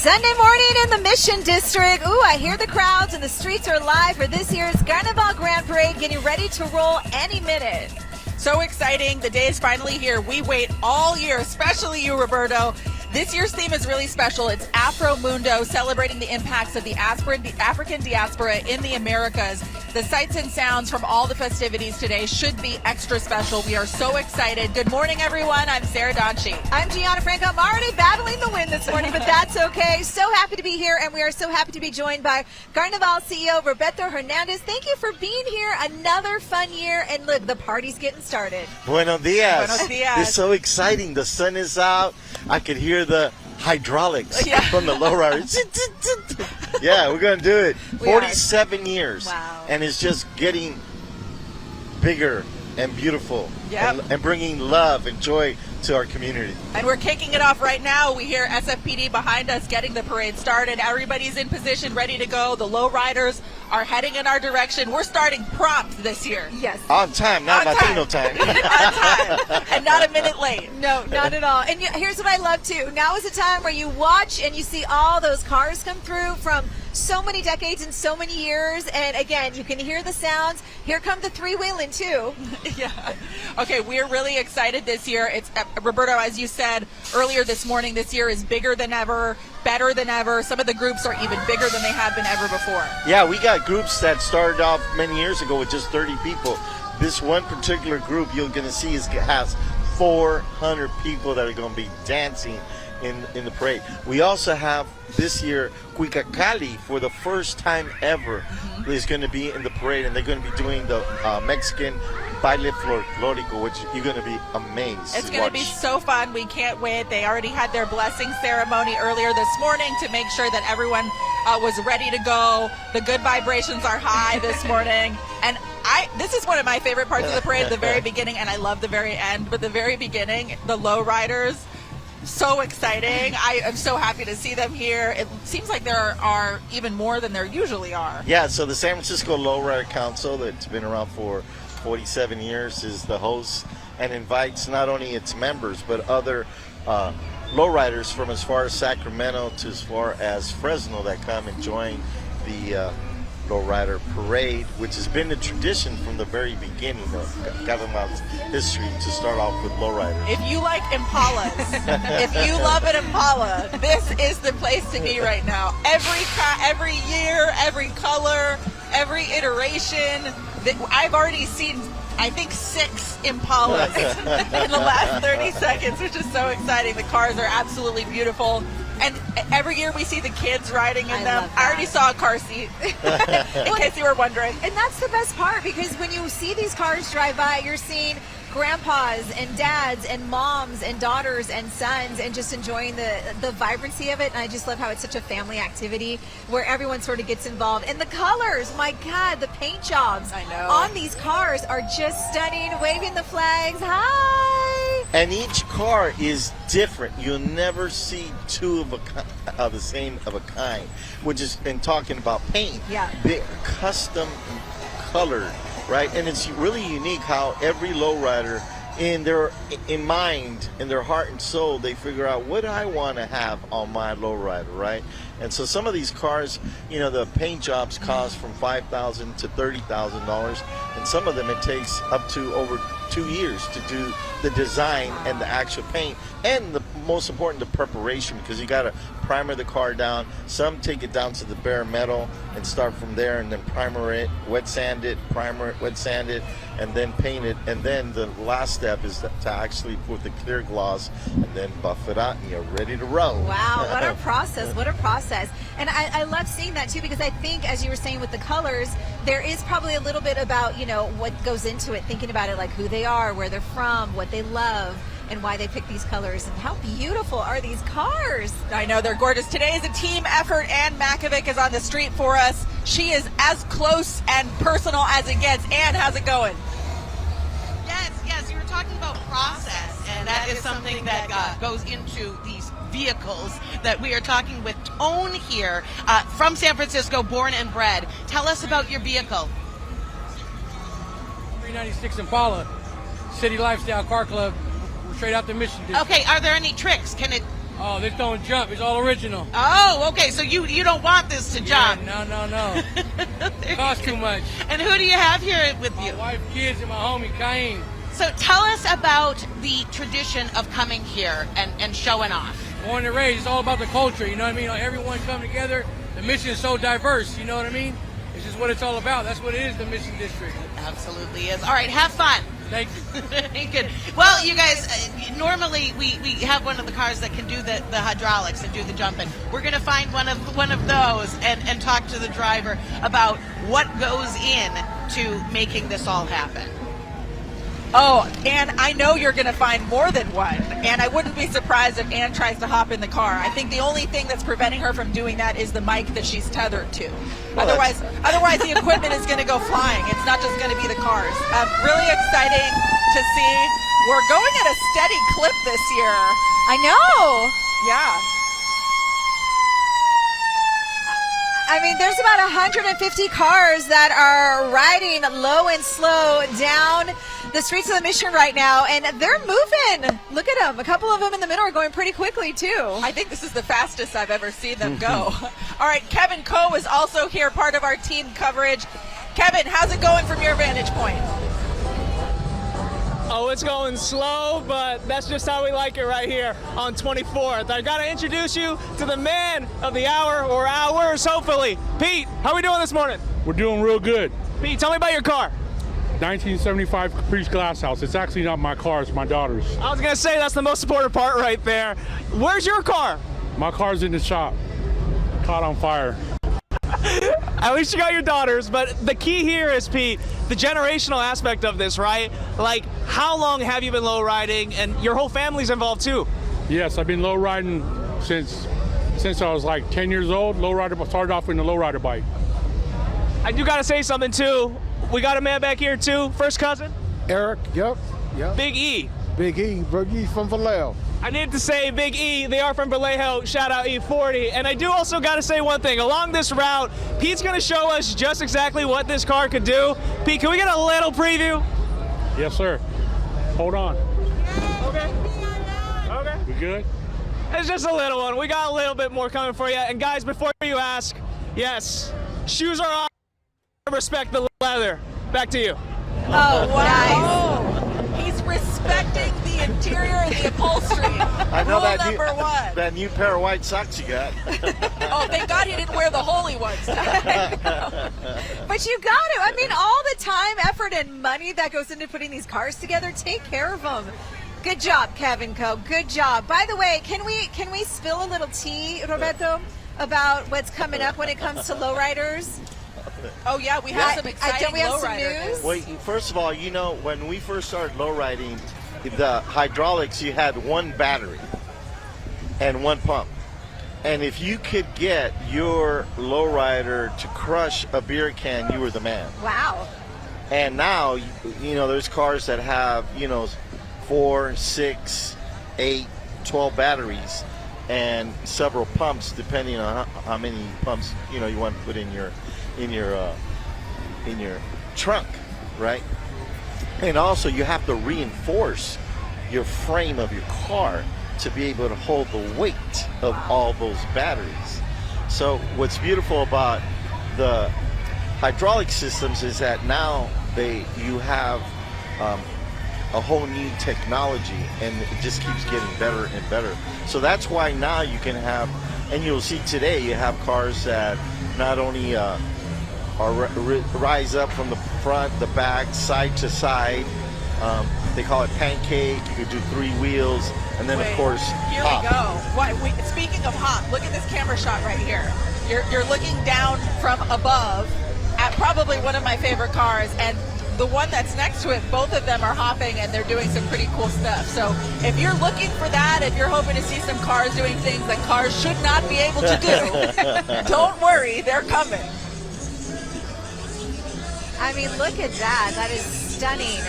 Sunday morning in the Mission District. Ooh, I hear the crowds and the streets are live for this year's Carnaval Grand Parade, getting ready to roll any minute. So exciting. The day is finally here. We wait all year, especially you, Roberto. This year's theme is really special. It's Afro Mundo, celebrating the impacts of the African diaspora in the Americas. The sights and sounds from all the festivities today should be extra special. We are so excited. Good morning, everyone. I'm Sara Donchey. I'm Gianna Franco. I'm already battling the wind this morning, but that's okay. So happy to be here, and we are so happy to be joined by Carnaval CEO Roberto Hernandez. Thank you for being here. Another fun year, and look, the party's getting started. Buenos dias. Buenos dias. It's so exciting. The sun is out. I could hear the hydraulics from the lowrider. Yeah, we're going to do it. 47 years. Wow. And it's just getting bigger and beautiful and bringing love and joy to our community. And we're kicking it off right now. We hear SFPD behind us getting the parade started. Everybody's in position, ready to go. The lowriders are heading in our direction. We're starting prompt this year. Yes. On time, not Latino time. On time. And not a minute late. No, not at all. And here's what I love, too. Now is the time where you watch and you see all those cars come through from so many decades and so many years. And, again, you can hear the sounds. Here come the three-wheeling, too. Yeah. Okay, we're really excited this year. It's Roberto, as you said earlier this morning, this year is bigger than ever, better than ever. Some of the groups are even bigger than they have been ever before. Yeah, we got groups that started off many years ago with just 30 people. This one particular group you're going to see has 400 people that are going to be dancing in the parade. We also have this year Cuicacali for the first time ever is going to be in the parade, and they're going to be doing the Mexican baile folklorico, which you're going to be amazed. It's going to be so fun. We can't wait. They already had their blessing ceremony earlier this morning to make sure that everyone was ready to go. The good vibrations are high this morning. And this is one of my favorite parts of the parade, the very beginning, and I love the very end, but the very beginning, the lowriders, so exciting. I am so happy to see them here. It seems like there are even more than there usually are. Yeah, so the San Francisco Lowrider Council, that's been around for 47 years, is the host and invites not only its members but other lowriders from as far as Sacramento to as far as Fresno that come and join the Lowrider Parade, which has been a tradition from the very beginning of Carnaval's history to start off with lowriders. If you like Impalas, if you love an Impala, this is the place to be right now. Every year, every color, every iteration. I've already seen, I think, 6 Impalas in the last 30 seconds, which is so exciting. The cars are absolutely beautiful. And every year we see the kids riding in them. I already saw a car seat, in case you were wondering. And that's the best part, because when you see these cars drive by, you're seeing grandpas and dads and moms and daughters and sons and just enjoying the vibrancy of it. And I just love how it's such a family activity where everyone sort of gets involved. And the colors, my God, the paint jobs on these cars are just stunning, waving the flags. Hi! And each car is different. You'll never see two of the same of a kind, which is in talking about paint. Yeah. They're custom colored, right? And it's really unique how every lowrider in their heart and soul, they figure out what I want to have on my lowrider, right? And so some of these cars, the paint jobs cost from $5,000 to $30,000, and some of them it takes up to over 2 years to do the design and the actual paint, and the most important, the preparation, because you got to primer the car down. Some take it down to the bare metal and start from there, and then primer it, wet sand it, primer it, wet sand it, and then paint it. And then the last step is to actually put the clear gloss and then buff it out, and you're ready to roll. Wow, what a process, what a process. And I love seeing that too, because I think, as you were saying with the colors, there is probably a little bit about, what goes into it, thinking about it, like who they are, where they're from, what they love, and why they pick these colors. And how beautiful are these cars? I know, they're gorgeous. Today is a team effort. Anne Makovec is on the street for us. She is as close and personal as it gets. Anne, how's it going? Yes, you were talking about process, and that is something that goes into these vehicles that we are talking with Tone here from San Francisco, born and bred. Tell us about your vehicle. 396 Impala, City Lifestyle Car Club, straight out the Mission District. Okay, are there any tricks? Can it Oh, this don't jump. It's all original. Oh, okay. So you don't want this to jump. Yeah, no. It costs too much. And who do you have here with you? My wife, kids, and my homie, Cain. So tell us about the tradition of coming here and showing off. Born and raised, it's all about the culture, you know what I mean? Everyone come together. The mission is so diverse, you know what I mean? It's just what it's all about. That's what it is, the Mission District. Absolutely is. All right, have fun. Thank you. Good. Well, you guys, normally we have one of the cars that can do the hydraulics and do the jumping. We're going to find one of those and talk to the driver about what goes in to making this all happen. Oh, and I know you're going to find more than one, and I wouldn't be surprised if Anne tries to hop in the car. I think the only thing that's preventing her from doing that is the mic that she's tethered to. Well, Otherwise, the equipment is going to go flying. It's not just going to be the cars. Really exciting to see. We're going at a steady clip this year. I know. Yeah. I mean, there's about 150 cars that are riding low and slow down the streets of the Mission right now, and they're moving. Look at them. A couple of them in the middle are going pretty quickly, too. I think this is the fastest I've ever seen them go. All right, Kevin Ko is also here, part of our team coverage. Kevin, how's it going from your vantage point? Oh, it's going slow, but that's just how we like it right here on 24th. I got to introduce you to the man of the hour, or hours, hopefully. Pete, how are we doing this morning? We're doing real good. Pete, tell me about your car. 1975 Caprice Glass House. It's actually not my car, it's my daughter's. I was going to say that's the most important part right there. Where's your car? My car's in the shop. Caught on fire. At least you got your daughters, but the key here is, Pete, the generational aspect of this, right? Like, how long have you been low riding, and your whole family's involved too? Yes, I've been low riding since I was like 10 years old. Started off with a lowrider bike. I do got to say something too. We got a man back here too, first cousin? Eric, yep. Big E. Big E from Vallejo. I need to say Big E, they are from Vallejo, shout out E40. And I do also got to say one thing, along this route, Pete's going to show us just exactly what this car could do. Pete, can we get a little preview? Yes, sir. Hold on. Okay. We good? It's just a little one. We got a little bit more coming for you. And guys, before you ask, yes, shoes are off. Respect the leather. Back to you. Oh, wow. He's respecting the interior and the upholstery. I know Rule that new pair of white socks you got. Oh, thank God he didn't wear the holy ones. But you got to. I mean, all the time, effort, and money that goes into putting these cars together, take care of them. Good job, Kevin Ko. Good job. By the way, can we spill a little tea, Roberto, about what's coming up when it comes to lowriders? Oh, yeah, we have some exciting don't we have some lowrider news? Well, first of all, you know, when we first started lowriding, the hydraulics, you had one battery and one pump. And if you could get your lowrider to crush a beer can, you were the man. Wow. And now, you know, there's cars that have, 4, 6, 8, 12 batteries and several pumps, depending on how many pumps, you want to put in your trunk, right? And also you have to reinforce your frame of your car to be able to hold the weight of all those batteries. So what's beautiful about the hydraulic systems is that now you have a whole new technology, and it just keeps getting better and better. So that's why now you can have, and you'll see today, you have cars that not only rise up from the front, the back, side to side. They call it pancake. You could do 3 wheels, and then of course here hop. we go. Speaking of hop, look at this camera shot right here. You're looking down from above at probably one of my favorite cars, and the one that's next to it, both of them are hopping, and they're doing some pretty cool stuff. So if you're looking for that, if you're hoping to see some cars doing things that cars should not be able to do, don't worry, they're coming. I mean, look at that. That is stunning.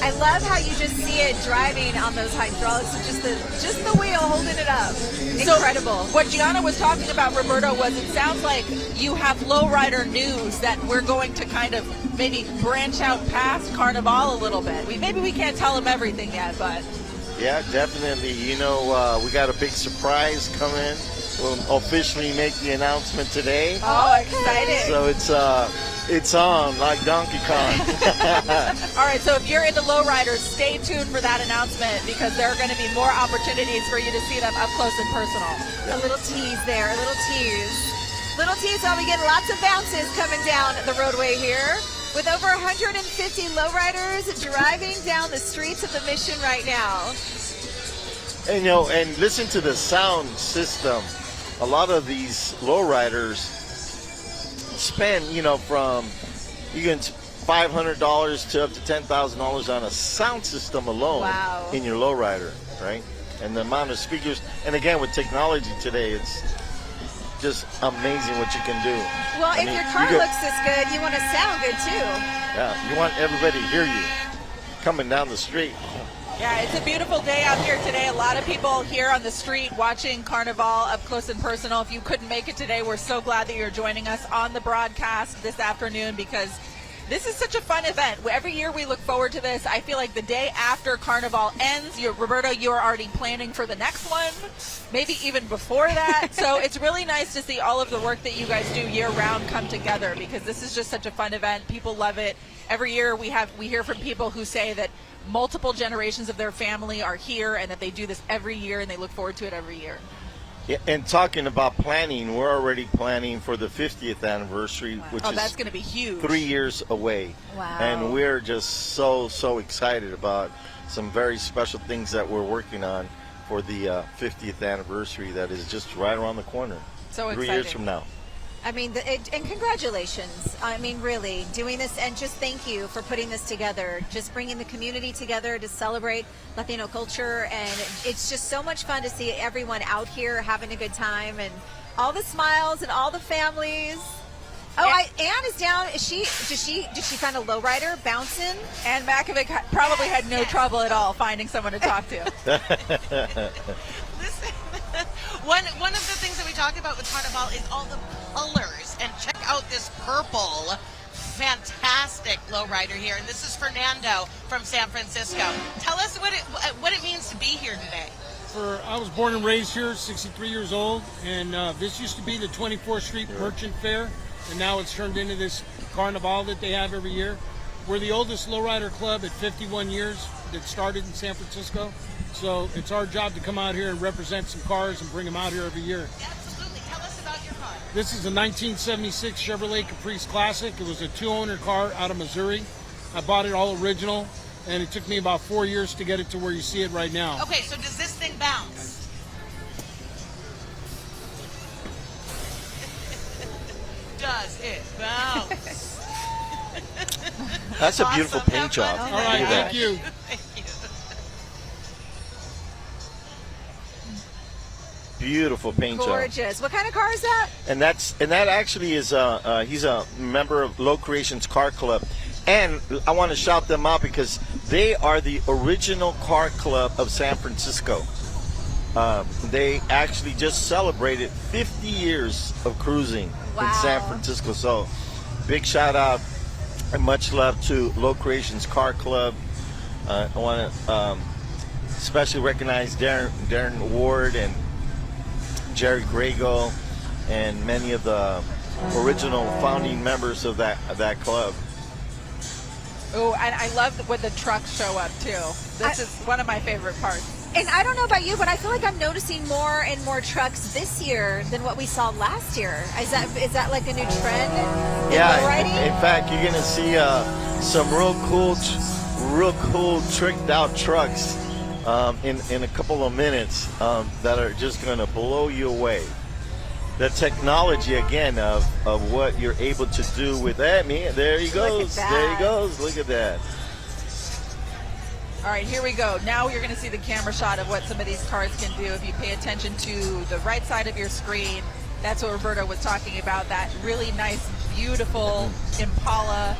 I love how you just see it driving on those hydraulics with just the wheel holding it up. Incredible. So what Gianna was talking about, Roberto, was it sounds like you have lowrider news that we're going to kind of maybe branch out past Carnaval a little bit. Maybe we can't tell them everything yet, but Yeah, definitely. You know, we got a big surprise coming. We'll officially make the announcement today. Oh, exciting. So it's on like Donkey Kong. All right, so if you're into lowriders, stay tuned for that announcement because there are going to be more opportunities for you to see them up close and personal. A little tease there, a little tease. Little tease while we get lots of bounces coming down the roadway here. With over 150 lowriders driving down the streets of the Mission right now. And, you know, and listen to the sound system. A lot of these lowriders spend, you know, from $500 to up to $10,000 on a sound system alone. Wow. In your lowrider, right? And the amount of speakers. And again, with technology today, it's just amazing what you can do. Well, if your car looks this good, you want to sound good too. Yeah, you want everybody to hear you coming down the street. Yeah, it's a beautiful day out here today. A lot of people here on the street watching Carnival up close and personal. If you couldn't make it today, we're so glad that you're joining us on the broadcast this afternoon because this is such a fun event. Every year we look forward to this. I feel like the day after Carnival ends, Roberto, you're already planning for the next one, maybe even before that. So it's really nice to see all of the work that you guys do year-round come together because this is just such a fun event. People love it. Every year we hear from people who say that multiple generations of their family are here and that they do this every year and they look forward to it every year. Yeah, and talking about planning, we're already planning for the 50th anniversary, which is that's going to be huge. 3 years away. Wow. And we're just so excited about some very special things that we're working on for the 50th anniversary that is just right around the corner. So 3 years from now. I mean, and congratulations. I mean, really, doing this, and just thank you for putting this together, just bringing the community together to celebrate Latino culture, and it's just so much fun to see everyone out here having a good time, and all the smiles and all the families. Oh, Anne is down. Did she find a lowrider bouncing? Anne Makovec probably had no trouble at all finding someone to talk to. Listen, one of the things that we talk about with Carnival is all the colors. And check out this purple, fantastic lowrider here. And this is Fernando from San Francisco. Tell us what it means to be here today. I was born and raised here, 63 years old, and this used to be the 24th Street Merchant Fair, and now it's turned into this Carnival that they have every year. We're the oldest lowrider club at 51 years that started in San Francisco, so it's our job to come out here and represent some cars and bring them out here every year. Absolutely. Tell us about your car. This is a 1976 Chevrolet Caprice Classic. It was a two-owner car out of Missouri. I bought it all original, and it took me about 4 years to get it to where you see it right now. Okay, so does this thing bounce? Does it bounce? That's a beautiful Awesome. paint job. All right, thank you. Thank you. Beautiful paint job. Gorgeous. What kind of car is that? And that actually is he's a member of Low Creations Car Club, and I want to shout them out because they are the original car club of San Francisco. They actually just celebrated 50 years of cruising in San Francisco. So big shout out and much love to Low Creations Car Club. I want to especially recognize Darren Ward and Jerry Grego and many of the original founding members of that club. Oh, and I love when the trucks show up too. This is one of my favorite parts. And I don't know about you, but I feel like I'm noticing more and more trucks this year than what we saw last year. Is that like a new trend in lowriding? In fact, you're gonna see some real cool tricked out trucks in a couple of minutes that are just gonna blow you away. The technology again of what you're able to do with that. There he goes. There he goes. Look at that. All right, here we go. Now you're going to see the camera shot of what some of these cars can do. If you pay attention to the right side of your screen, that's what Roberto was talking about, that really nice, beautiful Impala,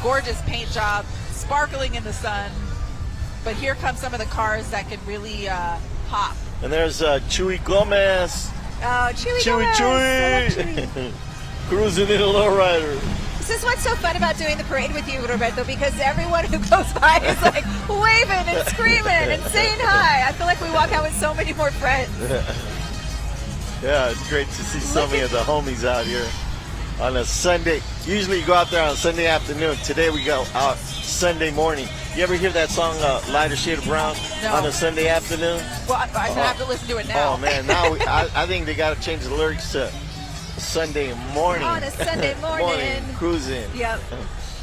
gorgeous paint job, sparkling in the sun. But here come some of the cars that can really pop. And there's Chuy Gomez. Oh, Chewy. Chewy. Cruising in a lowrider. This is what's so fun about doing the parade with you, Roberto, because everyone who goes by is like waving and screaming and saying hi. I feel like we walk out with so many more friends. Yeah, it's great to see so many of the homies out here on a Sunday. Usually you go out there on Sunday afternoon. Today we go out Sunday morning. You ever hear that song, Lighter Shade of Brown, No. on a Sunday afternoon? Well, I'm going to have to listen to it now. Oh, man. Now I think they got to change the lyrics to Sunday morning. On a Sunday morning. Cruising. Yep.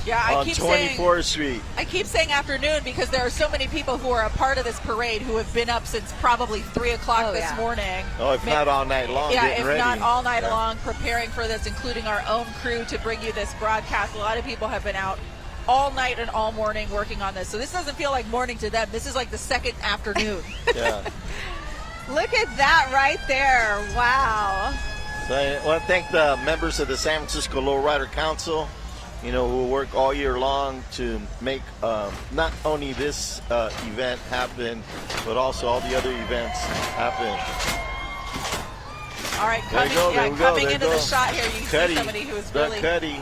Yeah, I On keep 24th Street. I keep saying afternoon because there are so many people who are a part of this parade who have been up since probably 3 o'clock Oh, this yeah. morning. Oh, if not all night long, Yeah, getting if ready. not all night Yeah. long, preparing for this, including our own crew to bring you this broadcast. A lot of people have been out all night and all morning working on this. So this doesn't feel like morning to them. This is like the second afternoon. Yeah. Look at that right there. Wow. So I want to thank the members of the San Francisco Lowrider Council, who work all year long to make not only this event happen, but also all the other events happen. All right, There you go, there we go, coming there into you the go. shot here, you can Cuddy, see somebody who is the really... Cuddy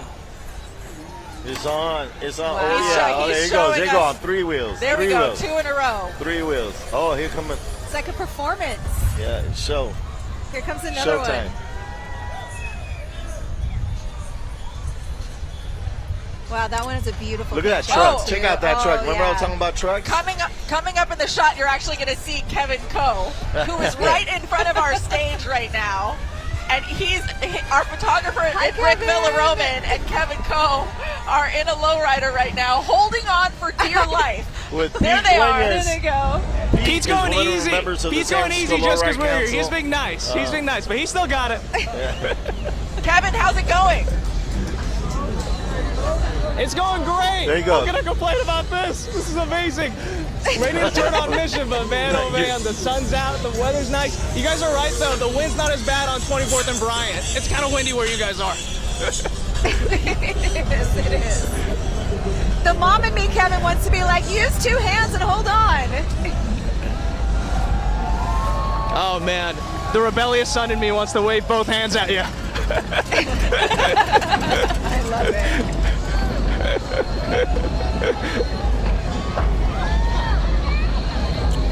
is on. It's on. Wow. Oh, He's yeah. show- Oh, he's there he goes. There showing you go us- on 3 wheels. There we Three go, wheels. 2 in a row. 3 wheels. Oh, here come It's like a performance. show. Here comes another Showtime. one. Wow, that one is a beautiful Look at that picture, truck. too. Check out that truck. Oh, Remember I was yeah. talking about trucks? Coming up in the shot, you're actually going to see Kevin Ko, who is right in front of our stage right now. And our photographer Hi, at Rick Kevin. Villaroman and Kevin Ko are in a lowrider right now, holding on for dear life. With There Pete they are. Duenas. There they go. Pete Pete's is going one of the easy. members of the Pete's San going Francisco easy just because Lowrider we're here. He's Council. being nice. He's being nice, but he still got it. Kevin, how's it going? It's going great. There you go. I'm gonna complain about this. This is amazing. Radio turn on mission, but man, oh man, the sun's out, the weather's nice. You guys are right though. The wind's not as bad on 24th and Bryant. It's kind of windy where you guys are. It is. The mom in me, Kevin, wants to be like, use 2 hands and hold on. Oh man, the rebellious son in me wants to wave both hands at you. I love it.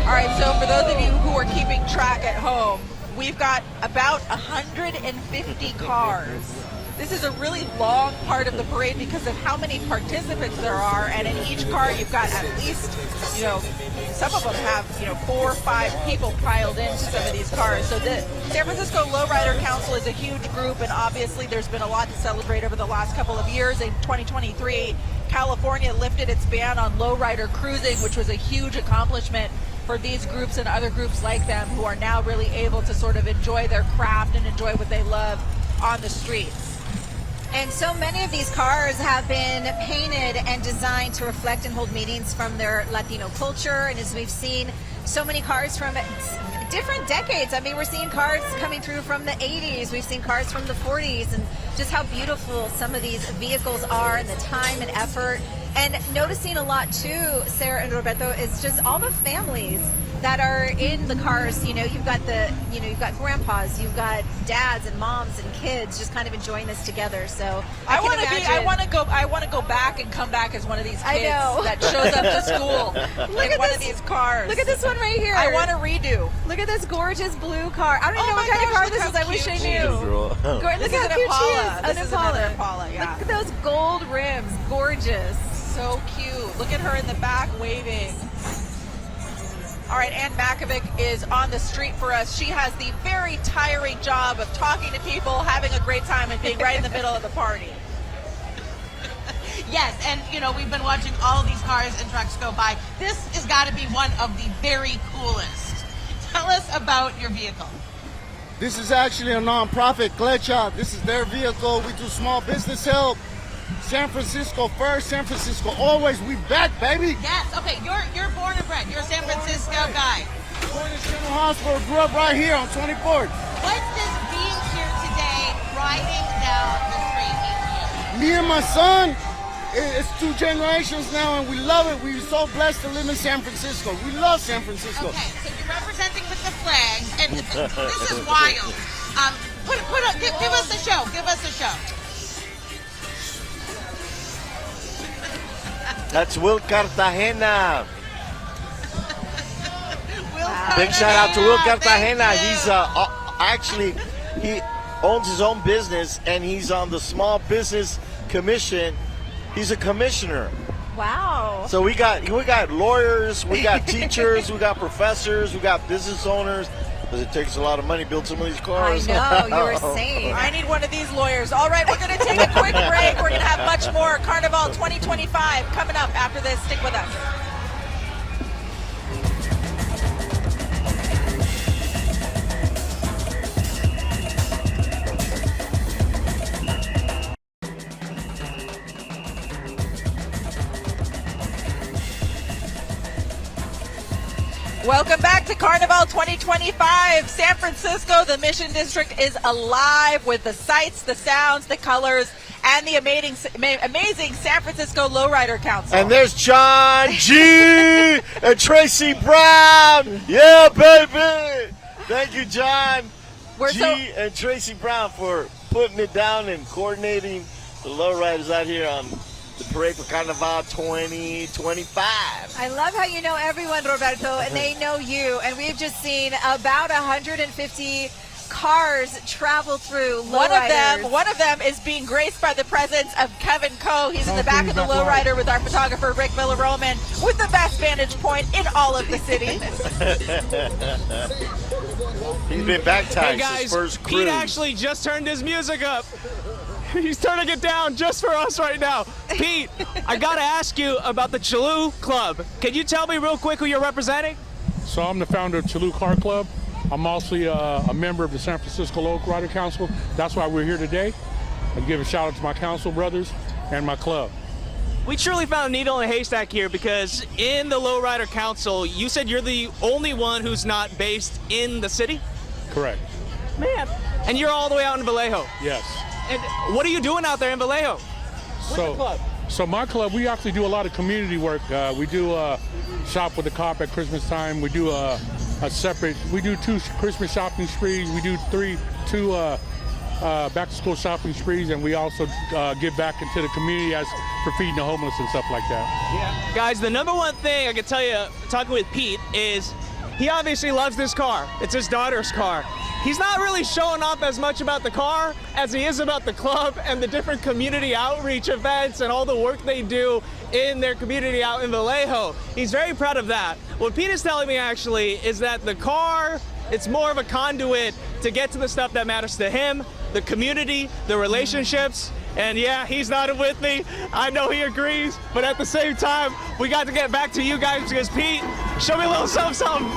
All right, so for those of you who are keeping track at home, we've got about 150 cars. This is a really long part of the parade because of how many participants there are, and in each car you've got at least, some of them have, 4 or 5 people piled into some of these cars. So the San Francisco Lowrider Council is a huge group, and obviously there's been a lot to celebrate over the last couple of years. In 2023, California lifted its ban on lowrider cruising, which was a huge accomplishment for these groups and other groups like them who are now really able to sort of enjoy their craft and enjoy what they love on the streets. And so many of these cars have been painted and designed to reflect and hold meanings from their Latino culture. And as we've seen, so many cars from different decades. I mean, we're seeing cars coming through from the 80s. We've seen cars from the 40s, and just how beautiful some of these vehicles are, and the time and effort. And noticing a lot too, Sarah and Roberto, is just all the families that are in the cars. You've got you've got grandpas, you've got dads and moms and kids just kind of enjoying this together. So I want to go back and come back as one of these kids I know. that shows up to school in at one this. of these cars. Look at this one right here. I want to redo. Look at this gorgeous blue car. I don't even Oh know my what kind of gosh, car look this how is. I wish I cute she knew. is. Girl. Look This how is an cute Impala. she is. This An is Impala. another Impala, yeah. Look at those gold rims. Gorgeous. So cute. Look at her in the back waving. All right, Anne Makovec is on the street for us. She has the very tiring job of talking to people, having a great time, and being right in the middle of the party. Yes, and we've been watching all of these cars and trucks go by. This has got to be one of the very coolest. Tell us about your vehicle. This is actually a non-profit, Glecha. This is their vehicle. We do small business help. San Francisco first, San Francisco always. We back, baby. Yes, okay, you're born and bred. You're a San Francisco guy. Born in General Hospital, grew up right here on 24th. What does being here today, riding down the street mean to you? Me and my son, it's 2 generations now, and we love it. We're so blessed to live in San Francisco. We love San Francisco. Okay, so you're representing with the flags, and this is wild. Give us a show. Give us a show. That's Will Cartagena. Wow. Big shout out to Will Cartagena. He's actually, he owns his own business and he's on the Small Business Commission. He's a commissioner. Wow. So we got lawyers, we got teachers, we got professors, we got business owners. Because it takes a lot of money to build some of these cars. I know, you were saying. I need one of these lawyers. All right, we're going to take a quick break. We're going to have much more Carnival 2025 coming up after this. Stick with us. Welcome back to Carnival 2025. San Francisco, the Mission District is alive with the sights, the sounds, the colors, and the amazing San Francisco Lowrider Council. And there's John G. and Tracy Brown. Yeah, baby. Thank you, John and Tracy Brown, for putting it down and coordinating the lowriders out here on the parade for Carnaval 2025. I love how you know everyone, Roberto, and they know you. And we've just seen about 150 cars travel through lowriders. One of them is being graced by the presence of Kevin Ko. He's in the back of the lowrider with our photographer Rick Villaroman, with the best vantage point in all of the city. He's been baptized. Hey guys, his first cruise. Pete actually just turned his music up. He's turning it down just for us right now. Pete, I gotta ask you about the Chalou Club. Can you tell me real quick who you're representing? So I'm the founder of Chalou Car Club. I'm also a member of the San Francisco Lowrider Council. That's why we're here today. I give a shout out to my council brothers and my club. We truly found a needle in a haystack here, because in the Lowrider Council, you said you're the only one who's not based in the city? Correct. Man, and you're all the way out in Vallejo. Yes. And what are you doing out there in Vallejo? What's the club? So my club, we actually do a lot of community work. We do shop with the cop at Christmas time. We do we do 2 Christmas shopping sprees. We do two back to school shopping sprees, and we also give back into the community for feeding the homeless and stuff like that. Yeah. Guys, the number one thing I can tell you, talking with Pete, is he obviously loves this car. It's his daughter's car. He's not really showing off as much about the car as he is about the club and the different community outreach events and all the work they do in their community out in Vallejo. He's very proud of that. What Pete is telling me actually is that the car, it's more of a conduit to get to the stuff that matters to him, the community, the relationships. And yeah, he's nodding with me. I know he agrees, but at the same time, we got to get back to you guys, because Pete, show me a little something.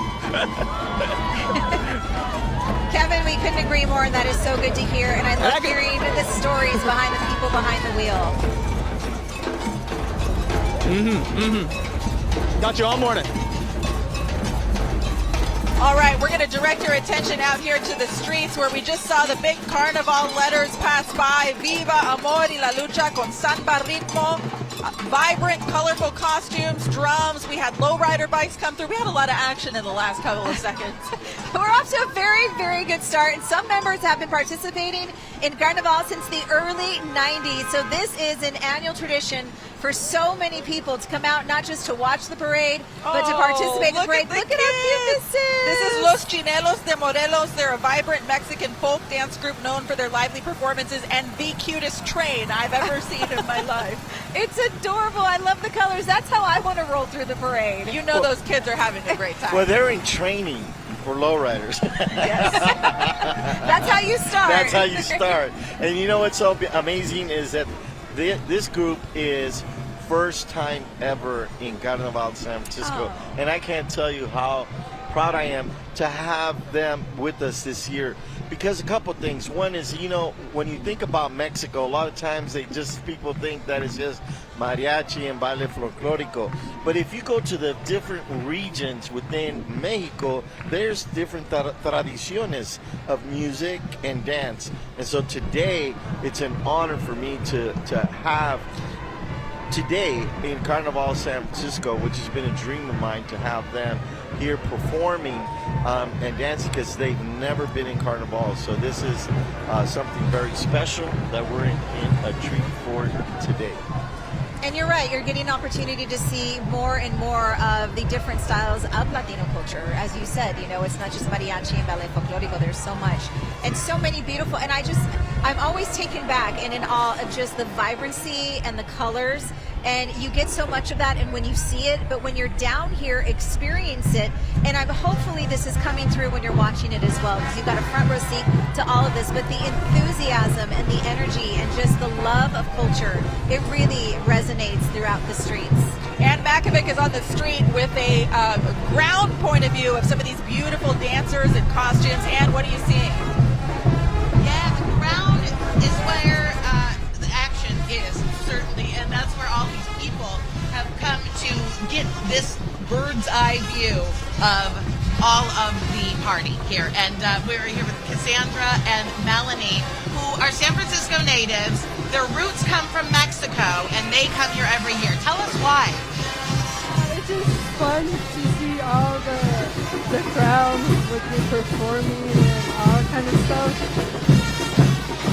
Kevin, we couldn't agree more, and that is so good to hear. And I love hearing the stories behind the people behind the wheel. Got you all morning. All right, we're going to direct your attention out here to the streets, where we just saw the big Carnival letters pass by. Viva Amor y la Lucha con Samba Ritmo. Vibrant, colorful costumes, drums. We had lowrider bikes come through. We had a lot of action in the last couple of seconds. We're off to a very, very good start, and some members have been participating in Carnival since the early 90s. So this is an annual tradition for so many people to come out, not just to watch the parade, but to participate in the parade. Look at how cute this is. This is Los Chinelos de Morelos. They're a vibrant Mexican folk dance group known for their lively performances and the cutest train I've ever seen in my life. It's adorable. I love the colors. That's how I want to roll through the parade. You know those kids are having a great time. Well, they're in training for lowriders. Yes. That's how you start. That's how you start. And you know what's so amazing is that this group is first time ever in Carnaval San Francisco. Oh. And I can't tell you how proud I am to have them with us this year. Because a couple things. One is, you know, when you think about Mexico, a lot of times people think that it's just mariachi and baile folclórico. But if you go to the different regions within Mexico, there's different tradiciones of music and dance. And so today, it's an honor for me to have today in Carnaval San Francisco, which has been a dream of mine, to have them here performing and dancing, because they've never been in Carnival. So this is something very special that we're in a treat for today. And you're right, you're getting an opportunity to see more and more of the different styles of Latino culture. As you said, you know, it's not just mariachi and ballet folklorico, there's so much. And so many beautiful, and I'm always taken back and in awe of just the vibrancy and the colors. And you get so much of that and when you see it, but when you're down here, experience it. And hopefully this is coming through when you're watching it as well, because you've got a front row seat to all of this. But the enthusiasm and the energy and just the love of culture, it really resonates throughout the streets. Anne Makovec is on the street with a ground point of view of some of these beautiful dancers and costumes. Anne, what are you seeing? Yeah, the ground is where the action is, certainly, and that's where all these people have come to get this bird's eye view of all of the party here. And we're here with Cassandra and Melanie, who are San Francisco natives. Their roots come from Mexico, and they come here every year. Tell us why. It's just fun to see all the crowd with the performing and all kind of stuff.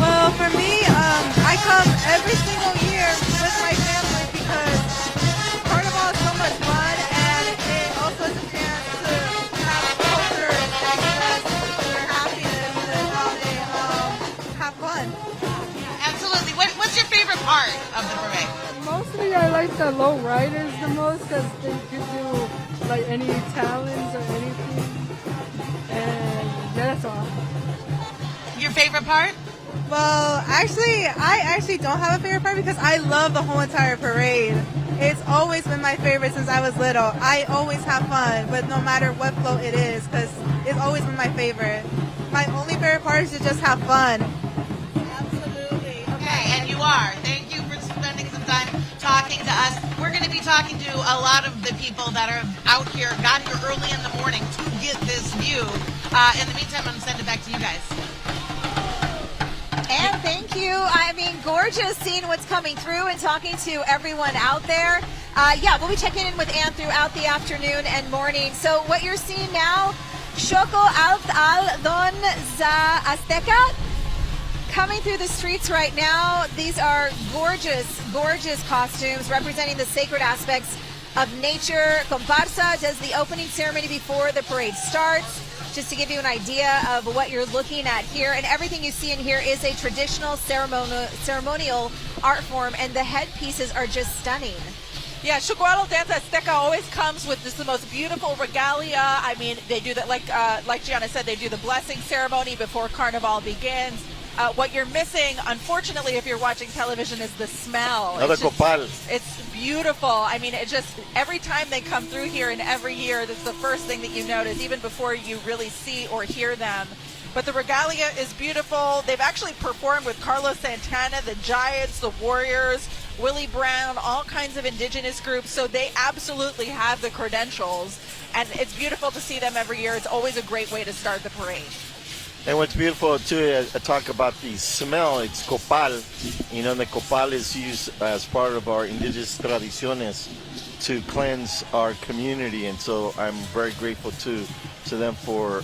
Well, for me, I come every single year with my family because Carnival is so much fun, and it also is a chance to have culture and express their happiness and how they have fun. Absolutely. What's your favorite part of the parade? Mostly I like the Lowriders the most because they could do like any talents or anything, and that's all. Your favorite part? Well, I actually don't have a favorite part because I love the whole entire parade. It's always been my favorite since I was little. I always have fun, but no matter what float it is, because it's always been my favorite. My only favorite part is to just have fun. Absolutely. Okay, and you are. Thank you for spending some time talking to us. We're going to be talking to a lot of the people that are out here, got here early in the morning to get this view. In the meantime, I'm going to send it back to you guys. And thank you. I mean, gorgeous seeing what's coming through and talking to everyone out there. Yeah, we'll be checking in with Anne throughout the afternoon and morning. So what you're seeing now, Xoco al Don za Azteca, coming through the streets right now. These are gorgeous, gorgeous costumes representing the sacred aspects of nature. Comparsa does the opening ceremony before the parade starts. Just to give you an idea of what you're looking at here. And everything you see in here is a traditional ceremonial art form, and the headpieces are just stunning. Yeah, Xoco al Don za Azteca always comes with just the most beautiful regalia. I mean, they do that, like Gianna said, they do the blessing ceremony before Carnival begins. What you're missing, unfortunately, if you're watching television, is the smell. It's beautiful. I mean, it just, every time they come through here and every year, that's the first thing that you notice, even before you really see or hear them. But the regalia is beautiful. They've actually performed with Carlos Santana, the Giants, the Warriors, Willie Brown, all kinds of indigenous groups. So they absolutely have the credentials. And it's beautiful to see them every year. It's always a great way to start the parade. And what's beautiful too, I talk about the smell, it's copal. You know, the copal is used as part of our indigenous tradiciones to cleanse our community. And so I'm very grateful to them for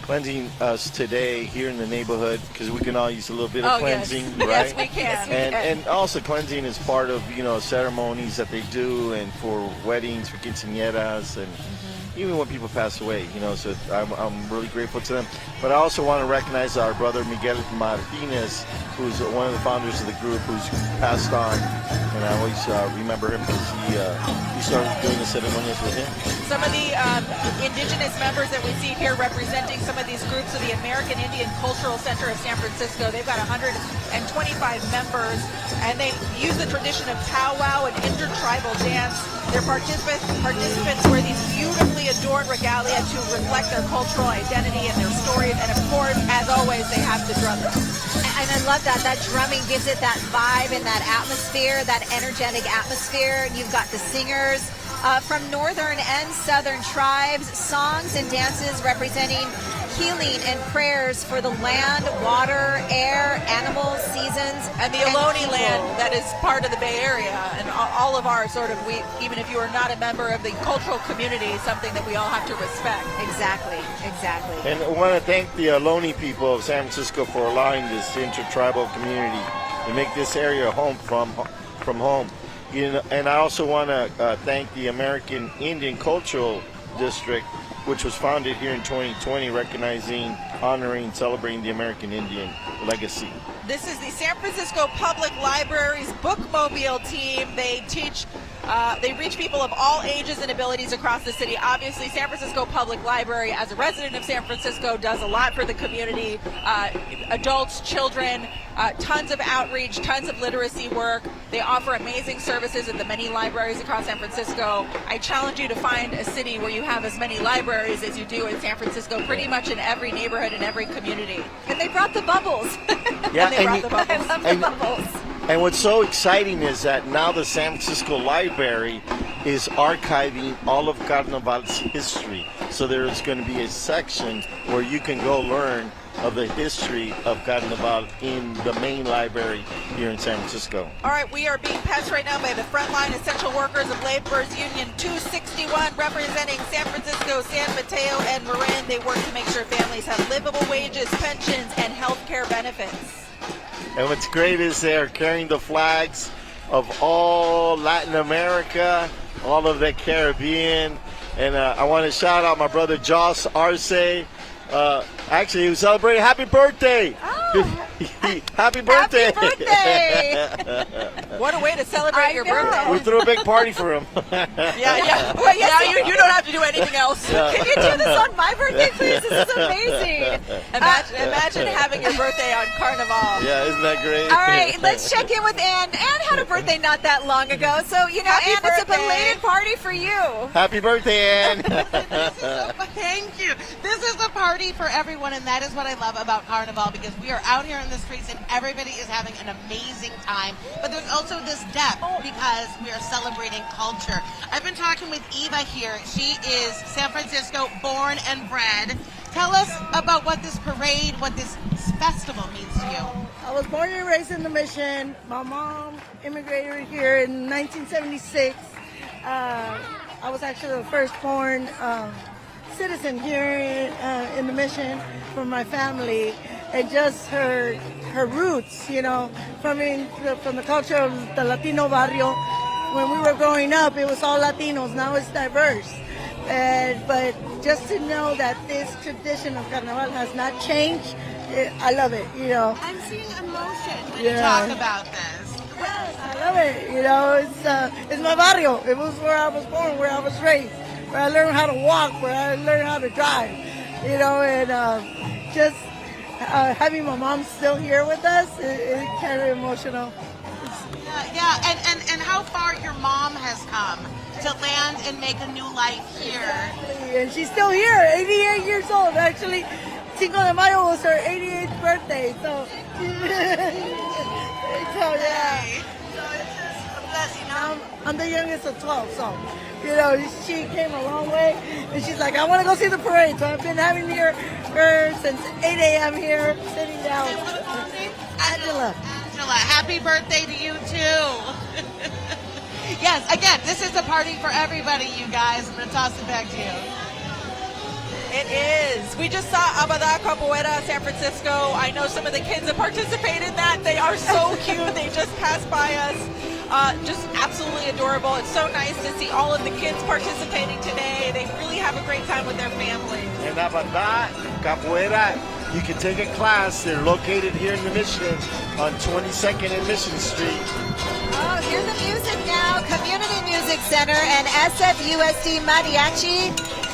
cleansing us today here in the neighborhood, because we can all use a little bit of cleansing, yes. right? Yes, we can. And also cleansing is part of, you know, ceremonies that they do, and for weddings, for quinceañeras, and even when people pass away, you know, so I'm really grateful to them. But I also want to recognize our brother Miguel Martinez, who's one of the founders of the group, who's passed on, and I always remember him because he started doing the ceremonies with him. Some of the indigenous members that we see here representing some of these groups of the American Indian Cultural Center of San Francisco, they've got 125 members, and they use the tradition of powwow and intertribal dance. Their participants wear these beautifully adorned regalia to reflect their cultural identity and their stories, and of course, as always, they have the drumming. And I love that. That drumming gives it that vibe and that atmosphere, that energetic atmosphere. You've got the singers from northern and southern tribes, songs and dances representing healing and prayers for the land, water, air, animals, seasons, and the Ohlone land that is part of the Bay Area, and all of our sort of, even if you are not a member of the cultural community, something that we all have to respect. Exactly. And I want to thank the Ohlone people of San Francisco for allowing this intertribal community to make this area a home from from home. You know, and I also want to thank the American Indian Cultural District, which was founded here in 2020, recognizing, honoring, celebrating the American Indian legacy. This is the San Francisco Public Library's bookmobile team. They teach, they reach people of all ages and abilities across the city. Obviously, San Francisco Public Library, as a resident of San Francisco, does a lot for the community. Adults, children, tons of outreach, tons of literacy work. They offer amazing services at the many libraries across San Francisco. I challenge you to find a city where you have as many libraries as you do in San Francisco, pretty much in every neighborhood and every community. And they brought the bubbles. Yeah, They brought the bubbles. I love the bubbles. And what's so exciting is that now the San Francisco Library is archiving all of Carnaval's history. So there's going to be a section where you can go learn of the history of Carnaval in the main library here in San Francisco. All right, we are being passed right now by the Frontline Essential Workers of Labor's Union 261, representing San Francisco, San Mateo, and Marin. They work to make sure families have livable wages, pensions, and health care benefits. And what's great is they're carrying the flags of all Latin America, all of the Caribbean. And I want to shout out my brother Joss Arce. Actually, he was celebrating happy birthday. Oh. Happy birthday. Happy birthday. What a way to celebrate your birthday. We threw a big party for him. Yeah. Well, yes, you don't have to do anything else. Can you do this on my birthday, please? This is amazing. Imagine having your birthday on Carnival. Yeah, isn't that great? All right, let's check in with Anne. Anne had a birthday not that long ago, so, you know, Happy Anne, it's a birthday. belated party for you. Happy birthday, Ann. Thank you. This is a party for everyone, and that is what I love about Carnival, because we are out here in the streets and everybody is having an amazing time. But there's also this depth because we are celebrating culture. I've been talking with Eva here. She is San Francisco born and bred. Tell us about what this parade, what this festival means to you. I was born and raised in the Mission. My mom immigrated here in 1976. I was actually the firstborn citizen here in the Mission from my family, and just her roots, you know, from the culture of the Latino barrio. When we were growing up, it was all Latinos. Now it's diverse. But just to know that this tradition of Carnaval has not changed, I love it, you know. I'm seeing emotion when you talk about this. I love it, you know. It's my barrio. It was where I was born, where I was raised, where I learned how to walk, where I learned how to drive, you know, and just having my mom still here with us, it's kind of emotional. Yeah, and how far your mom has come to land and make a new life here. Exactly. And she's still here, 88 years old. Actually, Cinco de Mayo was her 88th birthday, so yeah. So it's just a blessing. I'm the youngest of 12, so, you know, she came a long way, and she's like, I want to go see the parade, so I've been having her since 8 a.m. here, sitting down. Angela. Happy birthday to you too. Yes, again, this is a party for everybody, you guys. I'm going to toss it back to you. It is. We just saw Abada Capoeira San Francisco. I know some of the kids that participate in that. They are so cute. They just passed by us. Just absolutely adorable. It's so nice to see all of the kids participating today. They really have a great time with their families. And Abada Capoeira, you can take a class. They're located here in the Mission on 22nd and Mission Street. Oh, hear the music now. Community Music Center and SFUSD Mariachi.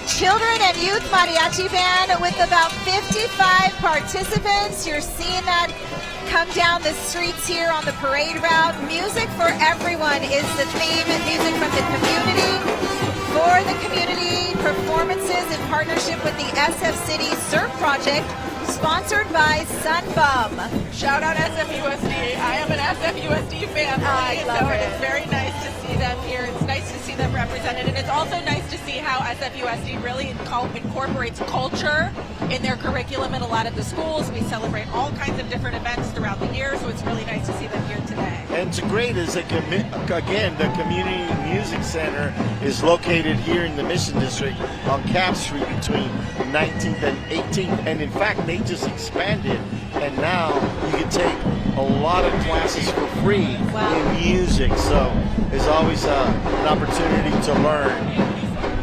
Children and Youth Mariachi Band with about 55 participants. You're seeing that come down the streets here on the parade route. Music for everyone is the theme. Music from the community, for the community. Performances in partnership with the SF City Surf Project, sponsored by Sunbum. Shout out SFUSD. I am an SFUSD fan. I love it. It's very nice to see them here. It's nice to see them represented. And it's also nice to see how SFUSD really incorporates culture in their curriculum in a lot of the schools. We celebrate all kinds of different events throughout the year, so it's really nice to see them here today. And it's great is that, again, the Community Music Center is located here in the Mission District on Cap Street between 19th and 18th. And in fact, they just expanded and now you can take a lot of classes for free in music. So there's always an opportunity to learn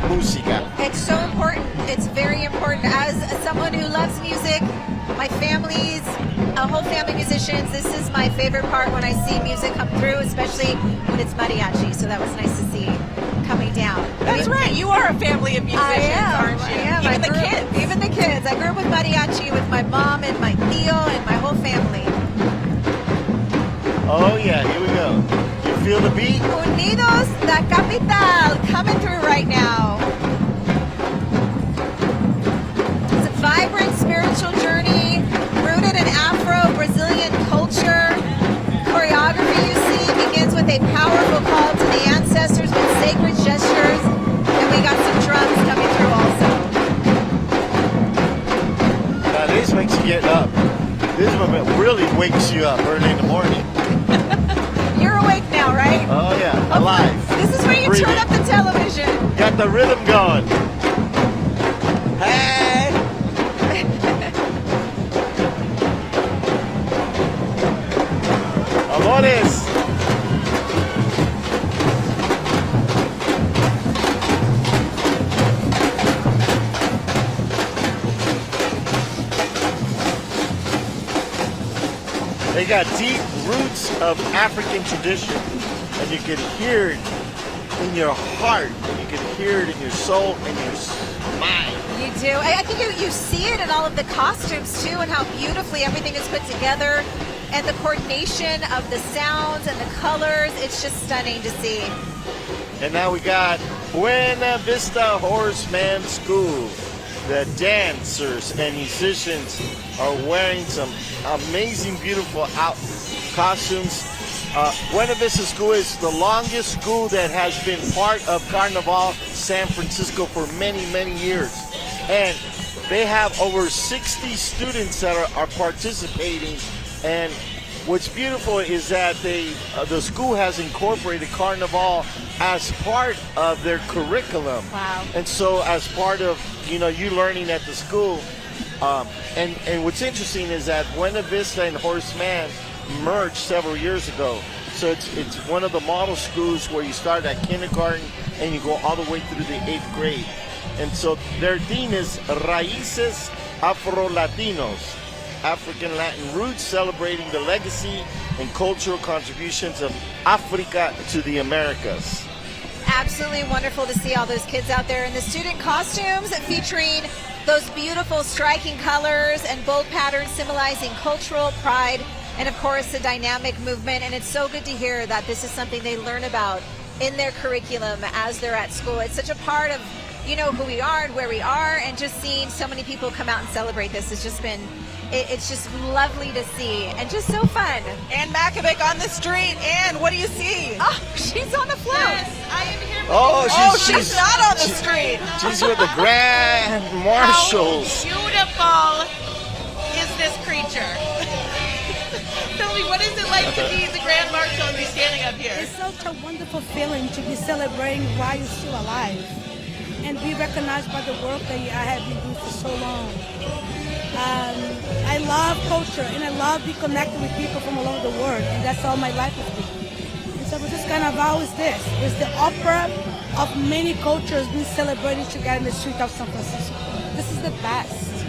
música. It's so important. It's very important. As someone who loves music, my family's a whole family musicians. This is my favorite part when I see music come through, especially when it's mariachi. So that was nice to see coming down. That's right. You are a family of musicians, aren't you? I am. Even the kids. Even the kids. I grew up with mariachi with my mom and my tío and my whole family. Oh yeah, here we go. You feel the beat? Unidos la Capital coming through right now. It's a vibrant spiritual journey rooted in Afro-Brazilian culture. Choreography you see begins with a powerful call to the ancestors with sacred gestures, and we got some drums coming through also. Now this makes you get up. This one really wakes you up early in the morning. You're awake now, right? Oh yeah, alive. This is where you turn up the television. Got the rhythm going. Hey! Amores! They got deep roots of African tradition, and you can hear it in your heart, and you can hear it in your soul and your mind. You do. I think you see it in all of the costumes too, and how beautifully everything is put together, and the coordination of the sounds and the colors. It's just stunning to see. And now we got Buena Vista Horseman School. The dancers and musicians are wearing some amazing, beautiful costumes. Buena Vista School is the longest school that has been part of Carnaval San Francisco for many, many years. And they have over 60 students that are participating. And what's beautiful is that the school has incorporated Carnival as part of their curriculum. Wow. And so as part of, you learning at the school, and what's interesting is that Buena Vista and Horseman merged several years ago. So it's one of the model schools where you start at kindergarten and you go all the way through the 8th grade. And so their theme is Raíces Afro-Latinos, African Latin roots, celebrating the legacy and cultural contributions of Africa to the Americas. Absolutely wonderful to see all those kids out there in the student costumes featuring those beautiful striking colors and bold patterns symbolizing cultural pride and of course the dynamic movement. And it's so good to hear that this is something they learn about in their curriculum as they're at school. It's such a part of who we are and where we are, and just seeing so many people come out and celebrate this has just been it's just lovely to see and just so fun. Anne Makovec on the street. Anne, what do you see? Oh, she's on the float. Yes, I am here with she's not on the street. She's with the Grand Marshals. How beautiful is this creature? Tell me, what is it like to be the Grand Marshal and be standing up here? It's such a wonderful feeling to be celebrating while you're still alive and be recognized by the work that I have been doing for so long. I love culture and I love being connected with people from all over the world, and that's all my life has been. And so this Carnaval is this. It's the opera of many cultures being celebrated together in the street of San Francisco. This is the best.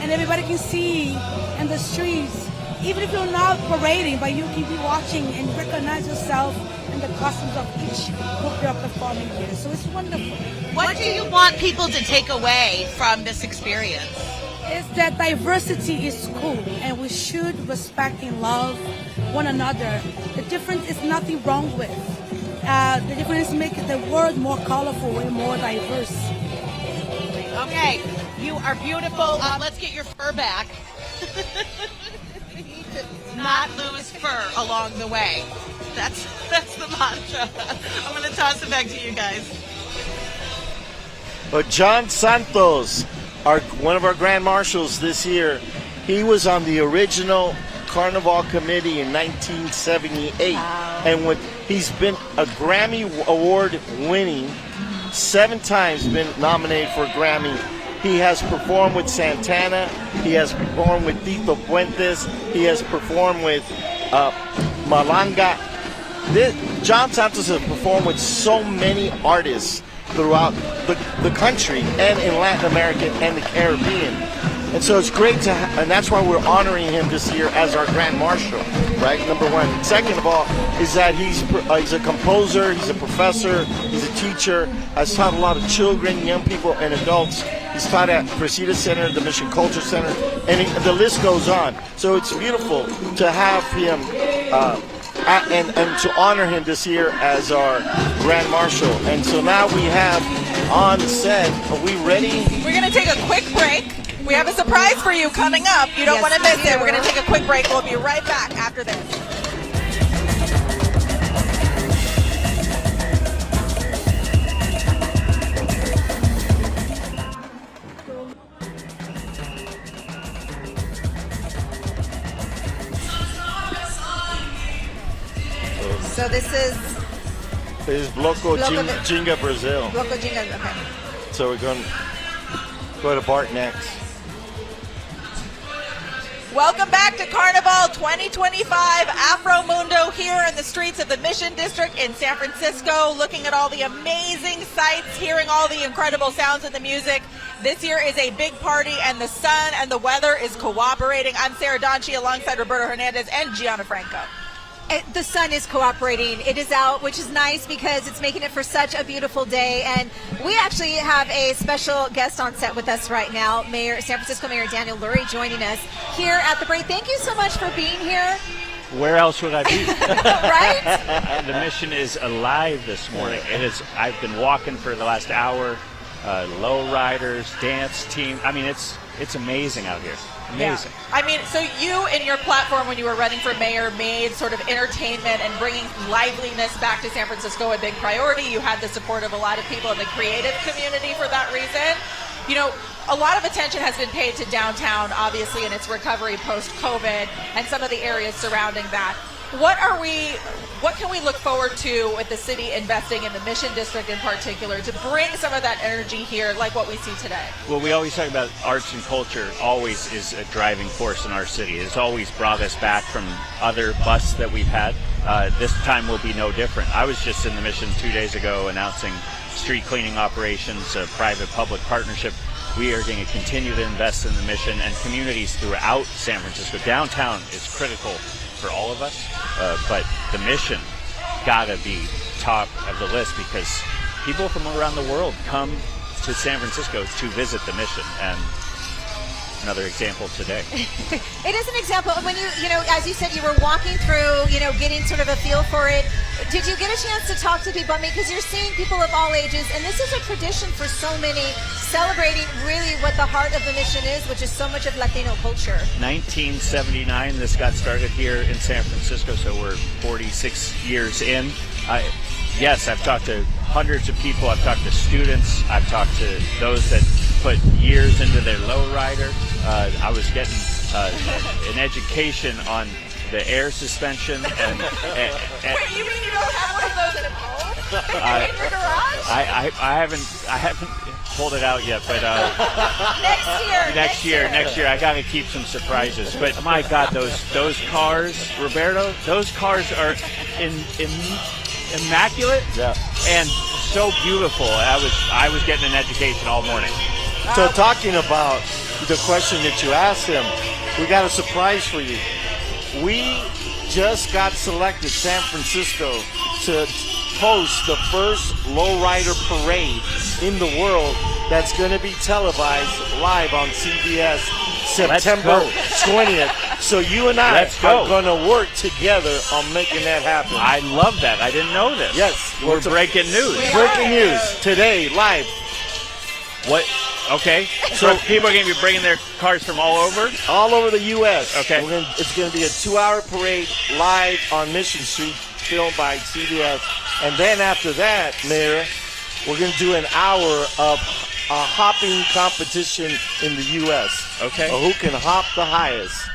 And everybody can see in the streets, even if you're not parading, but you can be watching and recognize yourself in the costumes of each group you're performing here. So it's wonderful. What do you want people to take away from this experience? Is that diversity is cool, and we should respect and love one another. The difference is nothing wrong with. The difference makes the world more colorful and more diverse. Okay, you are beautiful. Let's get your fur back. Not lose fur along the way. That's the mantra. I'm going to toss it back to you guys. But John Santos, one of our Grand Marshals this year, he was on the original Carnival committee in 1978. Wow. And he's been a Grammy Award winning, 7 times been nominated for a Grammy. He has performed with Santana. He has performed with Tito Puentes. He has performed with Malanga. John Santos has performed with so many artists throughout the country and in Latin America and the Caribbean. And so it's great to, and that's why we're honoring him this year as our Grand Marshal, right? Number one. Second of all, is that he's a composer, he's a professor, he's a teacher, has taught a lot of children, young people, and adults. He's taught at Fresita Center, the Mission Culture Center, and the list goes on. So it's beautiful to have him and to honor him this year as our Grand Marshal. And so now we have on set, are we ready? We're going to take a quick break. We have a surprise for you coming up. You don't want to miss it. We're going to take a quick break. We'll be right back after this. So this is Bloco Jinga Brazil. Bloco Jinga, okay. So we're going to go to Bart next. Welcome back to Carnival 2025 Afro Mundo here in the streets of the Mission District in San Francisco, looking at all the amazing sights, hearing all the incredible sounds of the music. This year is a big party, and the sun and the weather is cooperating. I'm Sara Donchey alongside Roberto Hernandez and Gianna Franco. The sun is cooperating. It is out, which is nice because it's making it for such a beautiful day. And we actually have a special guest on set with us right now, San Francisco Mayor Daniel Lurie, joining us here at the break. Thank you so much for being here. Where else would I be? Right? The Mission is alive this morning. I've been walking for the last hour. Lowriders, dance team. I mean, it's amazing out here. Amazing. Yeah. I mean, so you in your platform when you were running for mayor made sort of entertainment and bringing liveliness back to San Francisco a big priority. You had the support of a lot of people in the creative community for that reason. You know, a lot of attention has been paid to downtown, obviously, in its recovery post-COVID and some of the areas surrounding that. What can we look forward to with the city investing in the Mission District in particular to bring some of that energy here like what we see today? Well, we always talk about arts and culture always is a driving force in our city. It's always brought us back from other busts that we've had. This time will be no different. I was just in the Mission 2 days ago announcing street cleaning operations, a private-public partnership. We are going to continue to invest in the Mission and communities throughout San Francisco. Downtown is critical for all of us, but the Mission gotta be top of the list because people from around the world come to San Francisco to visit the Mission, and another example today. It is an example. When you know, as you said, you were walking through, getting sort of a feel for it. Did you get a chance to talk to people? I mean, because you're seeing people of all ages, and this is a tradition for so many, celebrating really what the heart of the Mission is, which is so much of Latino culture. 1979, this got started here in San Francisco, so we're 46 years in. Yes, I've talked to hundreds of people. I've talked to students. I've talked to those that put years into their lowrider. I was getting an education on the air suspension. And wait, you mean you don't have one of those at home? In your garage? I haven't pulled it out yet, but next year. Next year, I got to keep some surprises. But my God, those cars, Roberto, those cars are immaculate and so beautiful. I was getting an education all morning. So talking about the question that you asked him, we got a surprise for you. We just got selected, San Francisco, to host the first lowrider parade in the world that's going to be televised live on CBS September 20th. So you and I are going to work together on making that happen. I love that. I didn't know this. Yes. We're breaking news. Breaking news today, live. What? Okay. So people are going to be bringing their cars from all over? All over the U.S. Okay. It's going to be a 2-hour parade live on Mission Street, filmed by CBS. And then after that, Mayor, we're going to do an hour of a hopping competition in the U.S. Okay. Who can hop the highest.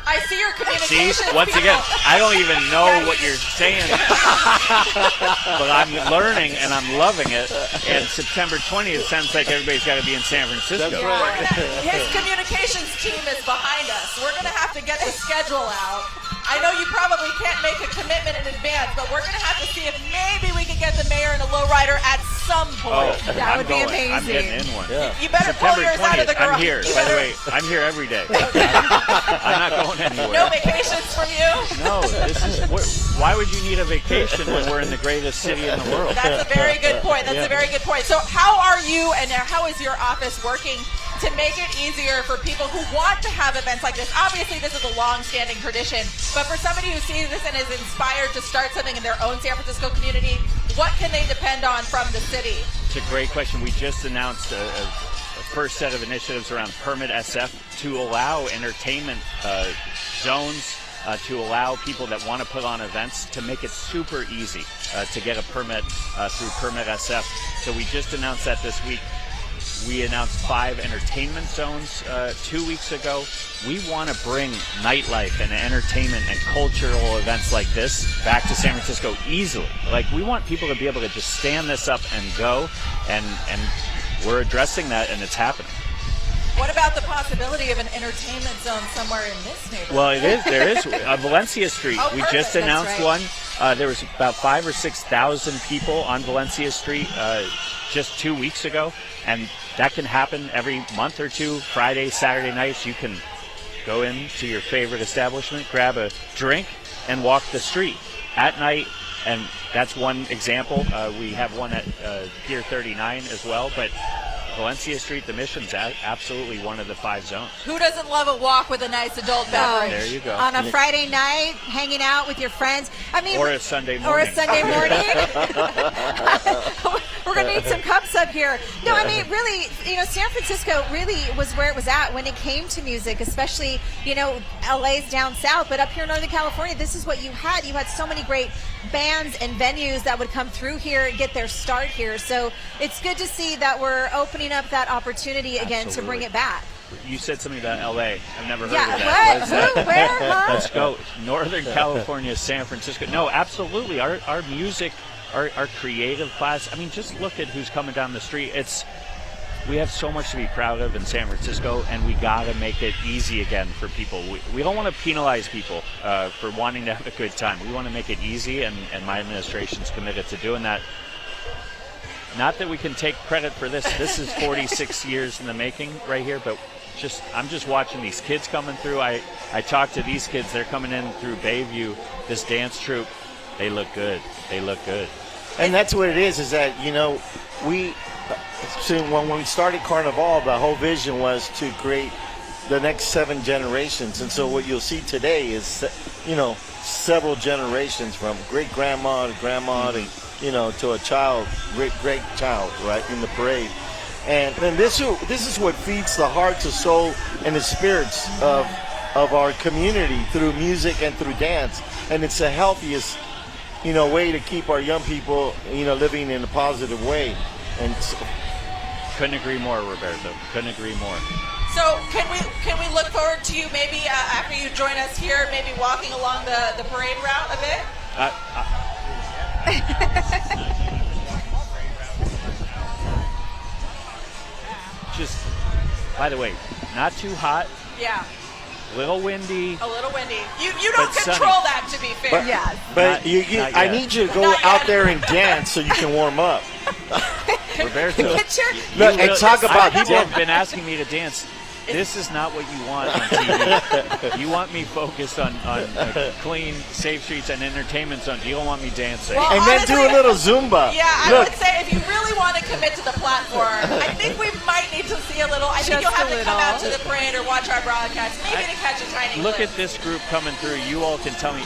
I see your See, communications. once again, I don't even know what you're saying, but I'm learning and I'm loving it. And September 20th sounds like everybody's got to be in San Francisco. That's right. His communications team is behind us. We're going to have to get the schedule out. I know you probably can't make a commitment in advance, but we're going to have to see if maybe we can get the mayor in a lowrider at some point. That would be amazing. I'm getting in one. Yeah. You better September pull yours out of the 20th, garage. I'm here. By the way, I'm here every day. I'm not going anywhere. No vacations from you? No, why would you need a vacation when we're in the greatest city in the world? That's a very good point. That's a very good point. So how are you and how is your office working to make it easier for people who want to have events like this? Obviously, this is a long-standing tradition, but for somebody who sees this and is inspired to start something in their own San Francisco community, what can they depend on from the city? It's a great question. We just announced a first set of initiatives around Permit SF to allow entertainment zones, to allow people that want to put on events to make it super easy to get a permit through Permit SF. So we just announced that this week. We announced 5 entertainment zones 2 weeks ago. We want to bring nightlife and entertainment and cultural events like this back to San Francisco easily. Like, we want people to be able to just stand this up and go, and we're addressing that, and it's happening. What about the possibility of an entertainment zone somewhere in this neighborhood? Well, there is. Valencia Street, Oh, we perfect. just That's announced right. one. There was about 5,000 or 6,000 people on Valencia Street just 2 weeks ago, and that can happen every month or two. Friday, Saturday nights, you can go into your favorite establishment, grab a drink, and walk the street at night. And that's one example. We have one at Pier 39 as well, but Valencia Street, the Mission's absolutely one of the 5 zones. Who doesn't love a walk with a nice adult beverage? There you go. On a Friday night, hanging out with your friends. I mean, Or a Sunday morning. Or a Sunday morning. We're going to need some cups up here. No, I mean, really, San Francisco really was where it was at when it came to music, especially, LA's down south, but up here in Northern California, this is what you had. You had so many great bands and venues that would come through here and get their start here. So it's good to see that we're opening up that opportunity again to bring it back. You said something about LA. I've never heard Yeah, of that. what? Who? Where? Huh? Let's go. Northern California, San Francisco. No, absolutely. Our music, our creative class. I mean, just look at who's coming down the street. We have so much to be proud of in San Francisco, and we got to make it easy again for people. We don't want to penalize people for wanting to have a good time. We want to make it easy, and my administration's committed to doing that. Not that we can take credit for this. This is 46 years in the making right here, but I'm just watching these kids coming through. I talk to these kids. They're coming in through Bayview, this dance troupe. They look good. They look good. And that's what it is that, when we started Carnaval, the whole vision was to create the next 7 generations. And so what you'll see today is, several generations from great-grandma to grandma to, to a child, great child, right, in the parade. And this is what feeds the heart, the soul, and the spirits of our community through music and through dance. And it's the healthiest, way to keep our young people, living in a positive way. And couldn't agree more, Roberto. Couldn't agree more. So can we look forward to you maybe after you join us here, maybe walking along the parade route a bit? Just, by the way, not too hot. Yeah. A little windy. A little windy. You don't control sunny. that, to be fair. But Not I yet. need you to go out there and dance so you can warm up. Roberto, Look, and talk about people have been asking me to dance. This is not what you want on TV. You want me focused on clean, safe streets and entertainment zones. You don't want me dancing. Well, and honestly, then do a little Zumba. Yeah, I Look. would say if you really want to commit to the platform, I think we might need to see a little. I think you'll have to come out to the parade or watch our broadcast, maybe to catch a tiny Look glimpse. at this group coming through. You all can tell me,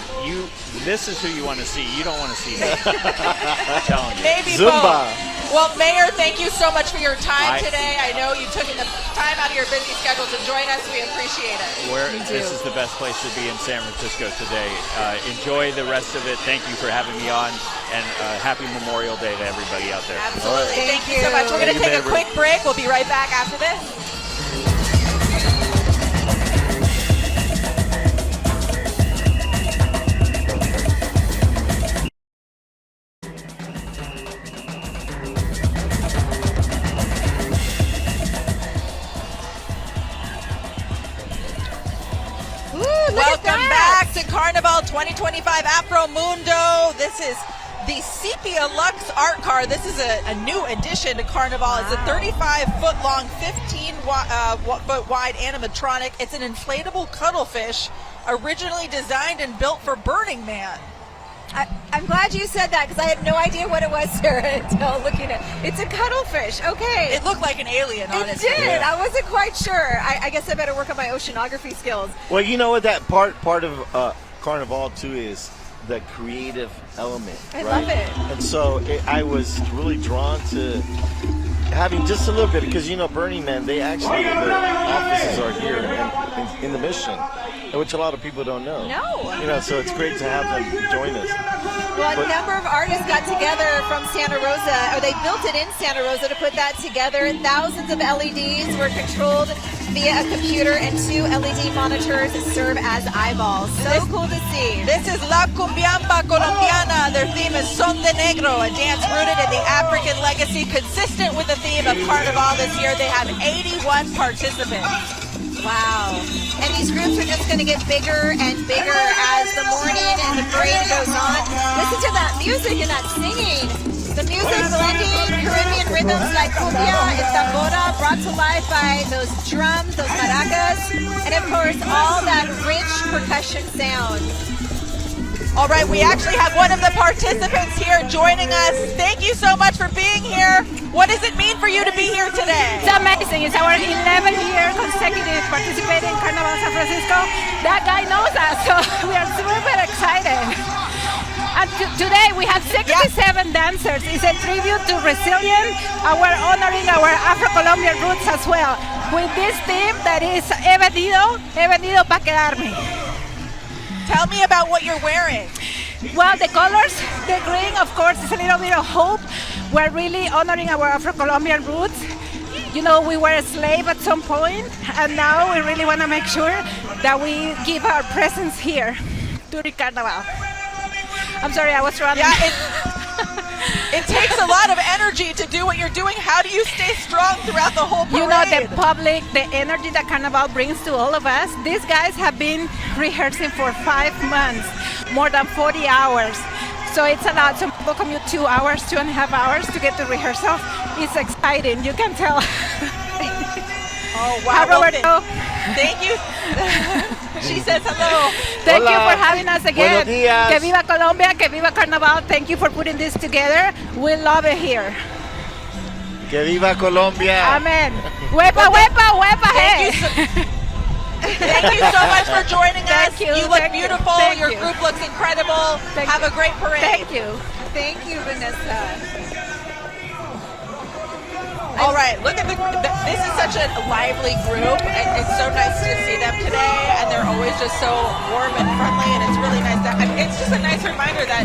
this is who you want to see. You don't want to see me. I'm telling you. Maybe Zumba. both. Well, Mayor, thank you so much for your time today. I know you took the time out of your busy schedule to join us. We appreciate it. This is the best place to be in San Francisco today. Enjoy the rest of it. Thank you for having me on, and happy Memorial Day to everybody out there. Absolutely. Thank you so much. We're going to take a quick break. We'll be right back after this. KPIX and Carnaval 2025 Afro Mundo. This is the Sepia Lux art car. This is a new addition to Carnaval. Wow. It's a 35-foot long, 15-foot wide animatronic. It's an inflatable cuttlefish, originally designed and built for Burning Man. I'm glad you said that because I had no idea what it was, Sarah, until looking at it. It's a cuttlefish. Okay. It looked like an alien, honestly. It did. Yeah. I wasn't quite sure. I guess I better work on my oceanography skills. Well, you know what that part of Carnival too is the creative element. I love it. And so I was really drawn to having just a little bit because Burning Man, they actually their offices are here in the Mission, which a lot of people don't know. No. So it's great to have them join us. Well, a number of artists got together from Santa Rosa, or they built it in Santa Rosa to put that together. Thousands of LEDs were controlled via a computer, and 2 LED monitors serve as eyeballs. So cool to see. This is La Cumbiamba Colombiana. Their theme is Son de Negro, a dance rooted in the African legacy, consistent with the theme of Carnival this year. They have 81 participants. Wow. And these groups are just going to get bigger and bigger as the morning and the parade goes on. Listen to that music and that singing. The music blending Caribbean rhythms like cumbia and tambora, brought to life by those drums, those maracas, and of course all that rich percussion sound. All right, we actually have one of the participants here joining us. Thank you so much for being here. What does it mean for you to be here today? It's amazing. It's our 11th year consecutive participating in Carnaval San Francisco. That guy knows us, so we are super excited. And today we have 67 dancers. It's a tribute to Brazilian, and we're honoring our Afro-Colombian roots as well with this theme that is He venido pa' quedarme. Tell me about what you're wearing. Well, the colors, the green, of course, is a little bit of hope. We're really honoring our Afro-Colombian roots. We were a slave at some point, and now we really want to make sure that we give our presence here during Carnival. I'm sorry, I was running. Yeah, it takes a lot of energy to do what you're doing. How do you stay strong throughout the whole parade? The public, the energy that Carnival brings to all of us. These guys have been rehearsing for 5 months, more than 40 hours. So it's a lot. Some people commute 2 hours, 2.5 hours to get to rehearsal. It's exciting, you can tell. Oh, wow. Hi, Roberto. Thank you. She says hello. Thank you for having us again. Buenos días. Que viva Colombia, que viva Carnaval. Thank you for putting this together. We love it here. Que viva Colombia. Amen. Huepa, huepa, huepa, hey. Thank you so much for joining us. You look beautiful. Your group looks incredible. Have a great parade. Thank you. Thank you, Vanessa. All right, look at this is such a lively group, and it's so nice to see them today, and they're always just so warm and friendly, and it's really nice it's just a nice reminder that,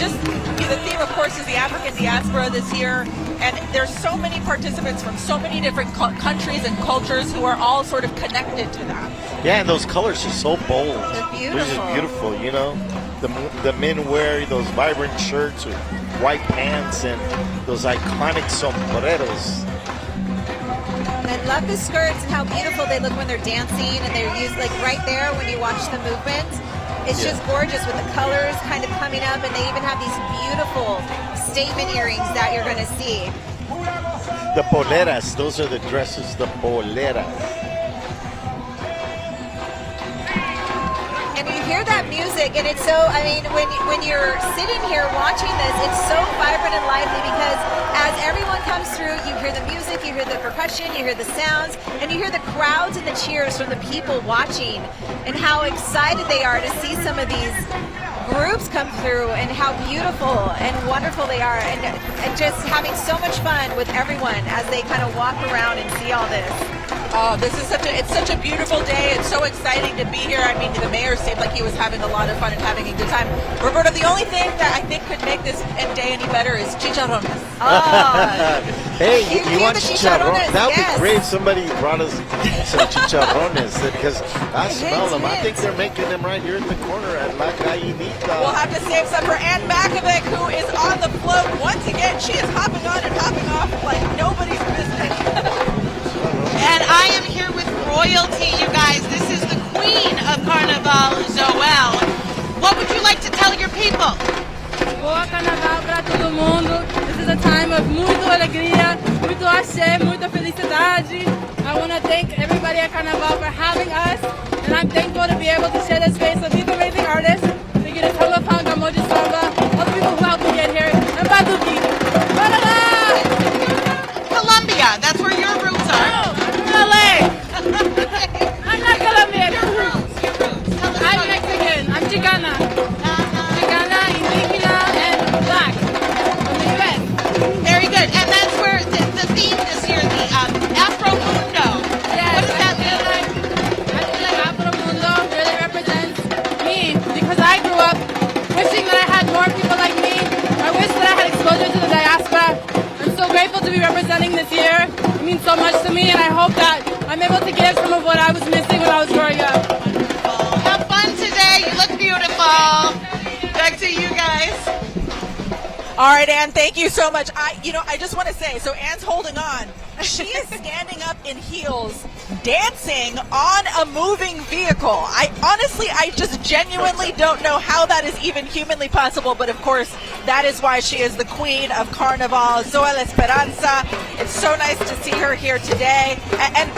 just the theme, of course, is the African diaspora this year, and there's so many participants from so many different countries and cultures who are all sort of connected to that. Yeah, and those colors are so bold. They're beautiful. They're just beautiful, The men wear those vibrant shirts with white pants and those iconic sombreros. I love the skirts and how beautiful they look when they're dancing, and they're used right there when you watch the movement. It's just gorgeous with the colors kind of coming up, and they even have these beautiful statement earrings that you're going to see. The poleras, those are the dresses, the poleras. And you hear that music, and it's so, when you're sitting here watching this, it's so vibrant and lively because as everyone comes through, you hear the music, you hear the percussion, you hear the sounds, and you hear the crowds and the cheers from the people watching, and how excited they are to see some of these groups come through, and how beautiful and wonderful they are, and just having so much fun with everyone as they kind of walk around and see all this. Oh, this is it's such a beautiful day. It's so exciting to be here. The mayor seemed like he was having a lot of fun and having a good time. Roberto, the only thing that I think could make this day any better is chicharrones. Oh. Hey, you want chicharrones? That would yes. be great if somebody brought us some chicharrones because I smell them. I think they're making them right here in the corner at La Gallinita. We'll have to save some for Anne Makovec, who is on the float once again. She is hopping on and hopping off like nobody's business. And I am here with royalty, you guys. This is the queen of Carnaval, Joelle. thank everybody at Carnaval for having us, and I'm thankful to be able to share this space with these amazing artists. Thank you to Samba, Samba, all the people who helped me get here, and Baduki. Colombia, that's where your roots are. Oh, I'm from LA. I'm not Colombian. I'm Mexican. I'm Chicana. Chicana, Indígena, and Black from the U.S. Very good. And that's where the theme this year, the Afro-Mundo. Yes, What does that I mean? feel like Afro-Mundo really represents me because I grew up wishing that I had more people like me. I wish that I had exposure to the diaspora. I'm so grateful to be representing this year. It means so much to me, and I hope that I'm able to give some of what I was missing when I was growing up. Have fun today. You look beautiful. Back to you guys. All right, Anne, thank you so much. I just want to say, so Anne's holding on. She is standing up in heels, dancing on a moving vehicle. I just genuinely don't know how that is even humanly possible, but of course, that is why she is the queen of Carnaval, Zoe La Esperanza. It's so nice to see her here today. And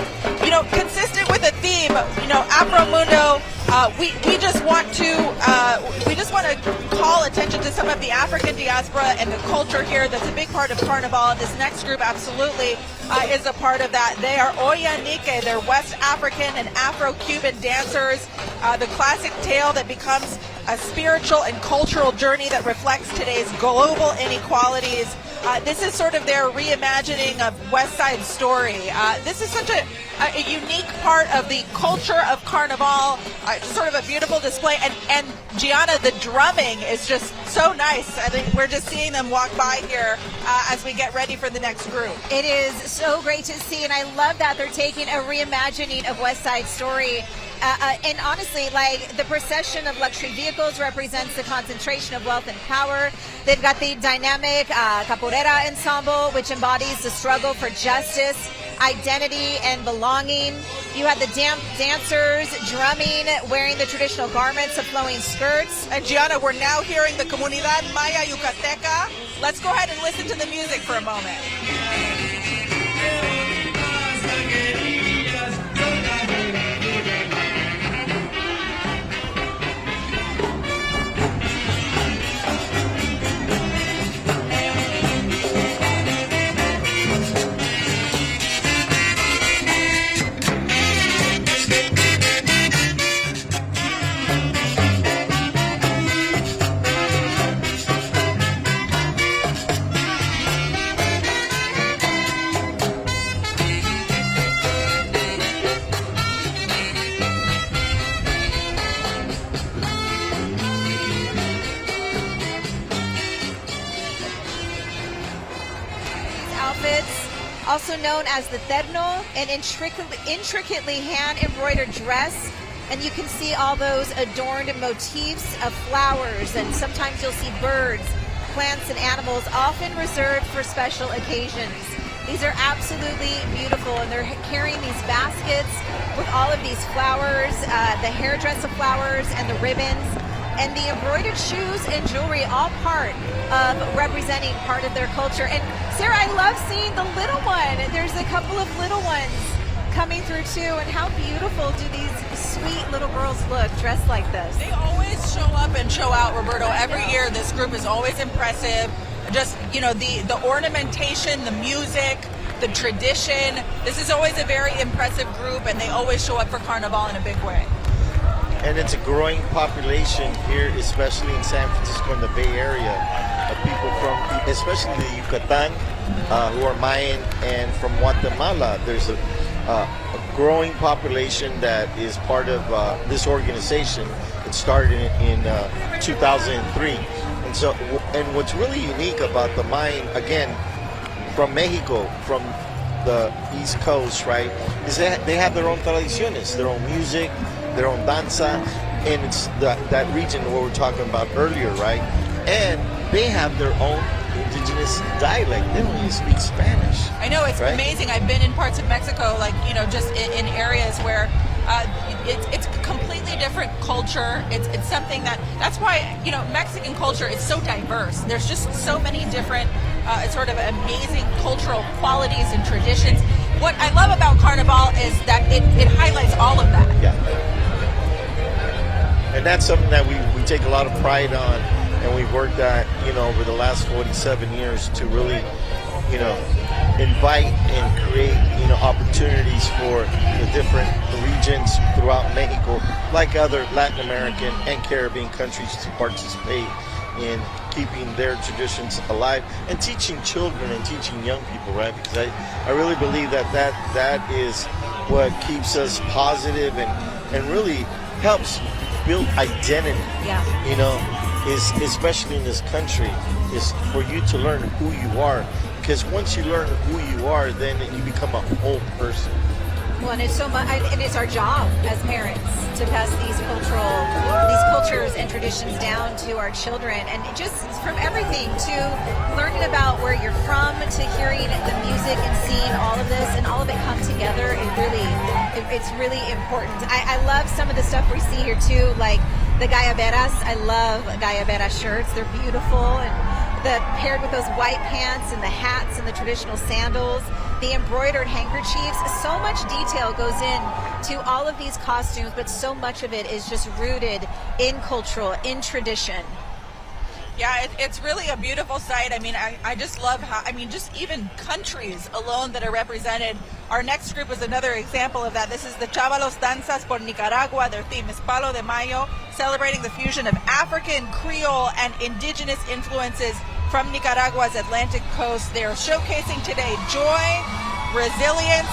consistent with the theme, Afro-Mundo, we just want to call attention to some of the African diaspora and the culture here that's a big part of Carnival. This next group absolutely is a part of that. They are Oyanike. They're West African and Afro-Cuban dancers. The classic tale that becomes a spiritual and cultural journey that reflects today's global inequalities. This is sort of their reimagining of West Side Story. This is such a unique part of the culture of Carnival, sort of a beautiful display. And Gianna, the drumming is just so nice. I think we're just seeing them walk by here as we get ready for the next group. It is so great to see, and I love that they're taking a reimagining of West Side Story. And honestly, like, the procession of luxury vehicles represents the concentration of wealth and power. They've got the dynamic capoeira ensemble, which embodies the struggle for justice, identity, and belonging. You have the dancers drumming, wearing the traditional garments of flowing skirts. And Gianna, we're now hearing the Comunidad Maya Yucateca. Let's go ahead and listen to the music for a moment. Also known as the terno, an intricately hand-embroidered dress, and you can see all those adorned motifs of flowers, and sometimes you'll see birds, plants, and animals, often reserved for special occasions. These are absolutely beautiful, and they're carrying these baskets with all of these flowers, the hairdress of flowers, and the ribbons, and the embroidered shoes and jewelry, all part of representing part of their culture. And Sarah, I love seeing the little one. There's a couple of little ones coming through too, and how beautiful do these sweet little girls look dressed like this? They always show up and show out, Roberto. Every year this group is always impressive. Just, the ornamentation, the music, the tradition. This is always a very impressive group, and they always show up for Carnival in a big way. And it's a growing population here, especially in San Francisco and the Bay Area, of people from, especially the Yucatan, who are Mayan, and from Guatemala. There's a growing population that is part of this organization. It started in 2003. And what's really unique about the Mayan, again, from Mexico, from the East Coast, right, is that they have their own tradiciones, their own music, their own danza, and it's that region what we were talking about earlier, right? And they have their own indigenous dialect. They don't even speak Spanish. I know, it's amazing. I've been in parts of Mexico, like, just in areas where it's a completely different culture. It's something that's why, Mexican culture is so diverse. There's just so many different sort of amazing cultural qualities and traditions. what I love about Carnaval is that it highlights all of that. Yeah. And that's something that we take a lot of pride on, and we've worked at, over the last 47 years to really, invite and create, opportunities for the different regions throughout Mexico, like other Latin American and Caribbean countries, to participate in keeping their traditions alive and teaching children and teaching young people, right? Because I really believe that is what keeps us positive and really helps build identity. Yeah. Is especially in this country, is for you to learn who you are. Because once you learn who you are, then you become a whole person. Well, and it's so much, and it's our job as parents to pass these cultures and traditions down to our children, and just from everything to learning about where you're from, to hearing the music and seeing all of this and all of it come together. It's really important. I love some of the stuff we see here too, like the gallaberas. I love gallabera shirts. They're beautiful, and paired with those white pants and the hats and the traditional sandals, the embroidered handkerchiefs. So much detail goes in to all of these costumes, but so much of it is just rooted in in tradition. Yeah, it's really a beautiful sight. I mean, I just love how, just even countries alone that are represented. Our next group is another example of that. This is the Chavalos Danzas por Nicaragua. Their theme is Palo de Mayo, celebrating the fusion of African, Creole, and indigenous influences from Nicaragua's Atlantic coast. They're showcasing today joy, resilience,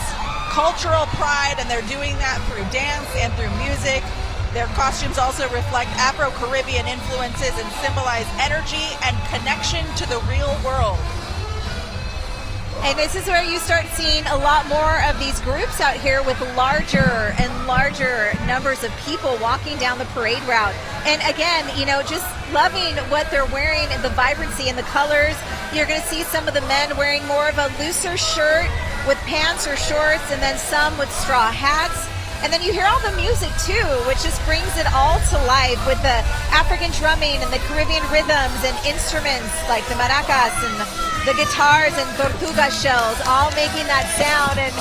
cultural pride, and they're doing that through dance and through music. Their costumes also reflect Afro-Caribbean influences and symbolize energy and connection to the real world. And this is where you start seeing a lot more of these groups out here with larger and larger numbers of people walking down the parade route. And again, just loving what they're wearing and the vibrancy and the colors. You're going to see some of the men wearing more of a looser shirt with pants or shorts, and then some with straw hats. And then you hear all the music too, which just brings it all to life with the African drumming and the Caribbean rhythms and instruments like the maracas and the guitars and tortuga shells all making that sound. And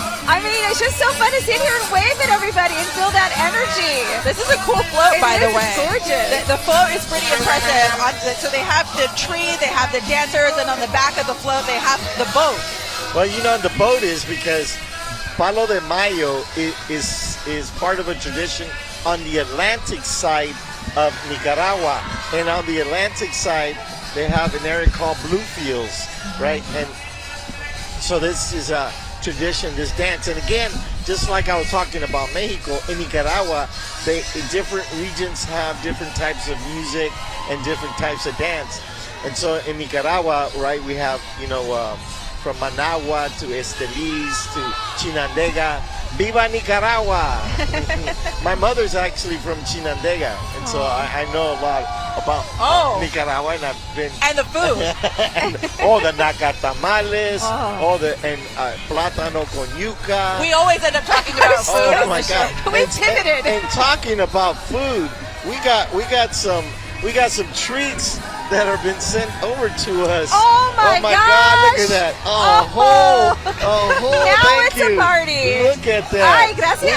it's just so fun to sit here and wave at everybody and feel that energy. This is a cool float, by the way. It's gorgeous. The float is pretty impressive. So they have the tree, they have the dancers, and on the back of the float they have the boat. Well, the boat is because Palo de Mayo is part of a tradition on the Atlantic side of Nicaragua. And on the Atlantic side, they have an area called Bluefields, right? And so this is a tradition, this dance. And again, just like I was talking about Mexico, in Nicaragua, different regions have different types of music and different types of dance. And so in Nicaragua, right, we have, from Managua to Esteliz to Chinandega. Viva Nicaragua! My mother's actually from Chinandega, and so I know a lot about Nicaragua, and I've been... And the food! and the nacatamales, and plátano con yuca. We always end up talking about food. Oh my God! We pivoted. And talking about food, we got some treats that have been sent over to us. Oh my God! gosh. Look at that! Now thank it's you. A party. Look at that! Ay, gracias.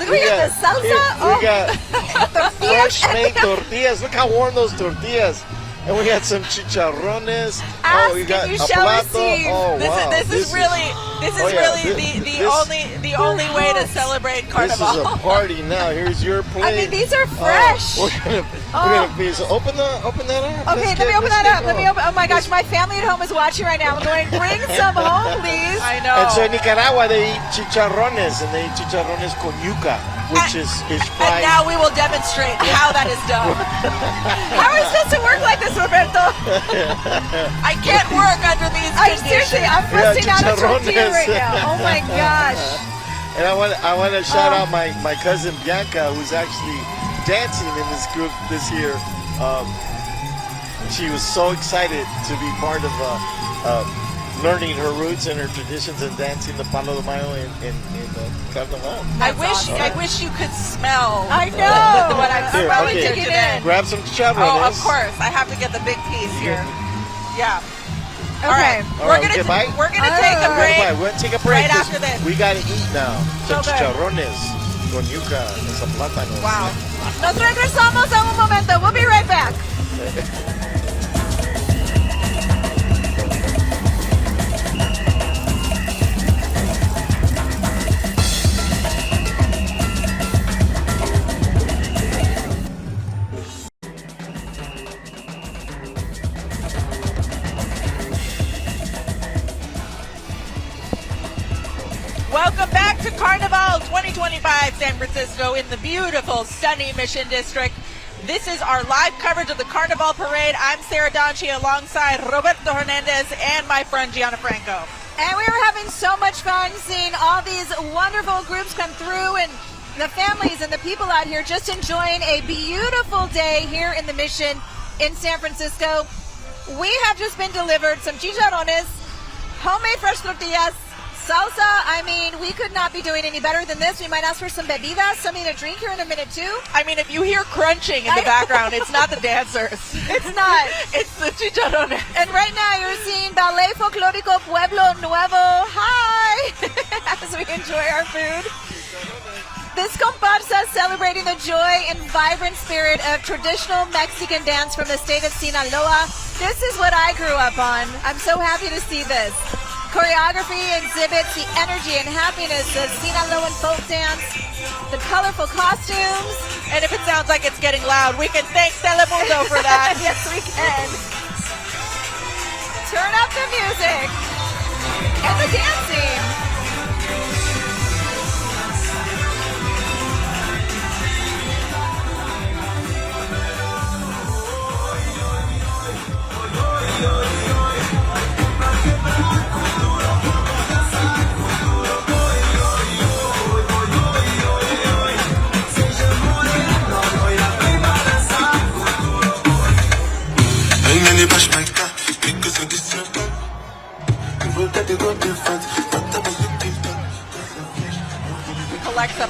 We got the salsa. We got fresh made tortillas. Look how warm those tortillas. And we got some chicharrones. We got a plato. This is really the only way to celebrate Carnival. This is a party now. Here's your plate. These are fresh. We're gonna be. So open that up. Okay, let me open that up. Oh my gosh, my family at home is watching right now. I'm going, bring some home, please. I know. And so in Nicaragua they eat chicharrones, and they eat chicharrones con yuca, which is fried. And now we will demonstrate how that is done. How are we supposed to work like this, Roberto? I can't work under these conditions. Seriously, I'm busting out a tortilla right now. Oh my gosh. And I want to shout out my cousin Bianca, who's actually dancing in this group this year. She was so excited to be part of learning her roots and her traditions and dancing the Palo de Mayo in Carnaval. I wish you could smell. I know. What I'm smelling today. Grab some chicharrones. Oh, of course. I have to get the big piece here. Yeah. All right, we're gonna take a break. We're gonna take a break. Right after this. We gotta eat now. So good. Chicharrones con yuca and some plátanos. Wow. Nos regresamos en un momento. We'll be right back. Welcome back to Carnaval 2025 San Francisco in the beautiful, sunny Mission District. This is our live coverage of the Carnaval Parade. I'm Sara Donchey alongside Roberto Hernandez and my friend Gianna Franco. And we were having so much fun seeing all these wonderful groups come through and the families and the people out here just enjoying a beautiful day here in the Mission in San Francisco. We have just been delivered some chicharrones, homemade fresh tortillas, salsa. I mean, we could not be doing any better than this. We might ask for some bebidas, something to drink here in a minute too. I mean, if you hear crunching in the background, it's not the dancers. It's not. It's the chicharrones. And right now you're seeing Ballet Folklórico Pueblo Nuevo. Hi! As we enjoy our food. This comparsa celebrating the joy and vibrant spirit of traditional Mexican dance from the state of Sinaloa. This is what I grew up on. I'm so happy to see this. Choreography exhibits the energy and happiness of Sinaloan folk dance, the colorful costumes. And if it sounds like it's getting loud, we can thank Telemundo for that. Yes, we can. Turn up the music and the dancing.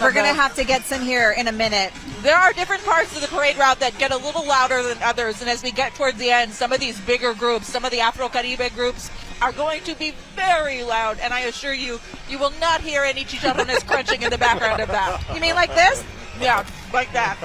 We're going to have to get some here in a minute. There are different parts of the parade route that get a little louder than others, and as we get towards the end, some of these bigger groups, some of the Afro-Caribe groups are going to be very loud, and I assure you, you will not hear any chicharrones crunching in the background of that. You mean like this? Yeah, like that.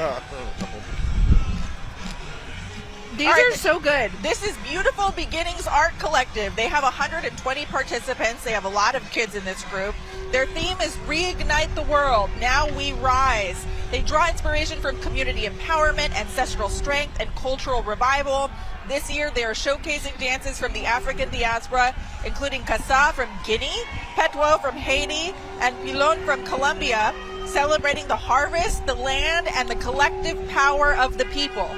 These are so good. This is Beautiful Beginnings Art Collective. They have 120 participants. They have a lot of kids in this group. Their theme is Reignite the World. Now we rise. They draw inspiration from community empowerment, ancestral strength, and cultural revival. This year, they are showcasing dances from the African diaspora, including Kasa from Guinea, Petwo from Haiti, and Pilon from Colombia, celebrating the harvest, the land, and the collective power of the people.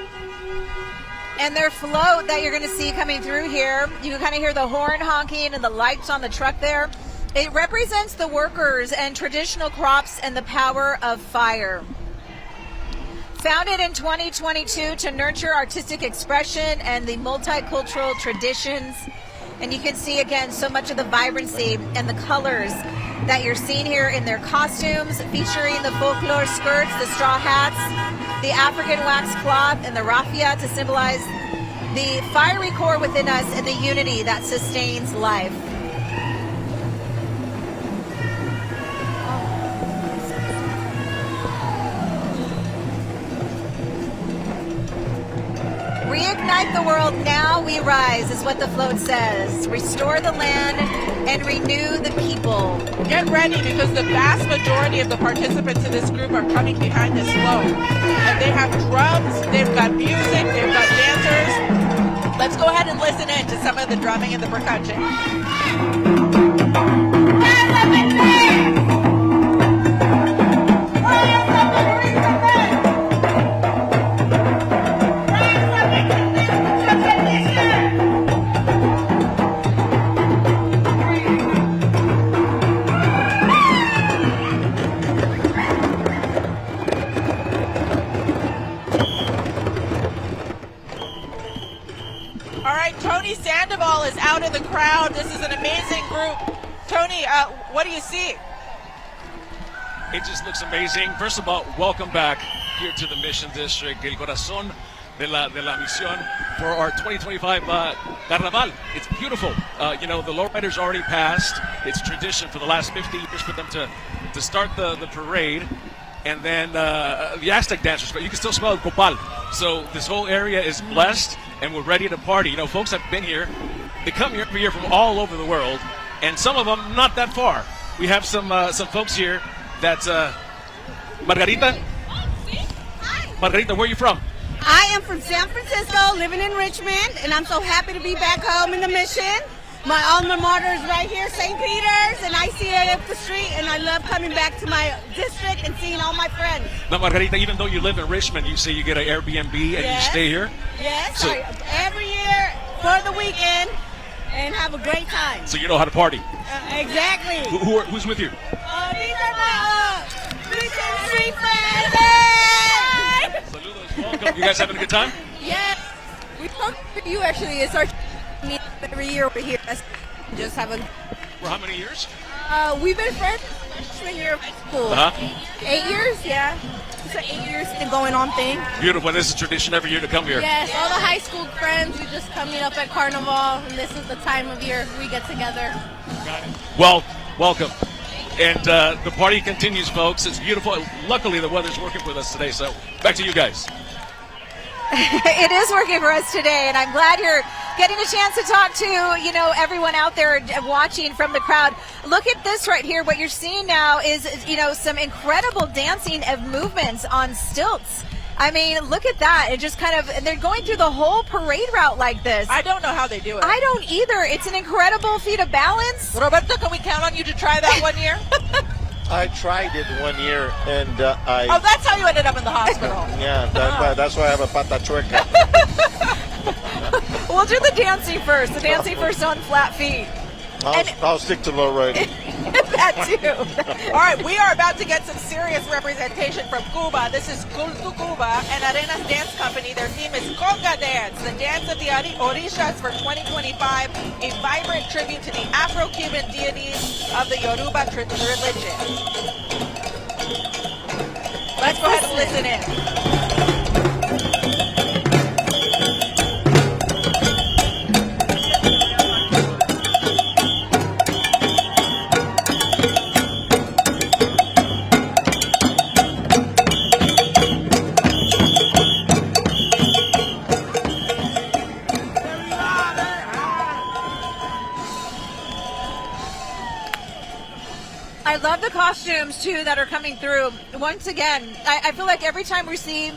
And their float that you're going to see coming through here, you can kind of hear the horn honking and the lights on the truck there. It represents the workers and traditional crops and the power of fire. Founded in 2022 to nurture artistic expression and the multicultural traditions. And you can see again so much of the vibrancy and the colors that you're seeing here in their costumes, featuring the folklore skirts, the straw hats, the African wax cloth, and the raffia to symbolize the fiery core within us and the unity that sustains life. Reignite the world, now we rise, is what the float says. Restore the land and renew the people. Get ready, because the vast majority of the participants in this group are coming behind this float. And they have drums, they've got music, they've got dancers. Let's go ahead and listen in to some of the drumming and the percussion. Sandoval is out in the crowd. This is an amazing group. Tony, what do you see? It just looks amazing. First of all, welcome back here to the Mission District. El Corazon de la Misión for our 2025 Carnaval. It's beautiful. You know, the lowriders already passed. It's tradition for the last 50 years for them to start the parade. And then the Aztec dancers, but you can still smell the copal. So this whole area is blessed, and we're ready to party. You know, folks have been here. They come here every year from all over the world, and some of them not that far. We have some folks here that's Margarita. Margarita, where are you from? I am from San Francisco, living in Richmond, and I'm so happy to be back home in the Mission. My alma mater is right here, St. Peter's, and I see it up the street, and I love coming back to my district and seeing all my friends. Now, Margarita, even though you live in Richmond, you say you get an Airbnb and you stay here? Yes, So- every year for the weekend, and have a great time. So you know how to party. Exactly. Who's with you? These are my Mission Street friends. Welcome. You guys having a good time? Yes. We come to you actually. It's our meet every year over here. Just have a. For how many years? We've been friends since freshman year of high school. 8 years, yeah. It's an 8 years going on thing. Beautiful. This is tradition every year to come here. Yes, all the high school friends. We just come meet up at Carnival, and this is the time of year we get together. Well, welcome. And the party continues, folks. It's beautiful. Luckily, the weather's working with us today. So back to you guys. It is working for us today, and I'm glad you're getting a chance to talk to, you know, everyone out there watching from the crowd. Look at this right here. What you're seeing now is, you know, some incredible dancing of movements on stilts. I mean, look at that. It just kind of, and they're going through the whole parade route like this. I don't know how they do it. I don't either. It's an incredible feat of balance. Roberto, can we count on you to try that one year? I tried it 1 year, and Oh, that's how you ended up in the hospital. Yeah, that's why I have a pata chueca. We'll do the dancing first. The dancing first on flat feet. I'll stick to lowrider. That too. All right, we are about to get some serious representation from Cuba. This is Cultu Cuba and Arenas Dance Company. Their theme is Conga Dance, the dance of the Orishas for 2025, a vibrant tribute to the Afro-Cuban deities of the Yoruba religion. Let's go ahead and listen in. I love the costumes too that are coming through. Once again, I feel like every time we see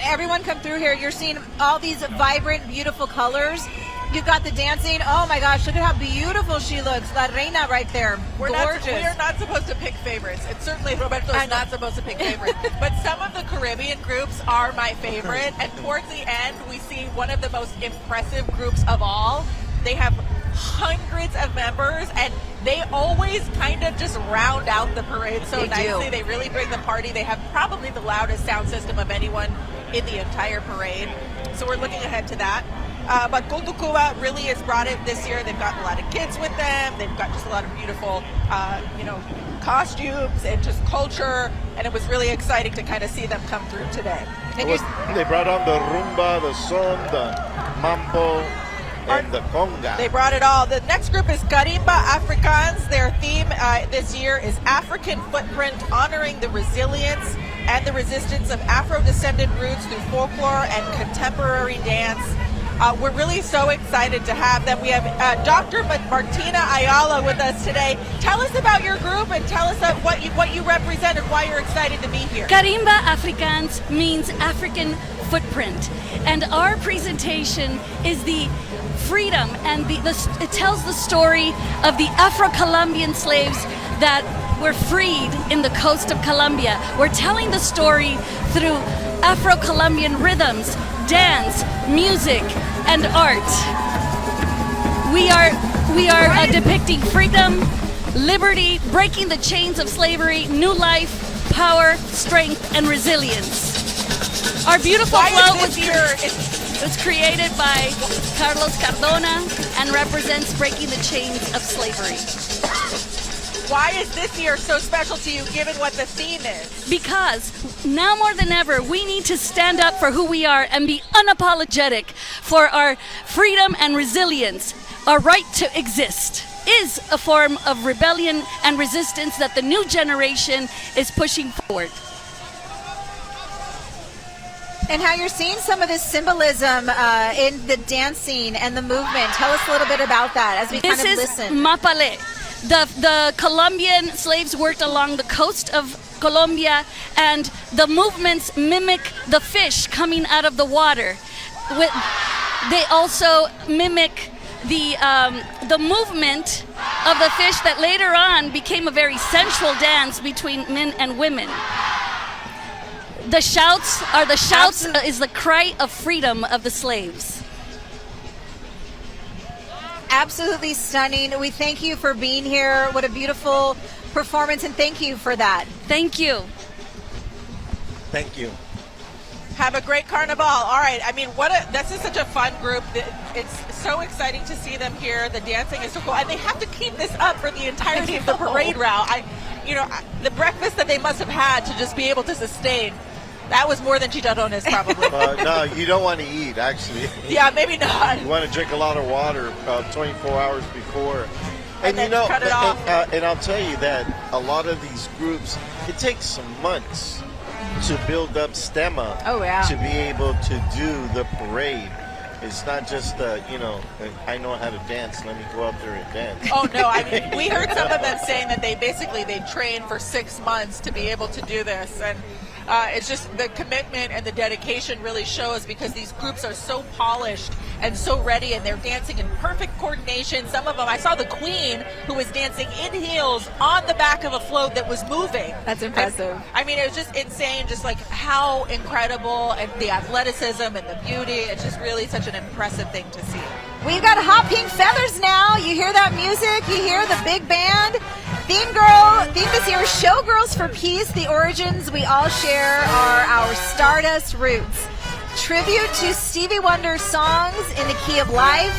everyone come through here, you're seeing all these vibrant, beautiful colors. You've got the dancing. Oh my gosh, look at how beautiful she looks. La Reina right there. We Gorgeous. are not supposed to pick favorites. And certainly Roberto is not supposed to pick favorites. But some of the Caribbean groups are my favorite. And towards the end, we see one of the most impressive groups of all. They have hundreds of members, and they always kind of just round out the parade so nicely. They really bring the party. They have probably the loudest sound system of anyone in the entire parade. So we're looking ahead to that. But Cultu Cuba really has brought it this year. They've got a lot of kids with them. They've got just a lot of beautiful, costumes and just culture. And it was really exciting to kind of see them come through today. They brought on the rumba, the son, the mambo, and the conga. They brought it all. The next group is Carimba Africans. Their theme this year is African Footprint, honoring the resilience and the resistance of Afro-descended roots through folklore and contemporary dance. We're really so excited to have them. We have Dr. Martina Ayala with us today. Tell us about your group and tell us what you represent and why you're excited to be here. Carimba Africans means African footprint, and our presentation is the freedom, and it tells the story of the Afro-Colombian slaves that were freed in the coast of Colombia. We're telling the story through Afro-Colombian rhythms, dance, music, and art. We are depicting freedom, liberty, breaking the chains of slavery, new life, power, strength, and resilience. Our beautiful float was created by Carlos Cardona and represents breaking the chains of slavery. Why is this year so special to you, given what the theme is? Because now more than ever, we need to stand up for who we are and be unapologetic for our freedom and resilience. Our right to exist is a form of rebellion and resistance that the new generation is pushing forward. And how you're seeing some of this symbolism in the dancing and the movement. Tell us a little bit about that as we kind of listen. This is mapale. The Colombian slaves worked along the coast of Colombia, and the movements mimic the fish coming out of the water. They also mimic the movement of the fish that later on became a very sensual dance between men and women. The shouts is the cry of freedom of the slaves. Absolutely stunning. We thank you for being here. What a beautiful performance, and thank you for that. Thank you. Thank you. Have a great Carnival. All right. I mean, this is such a fun group. It's so exciting to see them here. The dancing is so cool. And they have to keep this up for the entirety of the parade route. The breakfast that they must have had to just be able to sustain, that was more than chicharrones probably. No, you don't want to eat, actually. Yeah, maybe not. You want to drink a lot of water 24 hours before. And then cut it off. And I'll tell you that a lot of these groups, it takes some months to build up stamina to be able to do the parade. It's not just, I know how to dance, let me go up there and dance. Oh, no. I mean, we heard some of them saying that they trained for 6 months to be able to do this. And it's just the commitment and the dedication really shows, because these groups are so polished and so ready, and they're dancing in perfect coordination. Some of them, I saw the Queen, who was dancing in heels on the back of a float that was moving. That's impressive. I mean, it was just insane, just like how incredible, and the athleticism and the beauty. It's just really such an impressive thing to see. We've got hot pink feathers now. You hear that music, you hear the big band. Theme this year, Showgirls for Peace. The origins we all share are our Stardust roots. Tribute to Stevie Wonder's songs in the key of life.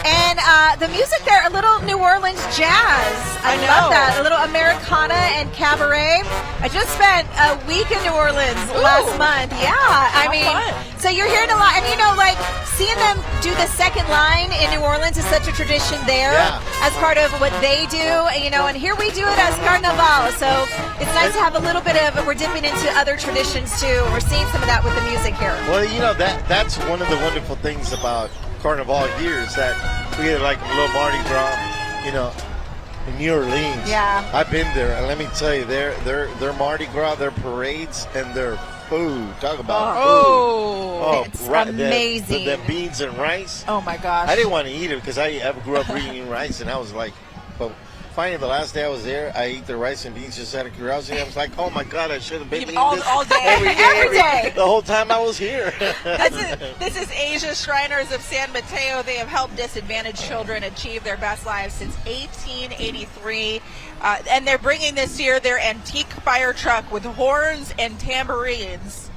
And the music there, a little New Orleans jazz. I love that. A little Americana and cabaret. I just spent a week in New Orleans last month. Yeah, I mean, so you're hearing a lot. And seeing them do the second line in New Orleans is such a tradition there as part of what they do, and here we do it as Carnaval. So it's nice to have a little bit of, we're dipping into other traditions too. We're seeing some of that with the music here. Well, that's one of the wonderful things about Carnival here is that we had like a little Mardi Gras, in New Orleans. Yeah. I've been there, and let me tell you, their Mardi Gras, their parades, and their food. Talk about food. It's amazing. The beans and rice. Oh my gosh. I didn't want to eat it because I grew up eating rice, and I was like, but finally the last day I was there, I ate the rice and beans just out of curiosity. I was like, oh my God, I should have been eating this all day. every day. The whole time I was here. This is Asia Shriners of San Mateo. They have helped disadvantaged children achieve their best lives since 1883. And they're bringing this year their antique fire truck with horns and tambourines.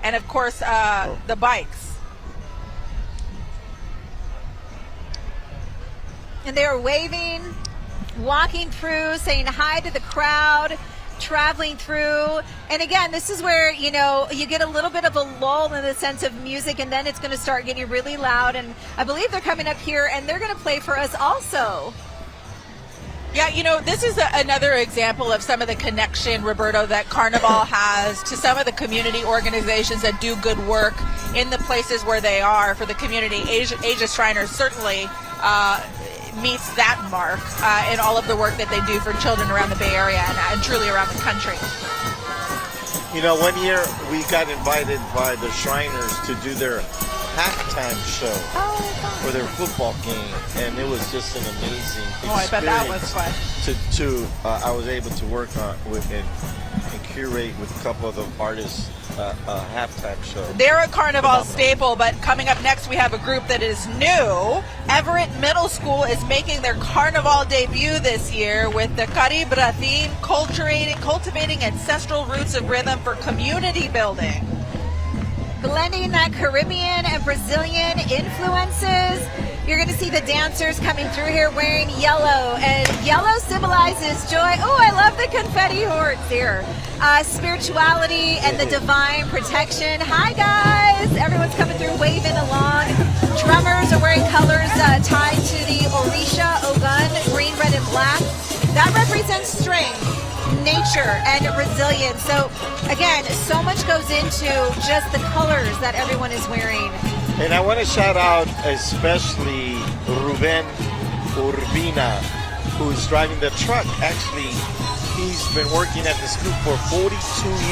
And of course, the bikes. And they are waving, walking through, saying hi to the crowd, traveling through. And again, this is where, you get a little bit of a lull in the sense of music, and then it's going to start getting really loud. And I believe they're coming up here, and they're going to play for us also. Yeah, this is another example of some of the connection, Roberto, that Carnival has to some of the community organizations that do good work in the places where they are for the community. Asia Shriners certainly meets that mark in all of the work that they do for children around the Bay Area and truly around the country. One year we got invited by the Shriners to do their halftime show for their football game, and it was just an amazing experience. I bet that was fun. I was able to work on and curate with a couple of the artists a halftime show. They're a Carnival staple, but coming up next we have a group that is new. Everett Middle School is making their Carnival debut this year with the Caribra theme, cultivating ancestral roots of rhythm for community building. Blending that Caribbean and Brazilian influences. You're going to see the dancers coming through here wearing yellow, and yellow symbolizes joy. Oh, I love the confetti hordes here. Spirituality and the divine protection. Hi, guys. Everyone's coming through waving along. Drummers are wearing colors tied to the Orisha, Ogun, green, red, and black. That represents strength, nature, and resilience. So, again, so much goes into just the colors that everyone is wearing. And I want to shout out especially Ruben Urbina, who's driving the truck. Actually, he's been working at the school for 42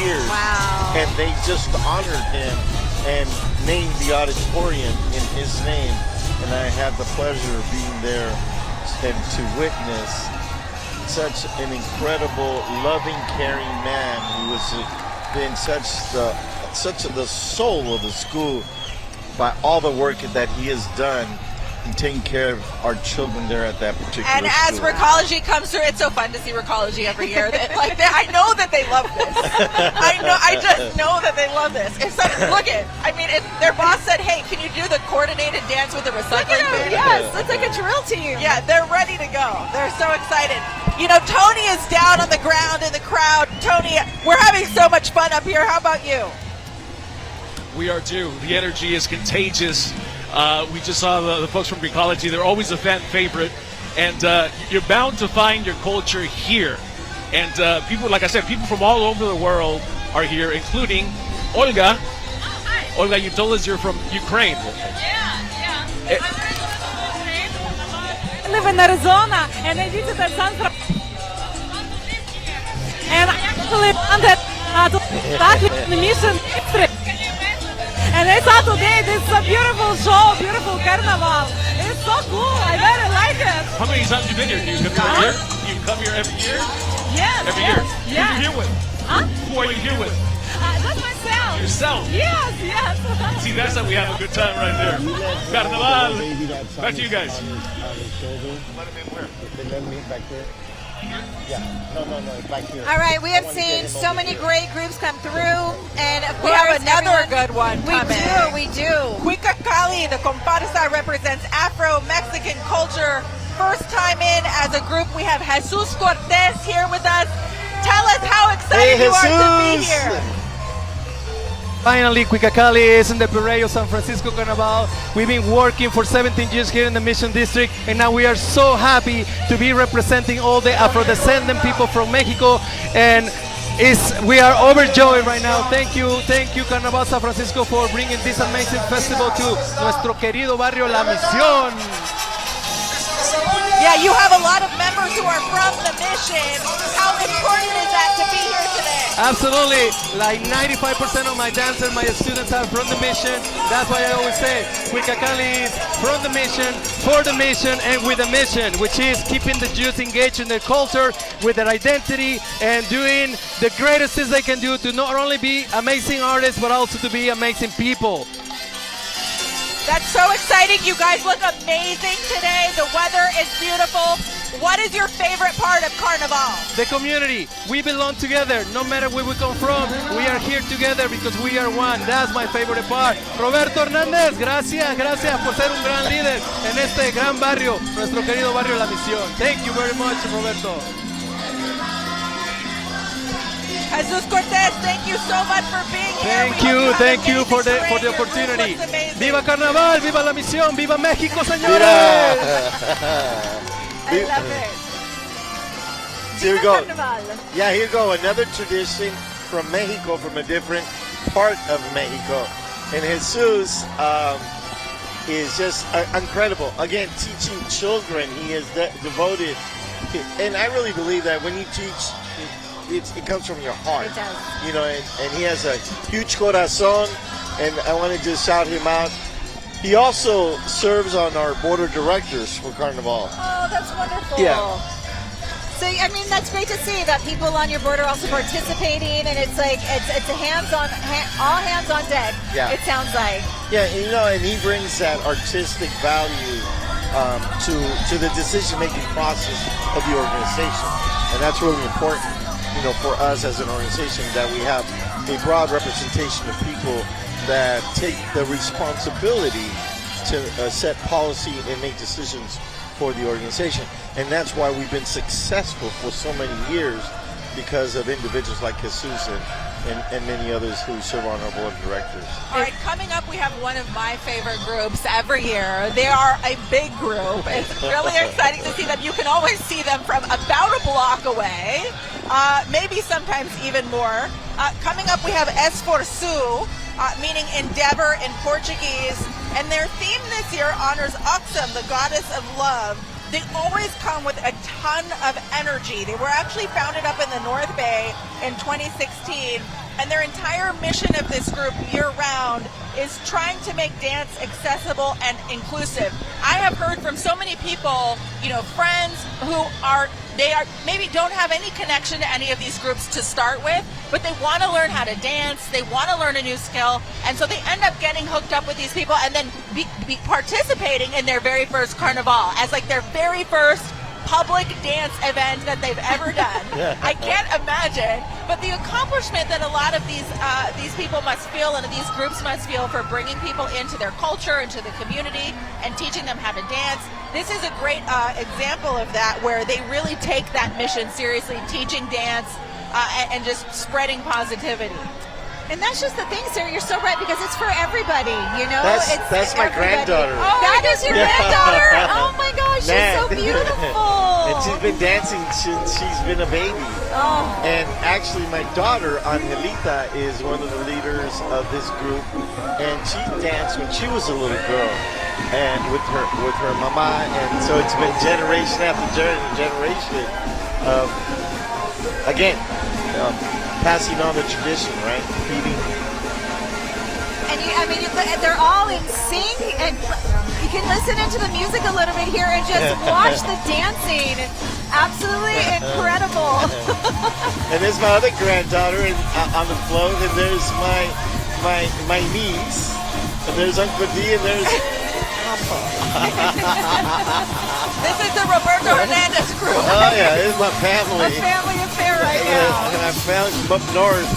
years. Wow. And they just honored him and named the auditorium in his name. And I had the pleasure of being there and to witness such an incredible, loving, caring man who has been such the soul of the school by all the work that he has done in taking care of our children there at that particular And as school. Recology comes through, it's so fun to see Recology every year. I know that they love this. I just know that they love this. Their boss said, hey, can you do the coordinated dance with the recycling bin? Yes, it's like a drill team. Yeah, they're ready to go. They're so excited. You know, Tony is down on the ground in the crowd. Tony, we're having so much fun up here. How about you? We are too. The energy is contagious. We just saw the folks from Recology. They're always a fan favorite. And you're bound to find your culture here. And people, like I said, people from all over the world are here, including Olga. Olga, you told us you're from Ukraine. I live in Arizona, and I visited San Francisco. And I actually wanted to start in the Mission District. And I saw today this is a beautiful show, beautiful carnival. It's so cool. I very like it. How many times have you been here? Do you come here every year? Do you come here every year? Yes. Every year? Yes. Who are you here with? Huh? Who are you here with? That's myself. Yourself? Yes, yes. See, that's how we have a good time right there. Carnaval. Back to you guys. All right, we have seen so many great groups come through, and of We course, have another good one coming. We do. Cuicacali, the comparsa, represents Afro-Mexican culture. First time in as a group, we have Jesus Cortez here with us. Tell us how excited you are to be here. Finally, Cuicacali is in the Peruvian San Francisco Carnaval. We've been working for 17 years here in the Mission District, and now we are so happy to be representing all the Afro-descendant people from Mexico, and we are overjoyed right now. Thank you, Carnaval San Francisco, for bringing this amazing festival to nuestro querido barrio La Misión. Yeah, you have a lot of members who are from the Mission. How important is that to be here today? Absolutely. Like 95% of my dancers, my students are from the Mission. That's why I always say Cuicacali is from the Mission, for the Mission, and with the Mission, which is keeping the youth engaged in their culture, with their identity, and doing the greatest things they can do to not only be amazing artists, but also to be amazing people. That's so exciting. You guys look amazing today. The weather is beautiful. What is your favorite part of Carnaval? The community. We belong together. No matter where we come from, we are here together because we are one. That's my favorite part. Roberto Hernandez, gracias por ser un gran líder en este gran barrio, nuestro querido barrio La Misión. Thank you very much, Roberto. Jesus Cortez, thank you so much for being here. Thank you for the opportunity. Viva Carnaval, viva La Misión, viva México, señores. I love it. Here we go. Carnaval. Yeah, here you go. Another tradition from Mexico, from a different part of Mexico. And Jesus is just incredible. Again, teaching children, he is devoted. And I really believe that when you teach, it comes from your heart. It does. You know, and he has a huge corazon, and I want to just shout him out. He also serves on our board of directors for Carnaval. Oh, that's wonderful. Yeah. So, I mean, that's great to see that people on your board are also participating, and it's like, it's a all hands on deck, Yeah. it sounds like. Yeah, and, you know, and he brings that artistic value to the decision-making process of the organization. And that's really important, you know, for us as an organization, that we have a broad representation of people that take the responsibility to set policy and make decisions for the organization. And that's why we've been successful for so many years, because of individuals like Jesus and many others who serve on our board of directors. All right, coming up, we have one of my favorite groups every year. They are a big group. It's really exciting to see them. You can always see them from about a block away, maybe sometimes even more. Coming up, we have Esforço, meaning endeavor in Portuguese, and their theme this year honors Oxum, the goddess of love. They always come with a ton of energy. They were actually founded up in the North Bay in 2016, and their entire mission of this group year-round is trying to make dance accessible and inclusive. I have heard from so many people, friends who maybe don't have any connection to any of these groups to start with, but they want to learn how to dance, they want to learn a new skill, and so they end up getting hooked up with these people and then be participating in their very first Carnaval as like their very first public dance event that they've ever done. I can't imagine, but the accomplishment that a lot of these people must feel and these groups must feel for bringing people into their culture, into the community, and teaching them how to dance. This is a great example of that, where they really take that mission seriously, teaching dance and just spreading positivity. And that's just the thing, Sarah. You're so right, because it's for everybody, That's my granddaughter. Oh, that is your granddaughter? Oh my gosh, she's so beautiful. And she's been dancing since she's been a baby. Oh. And actually, my daughter, Angelita, is one of the leaders of this group. And she danced when she was a little girl, and with her mama. And so it's been generation after generation of, again, passing on the tradition, right? Feeding. And they're all in sync, and you can listen into the music a little bit here and just watch the dancing. Absolutely incredible. And there's my other granddaughter on the float, and there's my niece, and there's Uncle D, and there's This is the Roberto Hernandez group. Oh yeah, this is my family. A family affair right now. And my family's from up north.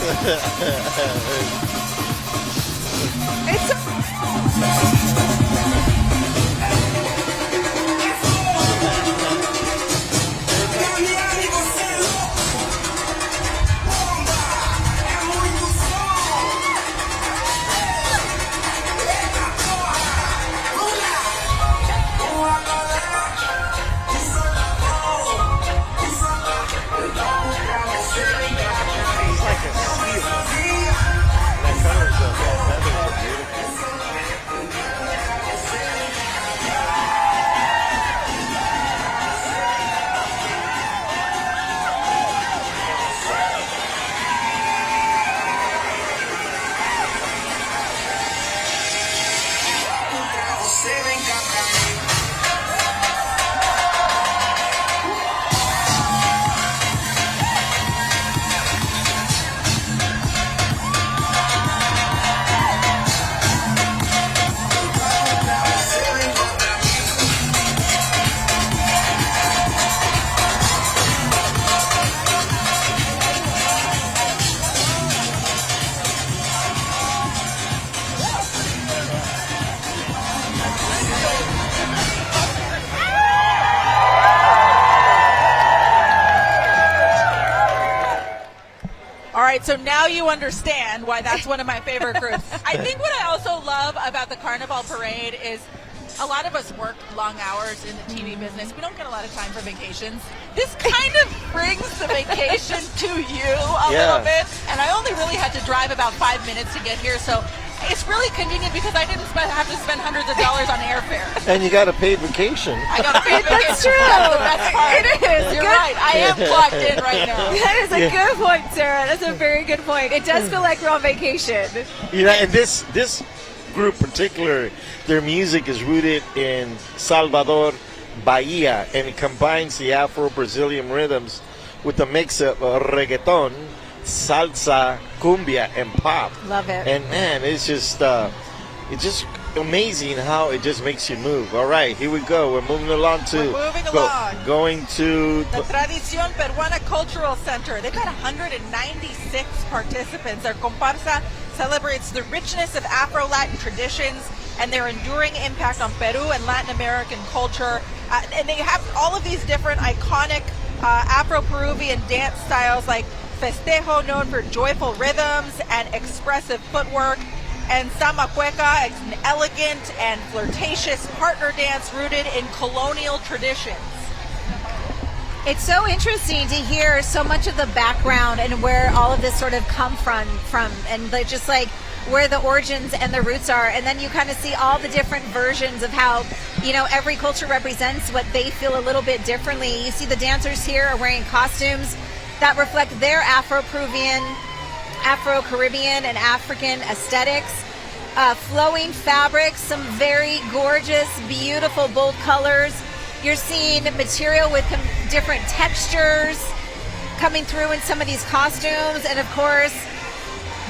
So now you understand why that's one of my favorite groups. I think what I also love about the Carnival Parade is a lot of us work long hours in the TV business. We don't get a lot of time for vacations. This kind of brings the vacation to you a little bit. And I only really had to drive about 5 minutes to get here. So it's really convenient because I didn't have to spend hundreds of dollars on airfare. And you got a paid vacation. I got a paid vacation. That's true. That's the best part. It is. You're right. I am clocked in right now. That is a good point, Sarah. That's a very good point. It does feel like we're on vacation. And this group particular, their music is rooted in Salvador, Bahia, and it combines the Afro-Brazilian rhythms with a mix of reggaeton, salsa, cumbia, and pop. Love it. And man, it's just amazing how it just makes you move. All right, here we go. We're moving along to going to the Tradición Peruana Cultural Center. They've got 196 participants. Their comparsa celebrates the richness of Afro-Latin traditions and their enduring impact on Peru and Latin American culture. And they have all of these different iconic Afro-Peruvian dance styles like Festejo, known for joyful rhythms and expressive footwork, and Samba, an elegant and flirtatious partner dance rooted in colonial traditions. It's so interesting to hear so much of the background and where all of this sort of come from and just like where the origins and the roots are, and then you kind of see all the different versions of how, you know, every culture represents what they feel a little bit differently. You see the dancers here are wearing costumes that reflect their Afro-Peruvian, Afro-Caribbean, and African aesthetics. Flowing fabrics, some very gorgeous, beautiful, bold colors. You're seeing material with different textures coming through in some of these costumes, and of course,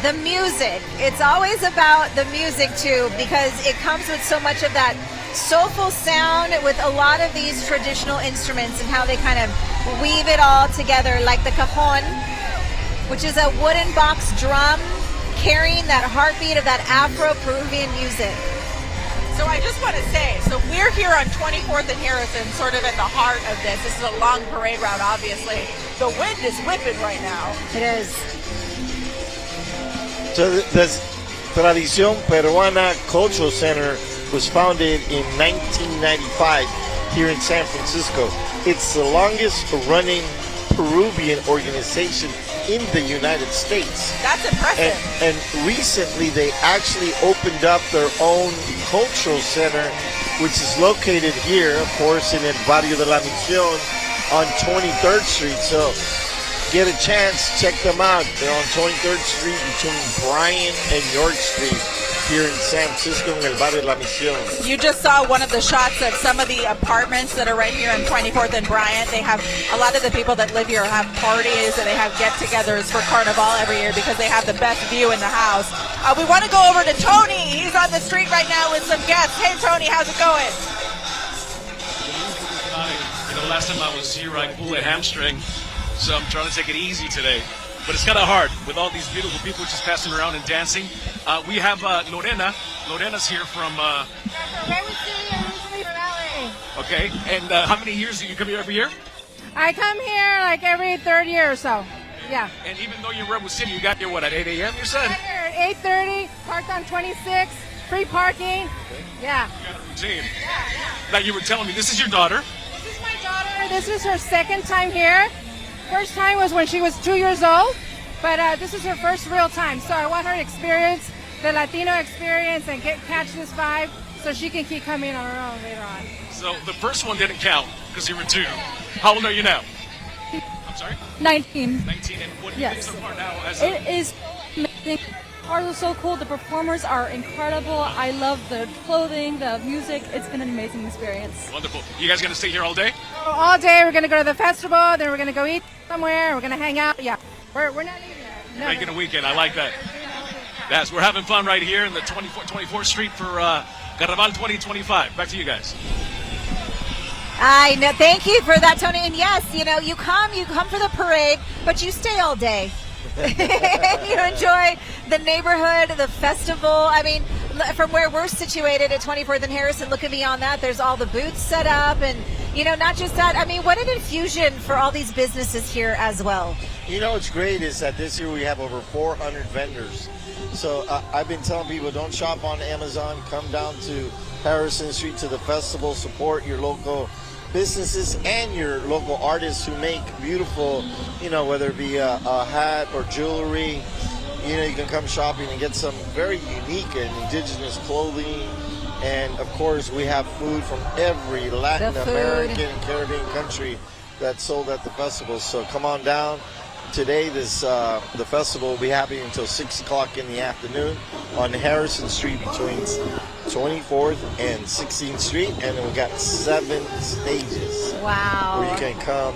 the music. It's always about the music too, because it comes with so much of that soulful sound with a lot of these traditional instruments and how they kind of weave it all together, like the cajon, which is a wooden box drum carrying that heartbeat of that Afro-Peruvian music. So I just want to say, so we're here on 24th and Harrison, sort of at the heart of this. This is a long parade route, obviously. The wind is whipping right now. It is. So the Tradición Peruana Cultural Center was founded in 1995 here in San Francisco. It's the longest running Peruvian organization in the United States. That's impressive. And recently they actually opened up their own cultural center, which is located here, of course, in el Barrio de la Misión on 23rd Street. So get a chance, check them out. They're on 23rd Street between Bryan and York Street here in San Francisco in el Barrio de la Misión. You just saw one of the shots of some of the apartments that are right here on 24th and Bryant. They have a lot of the people that live here have parties and they have get-togethers for Carnaval every year because they have the best view in the house. We want to go over to Tony. He's on the street right now with some guests. Hey, Tony, how's it going? You know, last time I was here, I pulled a hamstring, so I'm trying to take it easy today. But it's kind of hard with all these beautiful people just passing around and dancing. We have Lorena. Lorena's here from... Okay, and how many years do you come here every year? I come here like every third year or so. Yeah. And even though you're in Redwood City, you got here, what, at 8 a.m., you said? I got here at 8:30, parked on 26, free parking. Okay. Yeah. You got a routine. Now, you were telling me, this is your daughter. This is my daughter. This is her second time here. First time was when she was 2 years old, but this is her first real time. So I want her to experience the Latino experience and catch this vibe so she can keep coming on her own later on. So the first one didn't count because you were 2. How old are you now? I'm sorry? 19. 19, and what do you think so far now? It is amazing. Art is so cool. The performers are incredible. I love the clothing, the music. It's been an amazing experience. Wonderful. You guys going to stay here all day? All day. We're going to go to the festival. Then we're going to go eat somewhere. We're going to hang out. Yeah. We're not leaving yet. No, Making a weekend. I like that. Yes, we're having fun right here in the 24th Street for Carnaval 2025. Back to you guys. I know. Thank you for that, Tony. And yes, you know, you come for the parade, but you stay all day. You enjoy the neighborhood, the festival. I mean, from where we're situated at 24th and Harrison, looking beyond that, there's all the booths set up. And, you know, not just that, I mean, what an infusion for all these businesses here as well. You know what's great is that this year we have over 400 vendors. So I've been telling people, don't shop on Amazon. Come down to Harrison Street to the festival. Support your local businesses and your local artists who make beautiful, you know, whether it be a hat or jewelry. You know, you can come shopping and get some very unique and indigenous clothing. And of course, we have food from every Latin American and Caribbean country that's sold at the festival. So come on down. Today, the festival will be happening until 6 o'clock in the afternoon on Harrison Street between 24th and 16th Street, and then we got 7 stages. Wow! Where you can come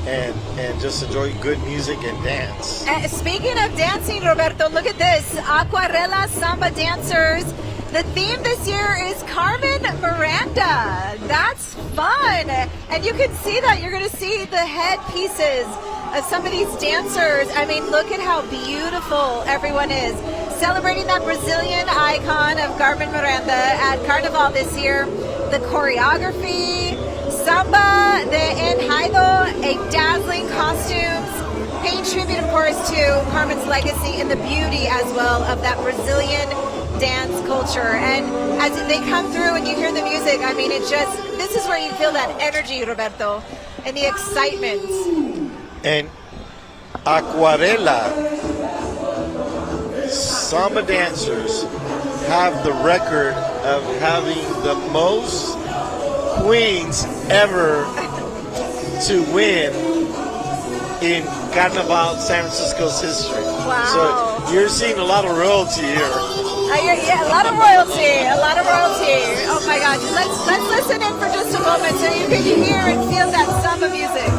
and just enjoy good music and dance. Speaking of dancing, Roberto, look at this: Aquarela Samba dancers. The theme this year is Carmen Miranda. That's fun, and you can see that. You're going to see the headpieces of some of these dancers. I mean, look at how beautiful everyone is. celebrating that Brazilian icon of Carmen Miranda at Carnaval this year. The choreography, Samba, the enjaido, a dazzling costumes, paying tribute, of course, to Carmen's legacy and the beauty as well of that Brazilian dance culture. And as they come through and you hear the music, I mean, this is where you feel that energy, Roberto, and the excitement. And Acuarela, Samba dancers have the record of having the most queens ever to win in Carnaval San Francisco's history. Wow. So you're seeing a lot of royalty here. Yeah, a lot of royalty, a lot of royalty. Oh my gosh, let's listen in for just a moment so you can hear and feel that Samba music.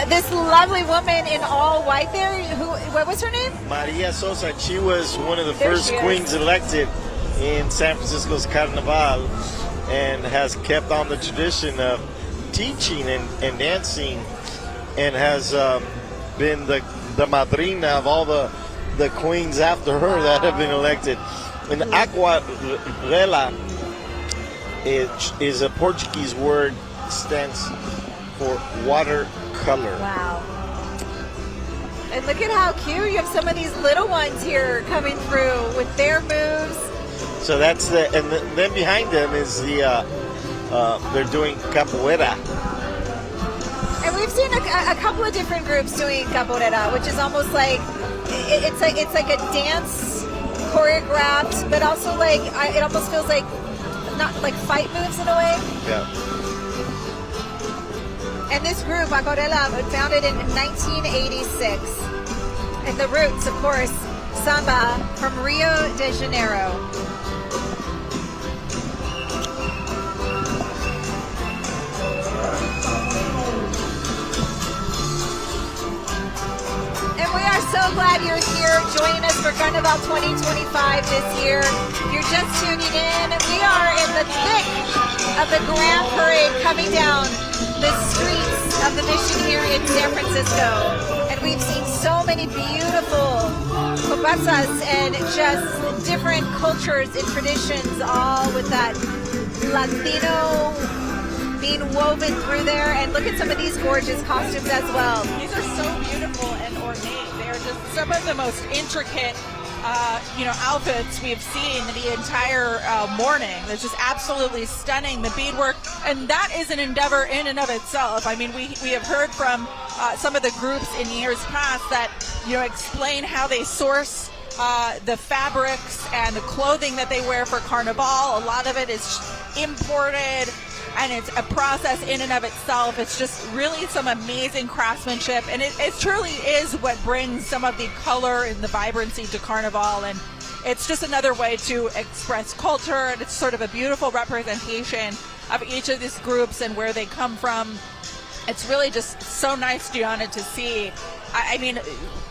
This lovely woman in all white there, what was her name? Maria Sosa. She was one of the first queens elected in San Francisco's Carnaval and has kept on the tradition of teaching and dancing, and has been the madrina of all the queens after her that have been elected. And Acuarela is a Portuguese word, stands for watercolor. Wow. And look at how cute. You have some of these little ones here coming through with their moves. So that's then behind them is they're doing capoeira. And we've seen a couple of different groups doing capoeira, which is almost like it's like a dance choreographed, but also like it almost feels like not like fight moves in a way. Yeah. And this group, Acuarela, was founded in 1986. And the roots, of course, Samba from Rio de Janeiro. And we are so glad you're here joining us for Carnaval 2025 this year. If you're just tuning in, we are in the thick of the Grand Parade coming down the streets of the Mission here in San Francisco. And we've seen so many beautiful comparsas and just different cultures and traditions, all with that Latino being woven through there. And look at some of these gorgeous costumes as well. These are so beautiful and ornate. They're just some of the most intricate outfits we've seen the entire morning. It's just absolutely stunning, the beadwork, and that is an endeavor in and of itself. I mean, we have heard from some of the groups in years past that explain how they source the fabrics and the clothing that they wear for Carnival. A lot of it is imported, and it's a process in and of itself. It's just really some amazing craftsmanship, and it truly is what brings some of the color and the vibrancy to Carnival. And it's just another way to express culture, and it's sort of a beautiful representation of each of these groups and where they come from. It's really just so nice, Gianna, to see. I mean,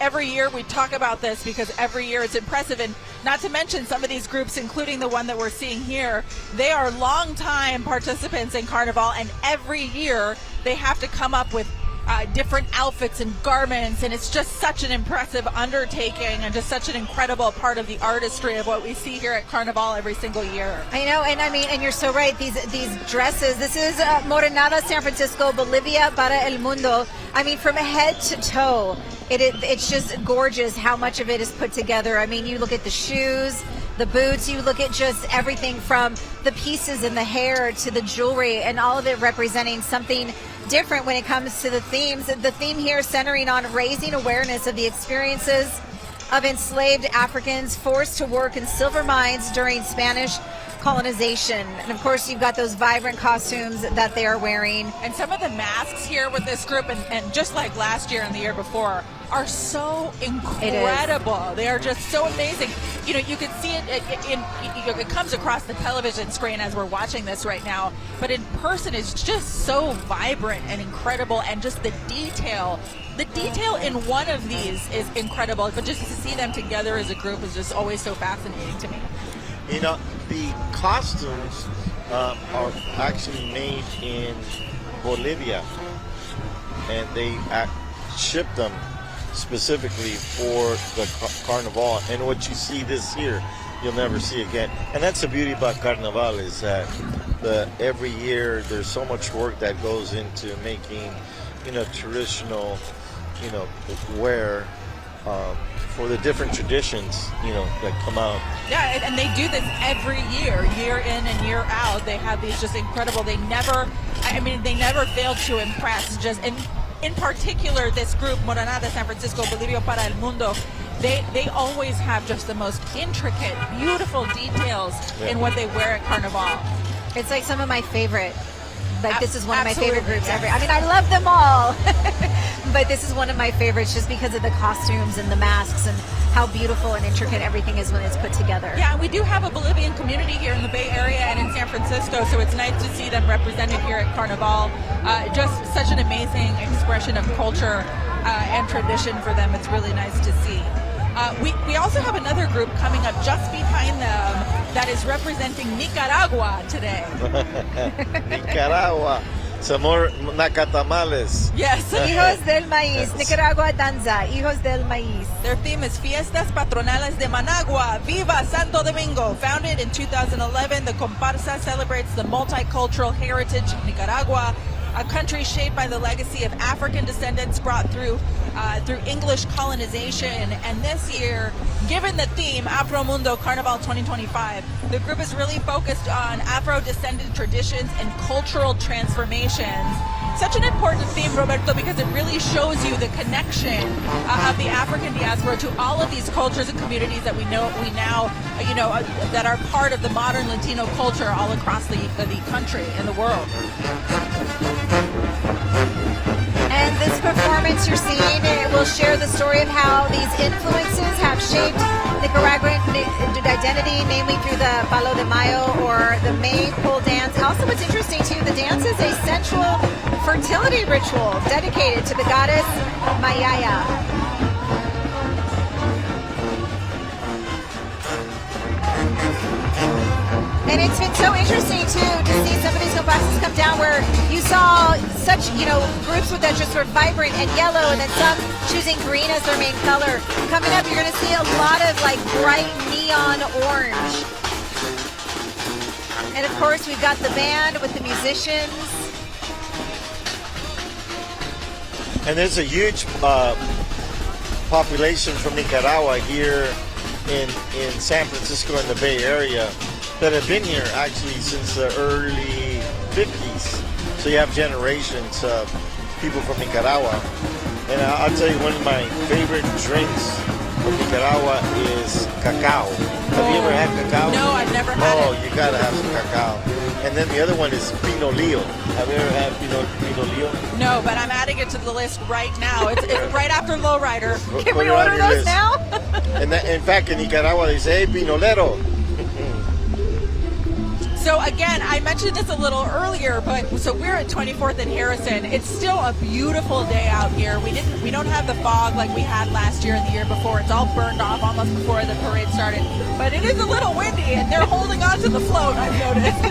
every year we talk about this because every year it's impressive, and not to mention some of these groups, including the one that we're seeing here, they are longtime participants in Carnival, and every year they have to come up with different outfits and garments, and it's just such an impressive undertaking and just such an incredible part of the artistry of what we see here at Carnival every single year. I know, and I mean, and you're so right, these dresses, this is Morenada San Francisco, Bolivia para el mundo. I mean, from head to toe, it's just gorgeous how much of it is put together. I mean, you look at the shoes, the boots. You look at just everything from the pieces in the hair to the jewelry, and all of it representing something different when it comes to the themes. The theme here centering on raising awareness of the experiences of enslaved Africans forced to work in silver mines during Spanish colonization. And of course, you've got those vibrant costumes that they are wearing. And some of the masks here with this group, and just like last year and the year before, are so incredible. They are just so amazing. You know, you can see it it comes across the television screen as we're watching this right now, but in person it's just so vibrant and incredible, and just the detail in one of these is incredible, but just to see them together as a group is just always so fascinating to me. You know, the costumes are actually made in Bolivia, and they ship them specifically for the Carnival. And what you see this year, you'll never see again. And that's the beauty about Carnaval, is that every year there's so much work that goes into making, you know, traditional, you know, wear for the different traditions, you know, that come out. Yeah, and they do this every year in and year out. They have these just incredible, they never fail to impress. Just in particular, this group, Morenada San Francisco, Bolivia para el Mundo, they always have just the most intricate, beautiful details in what they wear at Carnival. It's like some of my favorite. Like, this is one of my favorite groups ever. I mean, I love them all, but this is one of my favorites just because of the costumes and the masks and how beautiful and intricate everything is when it's put together. Yeah, we do have a Bolivian community here in the Bay Area and in San Francisco, so it's nice to see them represented here at Carnival. Just such an amazing expression of culture and tradition for them. It's really nice to see. We also have another group coming up just behind them that is representing Nicaragua today. Nicaragua. Somos nacatamales. Yes. Hijos del Maíz. Nicaragua danza. Hijos del Maíz. Their theme is Fiestas Patronales de Managua. Viva Santo Domingo. Founded in 2011, the comparsa celebrates the multicultural heritage of Nicaragua, a country shaped by the legacy of African descendants brought through English colonization. And this year, given the theme Afro Mundo Carnaval 2025, the group is really focused on Afro-descendant traditions and cultural transformations. Such an important theme, Roberto, because it really shows you the connection of the African diaspora to all of these cultures and communities that we now that are part of the modern Latino culture all across the country and the world. And this performance you're seeing, it will share the story of how these influences have shaped Nicaraguan identity, namely through the Palo de Mayo or the May pole dance. Also, what's interesting too, the dance is a sensual fertility ritual dedicated to the goddess Mayaya. And it's been so interesting too to see some of these comparsas come down where you saw such, groups with that just were vibrant and yellow, and then some choosing green as their main color. Coming up, you're going to see a lot of like bright neon orange. And of course, we've got the band with the musicians. And there's a huge population from Nicaragua here in San Francisco and the Bay Area that have been here actually since the early 50s. So you have generations of people from Nicaragua. And I'll tell you, one of my favorite drinks from Nicaragua is cacao. Have you ever had cacao? No, I've never had it. Oh, you gotta have some cacao. And then the other one is pinolillo. Have you ever had pinolillo? No, but I'm adding it to the list right now. It's right after Lowrider. Can we order those now? And in fact, in Nicaragua, they say, hey, pinolero. So again, I mentioned this a little earlier, but so we're at 24th and Harrison. It's still a beautiful day out here. We don't have the fog like we had last year and the year before. It's all burned off almost before the parade started. But it is a little windy, and they're holding on to the float, I've noticed.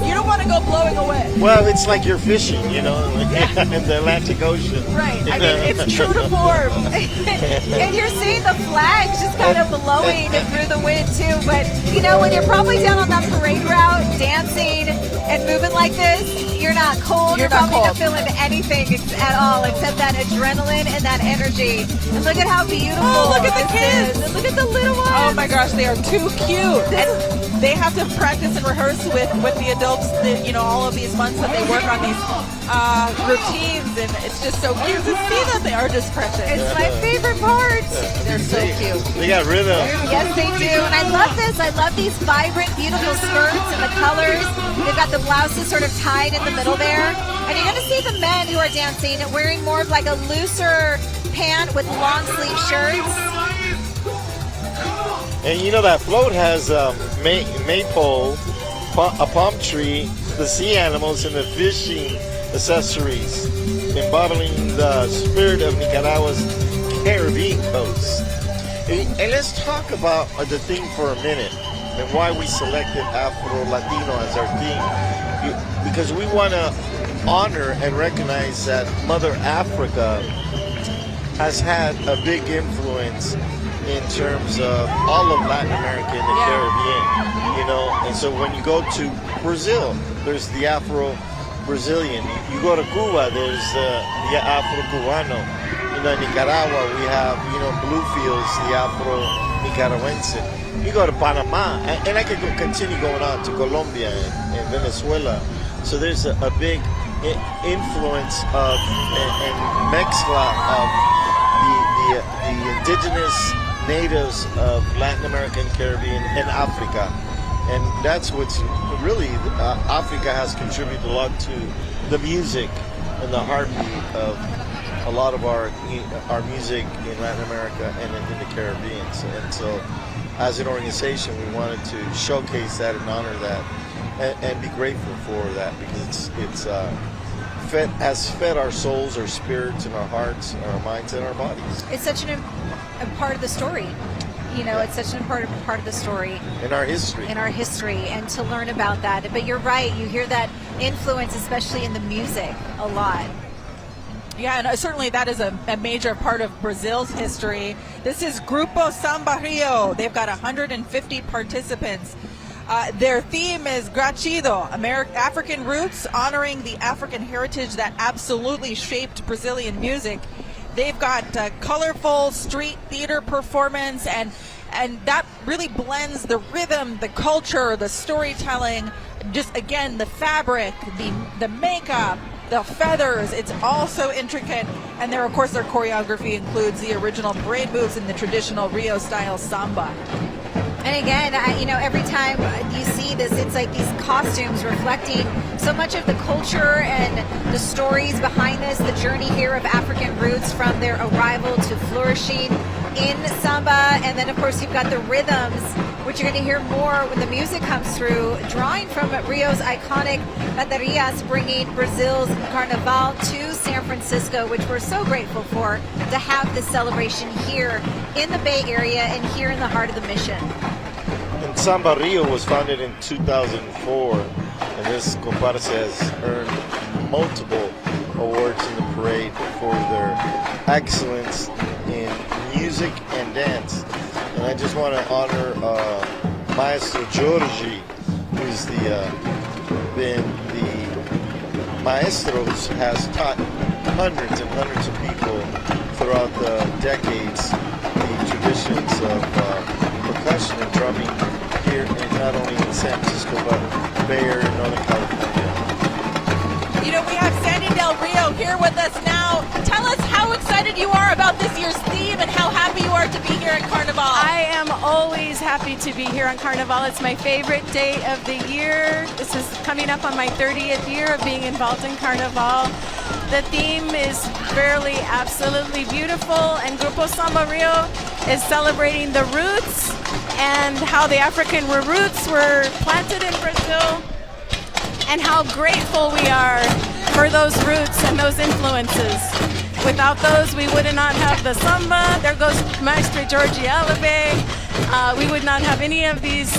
You don't want to go blowing away. Well, it's like you're fishing, in the Atlantic Ocean. Right. I mean, it's true to form. And you're seeing the flags just kind of blowing through the wind too. But when you're probably down on that parade route dancing and moving like this, You're not cold. You're You're not probably cold. not feeling anything at all except that adrenaline and that energy. And look at how beautiful Oh, look at the this kids. is. And look at the little ones. Oh my gosh, they are too cute. And they have to practice and rehearse with the adults, all of these months that they work on these routines, and it's just so cute to see that they are just precious. It's my favorite part. They're so cute. They got rhythm. Yes, they do. And I love this. I love these vibrant, beautiful skirts and the colors. They've got the blouses sort of tied in the middle there. And you're going to see the men who are dancing wearing more of like a looser pant with long sleeve shirts. And you know that float has maypole, a palm tree, the sea animals, and the fishing accessories, embodying the spirit of Nicaragua's Caribbean coast. And let's talk about the theme for a minute and why we selected Afro-Latino as our theme. Because we want to honor and recognize that Mother Africa has had a big influence in terms of all of Latin America and the Caribbean, and so when you go to Brazil, there's the Afro-Brazilian. You go to Cuba, there's the Afro-Cubano. In Nicaragua, we have, Bluefields, the Afro-Nicaraguense. You go to Panama, and I could continue going on to Colombia and Venezuela. So there's a big influence of and mezcla of the indigenous natives of Latin American, Caribbean, and Africa. And that's what's really, Africa has contributed a lot to the music and the heartbeat of a lot of our music in Latin America and in the Caribbean. And so as an organization, we wanted to showcase that and honor that and be grateful for that, because it's fed our souls, our spirits, and our hearts, our minds, and our bodies. It's such a part of the story. It's such an important part of the story. In our history. And to learn about that. But you're right, you hear that influence, especially in the music, a lot. Yeah, and certainly that is a major part of Brazil's history. This is Grupo Samba Rio. They've got 150 participants. Their theme is Gratidão, African roots, honoring the African heritage that absolutely shaped Brazilian music. They've got colorful street theater performance, and that really blends the rhythm, the culture, the storytelling, just again the fabric, the makeup, the feathers. It's all so intricate, and their choreography includes the original parade moves and the traditional Rio style samba. And again, every time you see this, it's like these costumes reflecting so much of the culture and the stories behind this, the journey here of African roots from their arrival to flourishing in samba. And then, of course, you've got the rhythms, which you're going to hear more when the music comes through, drawing from Rio's iconic baterias, bringing Brazil's Carnaval to San Francisco, which we're so grateful for, to have this celebration here in the Bay Area and here in the heart of the Mission. And Samba Rio was founded in 2004, and this comparsa has earned multiple awards in the parade for their excellence in music and dance. And I just want to honor Maestro Giorgi, who's been the maestro who has taught hundreds and hundreds of people throughout the decades the traditions of percussion and drumming here, not only in San Francisco, but Bay Area and Northern California. We have Sandy Del Rio here with us now. Tell us how excited you are about this year's theme and how happy you are to be here at Carnival. I am always happy to be here on Carnival. It's my favorite day of the year. This is coming up on my 30th year of being involved in Carnival. The theme is fairly absolutely beautiful, and Grupo Samba Rio is celebrating the roots and how the African roots were planted in Brazil, and how grateful we are for those roots and those influences. Without those, we would not have the samba. There goes Maestro Giorgi Alave. We would not have any of these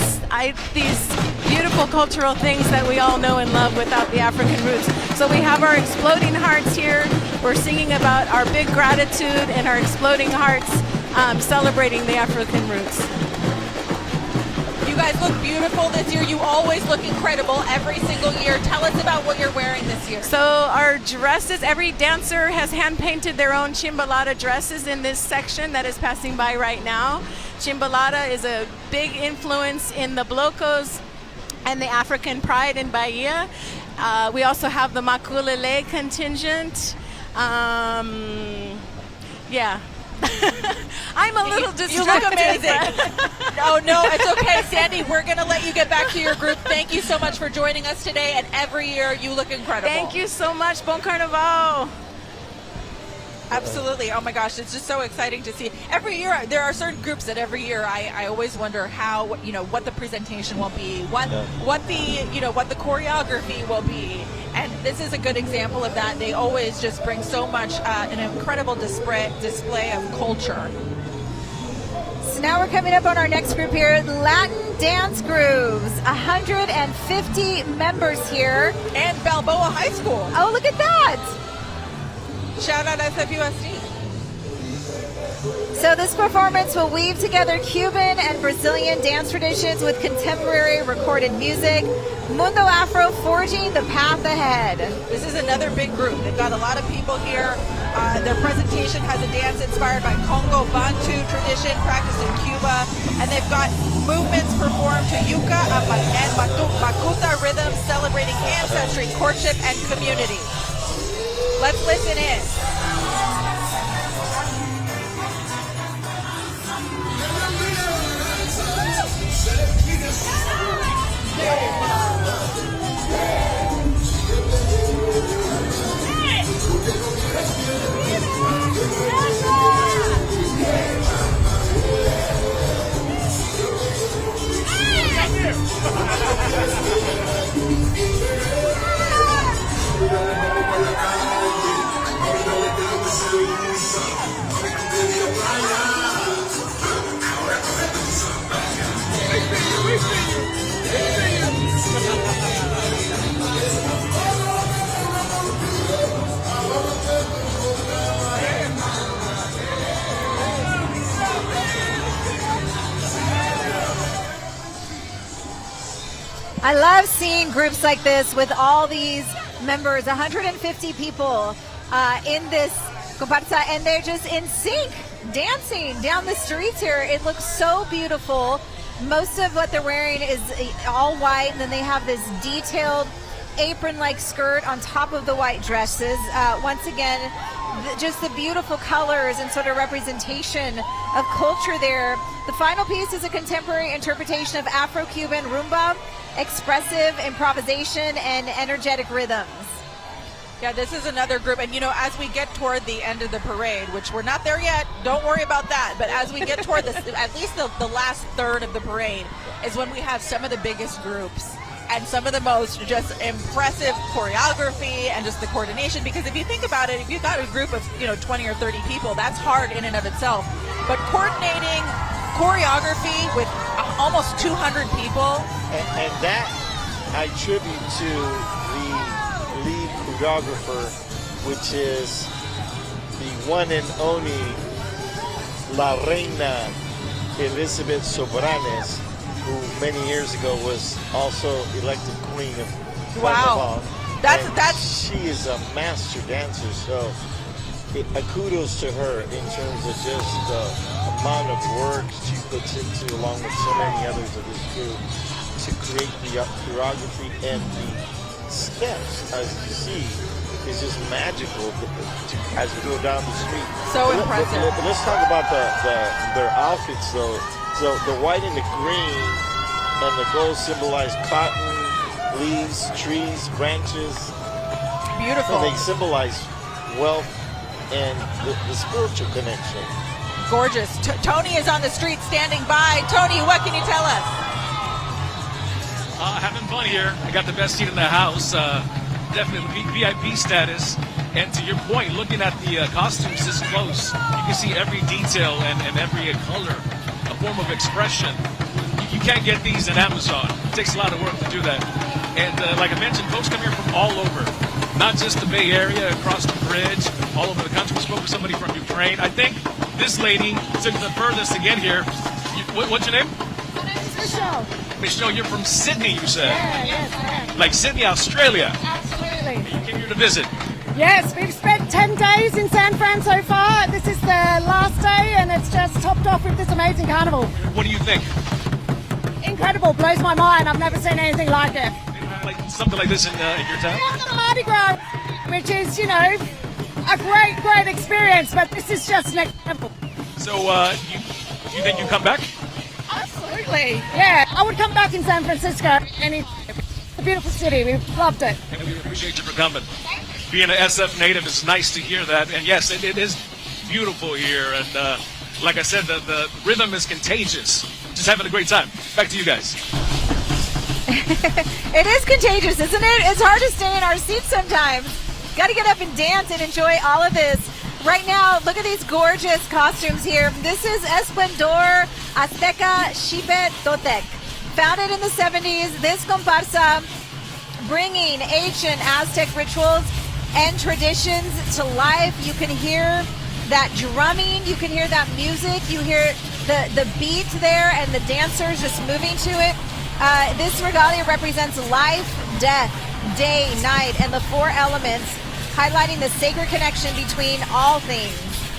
beautiful cultural things that we all know and love without the African roots. So we have our exploding hearts here. We're singing about our big gratitude and our exploding hearts, celebrating the African roots. You guys look beautiful this year. You always look incredible every single year. Tell us about what you're wearing this year. So our dresses, every dancer has hand-painted their own chimbalada dresses in this section that is passing by right now. Chimbalada is a big influence in the blocos and the African pride in Bahia. We also have the makulele contingent. Yeah. I'm a little distracted. You look amazing. Oh, no, it's okay, Sandy. We're going to let you get back to your group. Thank you so much for joining us today. And every year, you look incredible. Thank you so much. Bon Carnaval. Absolutely. Oh my gosh, it's just so exciting to see. Every year, there are certain groups that every year I always wonder how, what the presentation will be, what the choreography will be. And this is a good example of that. They always just bring so much, an incredible display of culture. So now we're coming up on our next group here, Latin Dance Grooves. 150 members here. And Balboa High School. Oh, look at that. Shout out SFUSD. So this performance will weave together Cuban and Brazilian dance traditions with contemporary recorded music. Mundo Afro forging the path ahead. This is another big group. They've got a lot of people here. Their presentation has a dance inspired by Congo Bantu tradition practiced in Cuba. And they've got movements performed to yuca and makuta rhythms celebrating ancestry, courtship, and community. Let's listen in. I love seeing groups like this with all these members, 150 people in this comparsa, and they're just in sync, dancing down the streets here. It looks so beautiful. Most of what they're wearing is all white, and then they have this detailed apron-like skirt on top of the white dresses. Once again, just the beautiful colors and sort of representation of culture there. The final piece is a contemporary interpretation of Afro-Cuban rumba, expressive improvisation, and energetic rhythms. Yeah, this is another group. And, as we get toward the end of the parade, which we're not there yet, don't worry about that. But as we get toward at least the last third of the parade is when we have some of the biggest groups and some of the most just impressive choreography and just the coordination. Because if you think about it, if you've got a group of 20 or 30 people, that's hard in and of itself. But coordinating choreography with almost 200 people. And that I attribute to the lead choreographer, which is the one and only La Reina Elizabeth Sobranes, who many years ago was also elected queen of Carnaval. Wow. She is a master dancer, so kudos to her in terms of just the amount of work she puts into, along with so many others of this group, to create the choreography and the steps, as you see, is just magical as we go down the street. So impressive. Let's talk about their outfits, though. So the white and the green and the gold symbolize cotton, leaves, trees, branches. Beautiful. And they symbolize wealth and the spiritual connection. Gorgeous. Tony is on the street standing by. Tony, what can you tell us? Having fun here. I got the best seat in the house. Definitely VIP status. And to your point, looking at the costumes this close, you can see every detail and every color, a form of expression. You can't get these in Amazon. It takes a lot of work to do that. And like I mentioned, folks come here from all over. Not just the Bay Area, across the bridge, all over the country. We spoke with somebody from Ukraine. I think this lady took the furthest to get here. What's your name? My name is Michelle. Michelle. Michelle, you're from Sydney, you said. Yes. Like Sydney, Australia. Absolutely. You came here to visit. Yes, we've spent 10 days in San Fran so far. This is the last day, and it's just topped off with this amazing carnival. What do you think? Incredible, blows my mind. I've never seen anything like it. Like something like this in your town? Yeah, the Mardi Gras, which is, you know, a great experience, but this is just next level. So, you think you come back? Absolutely. Yeah, I would come back in San Francisco. It's a beautiful city. We've loved it. And we appreciate you for coming. Being an SF native, it's nice to hear that. And yes, it is beautiful here. And like I said, the rhythm is contagious. Just having a great time. Back to you guys. It is contagious, isn't it? It's hard to stay in our seats sometimes. Got to get up and dance and enjoy all of this. Right now, look at these gorgeous costumes here. This is Esplendor Azteca Xipet Totec. Founded in the 70s, this comparsa bringing ancient Aztec rituals and traditions to life. You can hear that drumming, you can hear that music, you hear the beat there and the dancers just moving to it. This regalia represents life, death, day, night, and the four elements, highlighting the sacred connection between all things.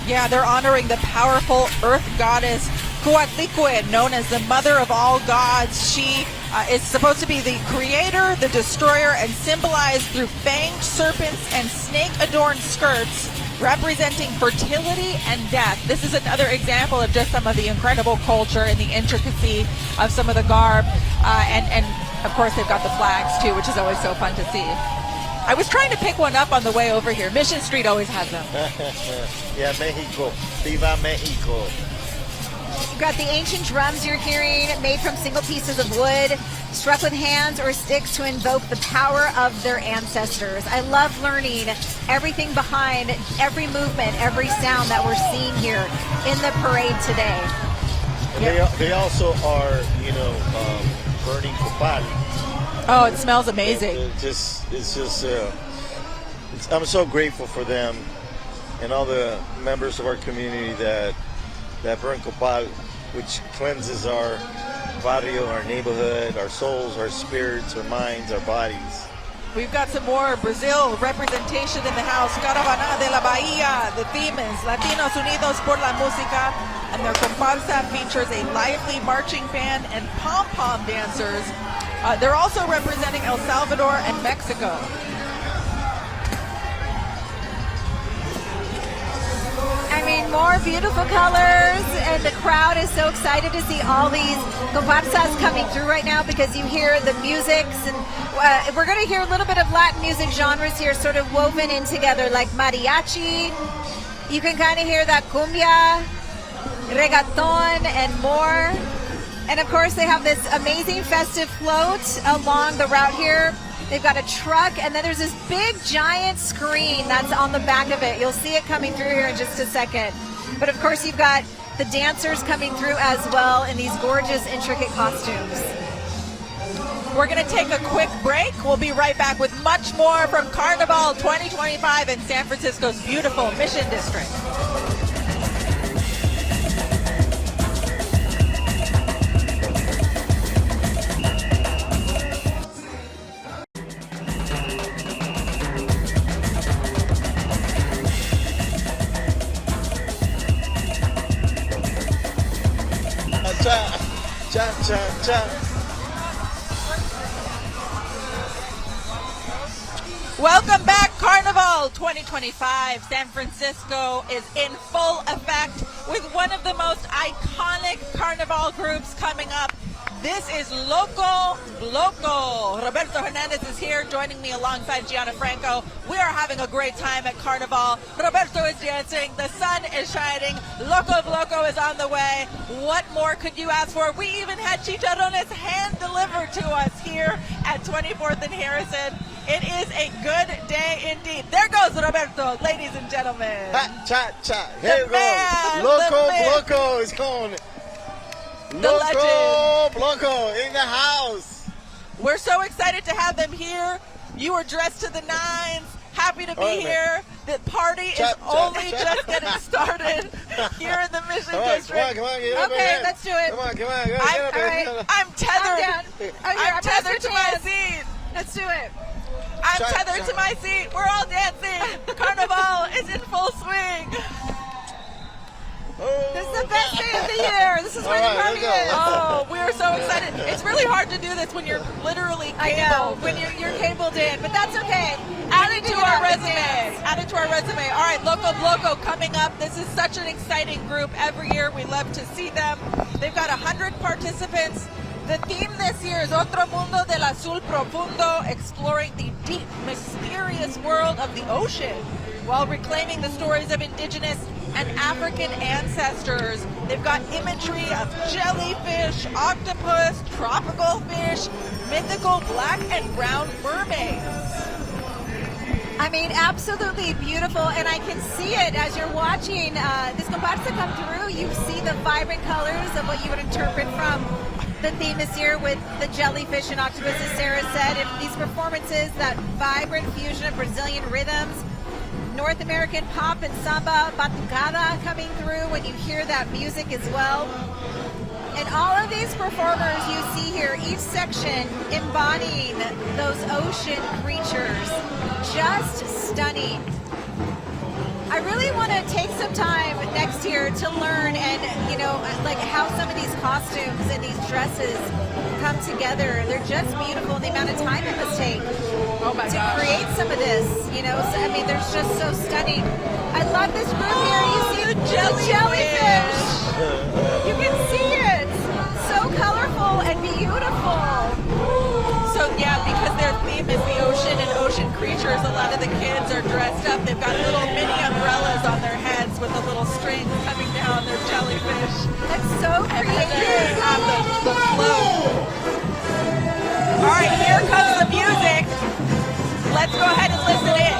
Yeah, they're honoring the powerful earth goddess Coatlicue, known as the mother of all gods. She is supposed to be the creator, the destroyer, and symbolized through fanged serpents and snake-adorned skirts, representing fertility and death. This is another example of just some of the incredible culture and the intricacy of some of the garb. And of course, they've got the flags too, which is always so fun to see. I was trying to pick one up on the way over here. Mission Street always has them. Yeah, Mexico. Viva Mexico. You've got the ancient drums you're hearing, made from single pieces of wood, struck with hands or sticks to invoke the power of their ancestors. I love learning everything behind every movement, every sound that we're seeing here in the parade today. They also are, burning copal. Oh, it smells amazing. I'm so grateful for them and all the members of our community that burn copal, which cleanses our barrio, our neighborhood, our souls, our spirits, our minds, our bodies. We've got some more Brazil representation in the house. Caravana de la Bahia. The theme is Latinos Unidos por la Música, and their comparsa features a lively marching band and pom-pom dancers. They're also representing El Salvador and Mexico. I mean, more beautiful colors, and the crowd is so excited to see all these comparsas coming through right now because you hear the musics, and we're going to hear a little bit of Latin music genres here sort of woven in together, like mariachi. You can kind of hear that cumbia, reggaeton, and more. And of course, they have this amazing festive float along the route here. They've got a truck, and then there's this big giant screen that's on the back of it. You'll see it coming through here in just a second. But of course, you've got the dancers coming through as well in these gorgeous, intricate costumes. We're going to take a quick break. We'll be right back with much more from Carnaval 2025 in San Francisco's beautiful Mission District. Welcome back, Carnaval 2025. San Francisco is in full effect with one of the most iconic Carnival groups coming up. This is Loco. Roberto Hernandez is here joining me alongside Gianna Franco. We are having a great time at Carnival. Roberto is dancing. The sun is shining. Loco is on the way. What more could you ask for? We even had chicharrones hand delivered to us here at 24th and Harrison. It is a good day indeed. There goes Roberto, ladies and gentlemen. Here we go. Loco is going. Loco in the house. We're so excited to have them here. You were dressed to the nines. happy to be here. The party is only just getting started here in the Mission District. Come on, get up okay, here. let's do it. Come on. I'm tethered. I'm tethered to my seat. Let's do it. I'm tethered to my seat. We're all dancing. Carnival is in full swing. This is the best day of the year. This is when the party is. Oh, we are so excited. It's really hard to do this when you're literally cabled. I know, when you're cabled in, but that's okay. Add it to our resume. Add it to our resume. All right, Loco Bloco coming up. This is such an exciting group. Every year we love to see them. They've got 100 participants. The theme this year is Otro Mundo del Azul Profundo, exploring the deep, mysterious world of the ocean while reclaiming the stories of Indigenous and African ancestors. They've got imagery of jellyfish, octopus, tropical fish, mythical black and brown mermaids. I mean, absolutely beautiful, and I can see it as you're watching this comparsa come through. You see the vibrant colors of what you would interpret from the theme this year with the jellyfish and octopus, as Sara said, and these performances, that vibrant fusion of Brazilian rhythms, North American pop and samba, batucada coming through when you hear that music as well. And all of these performers you see here, each section embodying those ocean creatures, just stunning. I really want to take some time next year to learn and, like how some of these costumes and these dresses come together. They're just beautiful. The amount of time it must take to create some of this, So, I mean, they're just so stunning. I love this group here. You see the jellyfish. You can see it. So colorful and beautiful. So yeah, because their theme is the ocean and ocean creatures, a lot of the kids are dressed up. They've got little mini umbrellas on their heads with the little strings coming down. They're jellyfish. That's so creative. And then they have the float. All right, here comes the music. Let's go ahead and listen in.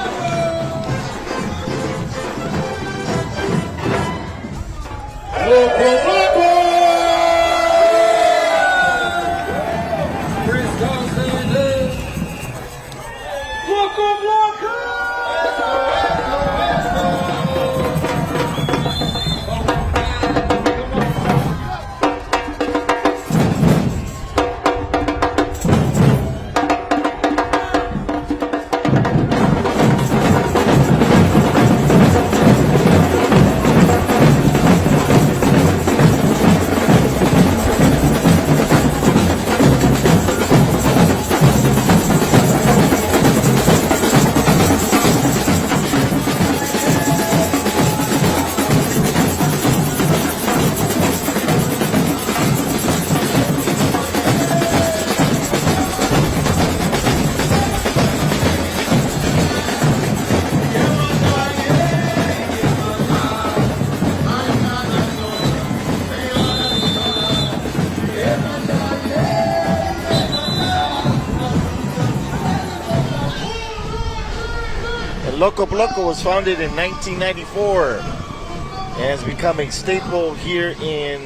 Loco Bloco was founded in 1994 and has become a staple here in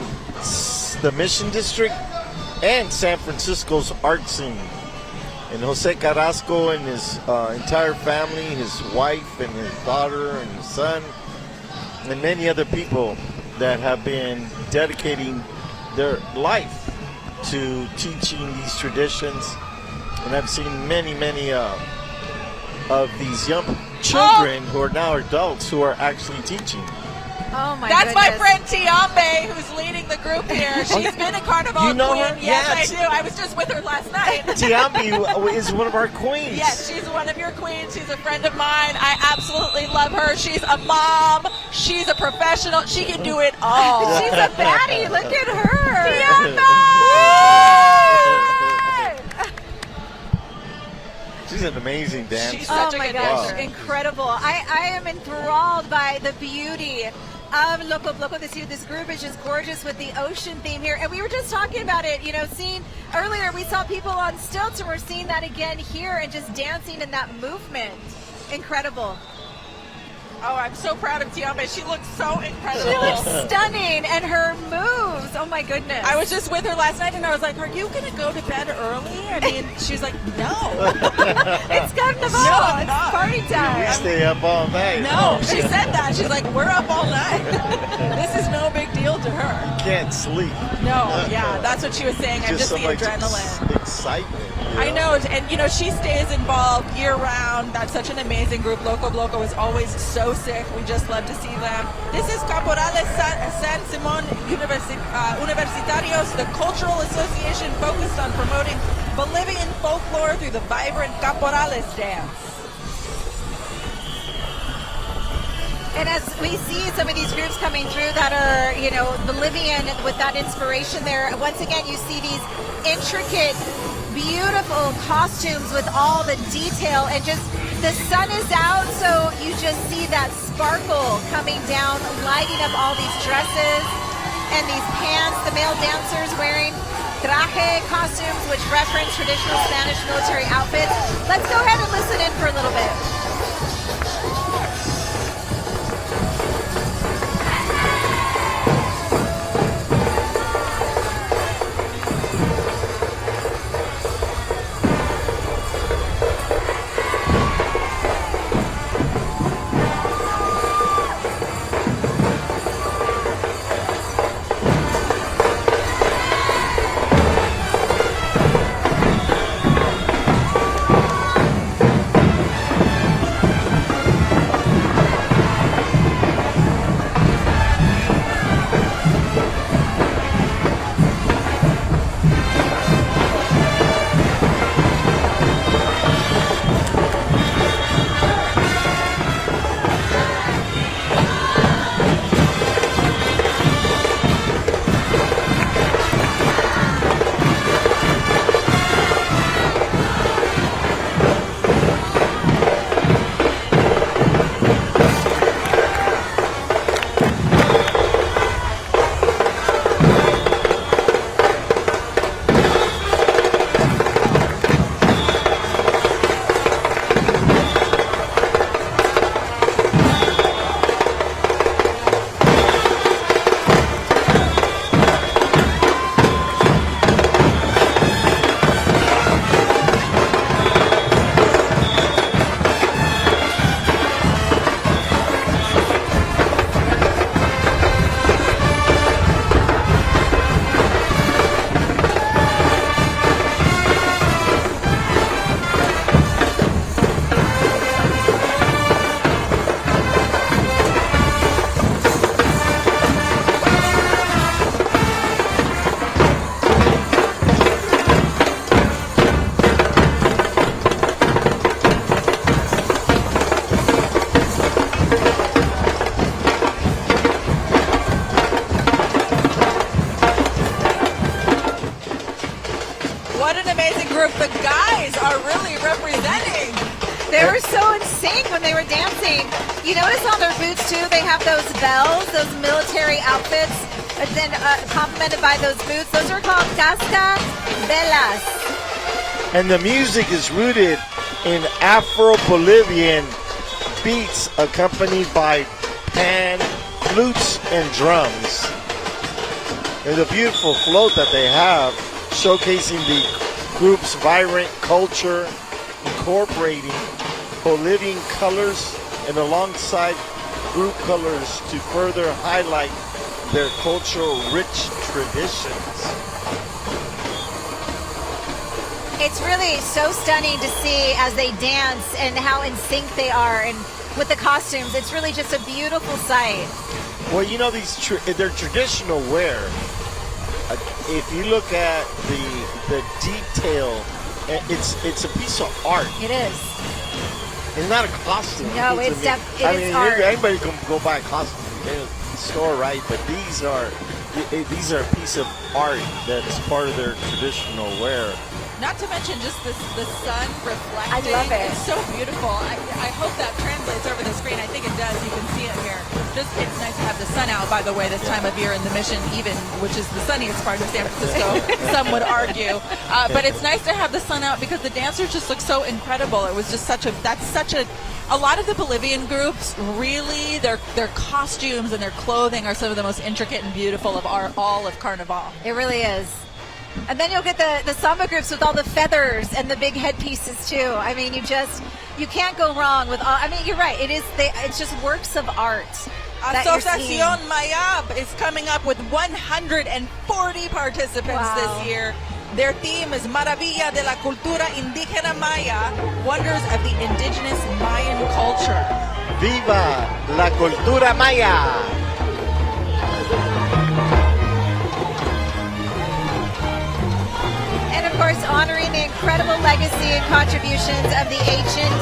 the Mission District and San Francisco's art scene. And Jose Carrasco and his entire family, his wife and his daughter and his son, and many other people that have been dedicating their life to teaching these traditions. And I've seen many of these young children who are now adults who are actually teaching. Oh my That's goodness. my friend Tiambe, who's leading the group here. She's been a Carnival You know queen. her? Yes, Yeah. I do. I was just with her last night. Tiambe is one of our queens. Yes, she's one of your queens. She's a friend of mine. I absolutely love her. She's a mom. She's a professional. She can do it all. She's a baddie. Look at her. She's an amazing dancer. She's such Oh a my good gosh, dancer. incredible. I am enthralled by the beauty of Loco Bloco this year. This group is just gorgeous with the ocean theme here. And we were just talking about it, seeing earlier we saw people on stilts and we're seeing that again here and just dancing in that movement. Incredible. Oh, I'm so proud of Tiambe. She looks so incredible. She looks stunning, and her moves, oh my goodness. I was just with her last night and I was like, are you going to go to bed early? I mean, she's like, no. It's Carnaval. No, I'm It's not. party time. stay up all night. No, she said that. She's like, we're up all night. This is no big deal to her. Can't sleep. No, yeah, that's what she was saying. I'm just the adrenaline. Excitement. I know, and you know, she stays involved year round. That's such an amazing group. Loco Bloco is always so sick. We just love to see them. This is Caporales San Simon Universitarios, the cultural association focused on promoting Bolivian folklore through the vibrant Caporales dance. And as we see some of these groups coming through that are, you know, Bolivian with that inspiration there, once again you see these intricate, beautiful costumes with all the detail, and just the sun is out, so you just see that sparkle coming down, lighting up all these dresses and these pants. The male dancers wearing traje costumes, which reference traditional Spanish military outfits. Let's go ahead and listen in for a little bit. They were so in sync when they were dancing. You notice on their boots too, they have those bells, those military outfits, and then complemented by those boots. Those are called casca velas. And the music is rooted in Afro-Bolivian beats accompanied by pan, flutes, and drums. There's a beautiful float that they have showcasing the group's vibrant culture, incorporating Bolivian colors and alongside group colors to further highlight their cultural rich traditions. It's really so stunning to see as they dance and how in sync they are, and with the costumes, it's really just a beautiful sight. Well, you know, they're traditional wear. If you look at the detail, it's a piece of art. It is. It's not a costume. No, it's art. Anybody can go buy a costume in a store, right? But these are a piece of art that's part of their traditional wear. Not to mention just the sun reflecting. I love it. It's so beautiful. I hope that translates over the screen. I think it does. You can see it here. It's nice to have the sun out, by the way, this time of year in the Mission, even, which is the sunniest part of San Francisco, some would argue. But it's nice to have the sun out because the dancers just look so incredible. It was just a lot of the Bolivian groups, really, their costumes and their clothing are some of the most intricate and beautiful of all of Carnaval. It really is. And then you'll get the Samba groups with all the feathers and the big headpieces too. I mean, You can't go wrong with all. I mean, you're right. It's just works of art. Asociación Maya is coming up with 140 participants this year. Their theme is Maravilla de la Cultura Indígena Maya, Wonders of the Indigenous Mayan Culture. Viva la cultura Maya! And of course, honoring the incredible legacy and contributions of the ancient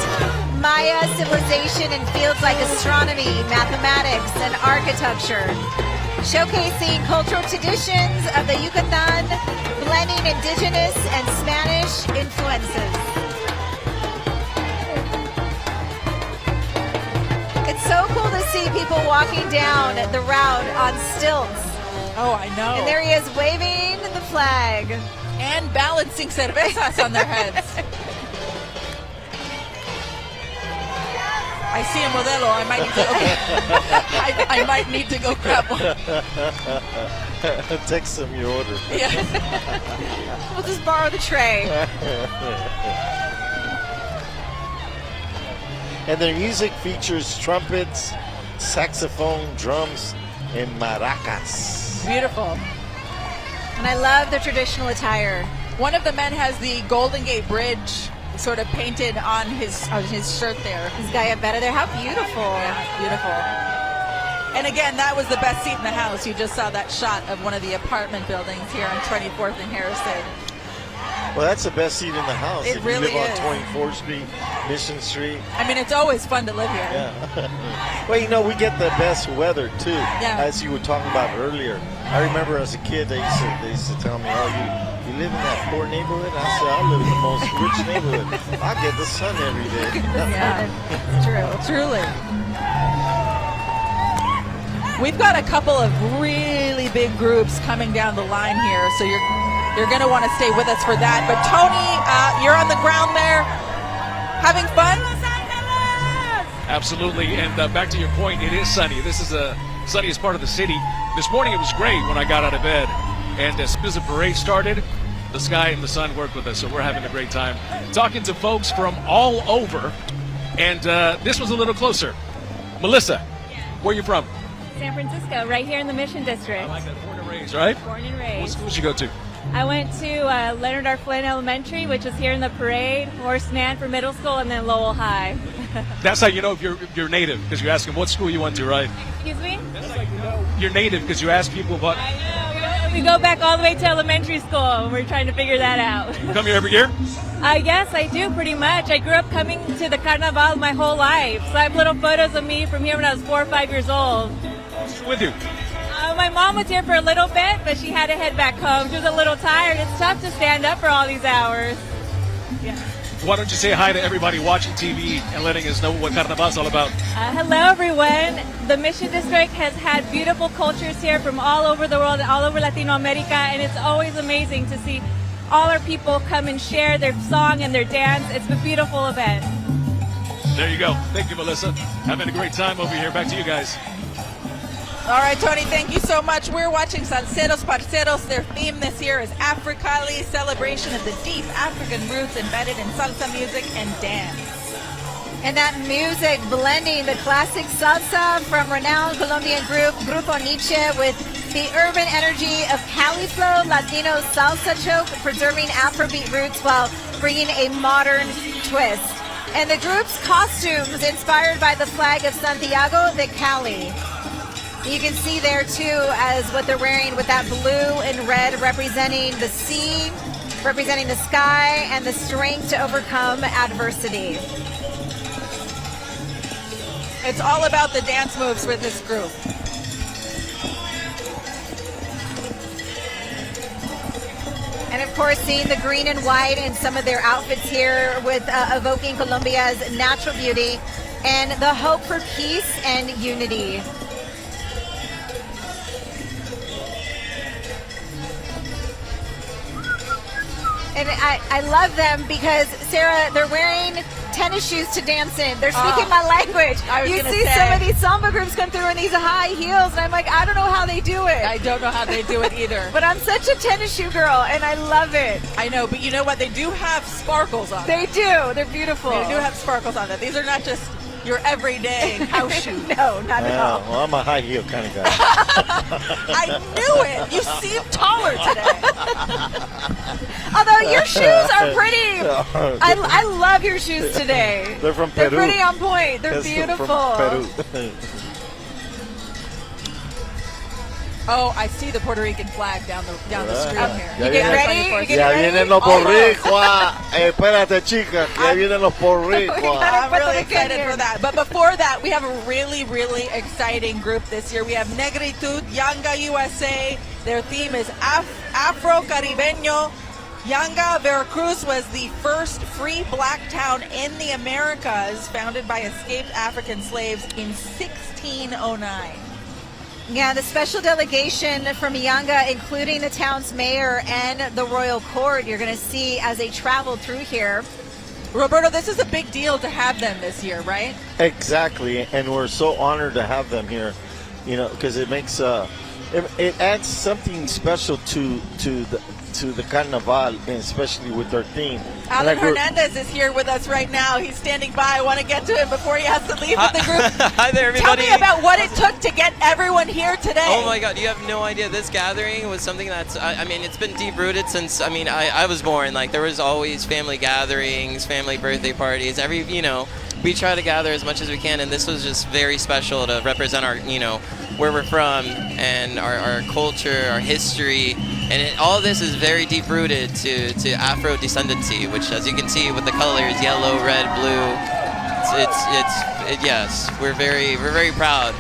Maya civilization in fields like astronomy, mathematics, and architecture. Showcasing cultural traditions of the Yucatan, blending indigenous and Spanish influences. It's so cool to see people walking down the route on stilts. Oh, I know. And there he is waving the flag. And balancing cervezas on their heads. I see a modelo. I might need to go grab one. Text them your order. Yeah. We'll just borrow the tray. And their music features trumpets, saxophone, drums, and maracas. Beautiful. And I love the traditional attire. One of the men has the Golden Gate Bridge sort of painted on his shirt there. His Gayabetta there. How beautiful. Yeah, beautiful. And again, that was the best seat in the house. You just saw that shot of one of the apartment buildings here on 24th and Harrison. Well, that's the best seat in the house. It if really you live is. on 24th Street, Mission Street. I mean, it's always fun to live here. Yeah. Well, you know, we get the best weather, too, as you were talking about earlier. I remember as a kid, they used to tell me, oh, you live in that poor neighborhood? I said, I live in the most rich neighborhood. I get the sun every day. Yeah, it's true. Truly. We've got a couple of really big groups coming down the line here, so you're going to want to stay with us for that. But Tony, you're on the ground there, having fun? Absolutely, and back to your point, it is sunny. This is the sunniest part of the city. This morning it was great when I got out of bed, and as soon as the parade started, the sky and the sun worked with us, so we're having a great time. Talking to folks from all over, and this was a little closer. Melissa, where are you from? San Francisco, right here in the Mission District. I like that. Born and raised, right? Born and raised. What school did you go to? I went to Leonard R. Flynn Elementary, which is here in the parade, Horace Mann for middle school, and then Lowell High. That's how you know if you're native, because you ask them what school you went to, right? Excuse me? That's how you know you're native, because you ask people about... I know. We go back all the way to elementary school, and we're trying to figure that out. You come here every year? Yes, I do, pretty much. I grew up coming to the Carnaval my whole life, so I have little photos of me from here when I was 4 or 5 years old. Who's with you? My mom was here for a little bit, but she had to head back home. She was a little tired. It's tough to stand up for all these hours. Yeah. Why don't you say hi to everybody watching TV and letting us know what Carnaval is all about? Hello, everyone. The Mission District has had beautiful cultures here from all over the world, all over Latino America, and it's always amazing to see all our people come and share their song and their dance. It's a beautiful event. There you go. Thank you, Melissa. Having a great time over here. Back to you guys. All right, Tony, thank you so much. We're watching Salseros Parceros. Their theme this year is Africali, celebration of the deep African roots embedded in salsa music and dance. And that music blending the classic salsa from renowned Colombian group Grupo Nietzsche with the urban energy of Cali Flow, Latino salsa choke, preserving Afrobeat roots while bringing a modern twist. And the group's costumes inspired by the flag of Santiago de Cali. You can see there too as what they're wearing with that blue and red representing the sea, representing the sky, and the strength to overcome adversity. It's all about the dance moves with this group. And of course, seeing the green and white in some of their outfits here with evoking Colombia's natural beauty and the hope for peace and unity. And I love them because, Sarah, they're wearing tennis shoes to dance in. They're speaking my language. You see some of these Samba groups come through in these high heels, and I'm like, I don't know how they do it. I don't know how they do it either. But I'm such a tennis shoe girl, and I love it. I know, but you know what? They do have sparkles on They them. do. They're beautiful. They do have sparkles on them. These are not just your everyday house shoes. No, not at all. Well, I'm a high heel kind of guy. I knew it. You seem taller today. Although your shoes are pretty. I love your shoes today. They're from Peru. They're pretty on point. They're Yes, beautiful. From Peru. Oh, I see the Puerto Rican flag down the screen here. Ya You get vienen- ready? Ya vienen los boricua. Espérate, chica. Ya vienen los boricua. I'm really excited for that. But before that, we have a really, really exciting group this year. We have Negritud, Yanga USA. Their theme is Afro-Caribeño. Yanga, Veracruz was the first free black town in the Americas, founded by escaped African slaves in 1609. Yeah, the special delegation from Yanga, including the town's mayor and the royal court, you're going to see as they travel through here. Roberto, this is a big deal to have them this year, right? Exactly, and we're so honored to have them here, you know, because it makes it adds something special to the Carnaval, and especially with their theme. Alan Hernandez is here with us right now. He's standing by. I want to get to him before he has to leave with the group. Hi there, everybody. Tell me about what it took to get everyone here today. Oh my God, you have no idea. This gathering was something that's, I mean, it's been deep-rooted since, I was born. Like, there was always family gatherings, family birthday parties, we try to gather as much as we can, and this was just very special to represent our, where we're from and our culture, our history, and all of this is very deep-rooted to Afro-descendancy, which, as you can see with the colors, yellow, red, blue, yes, we're very proud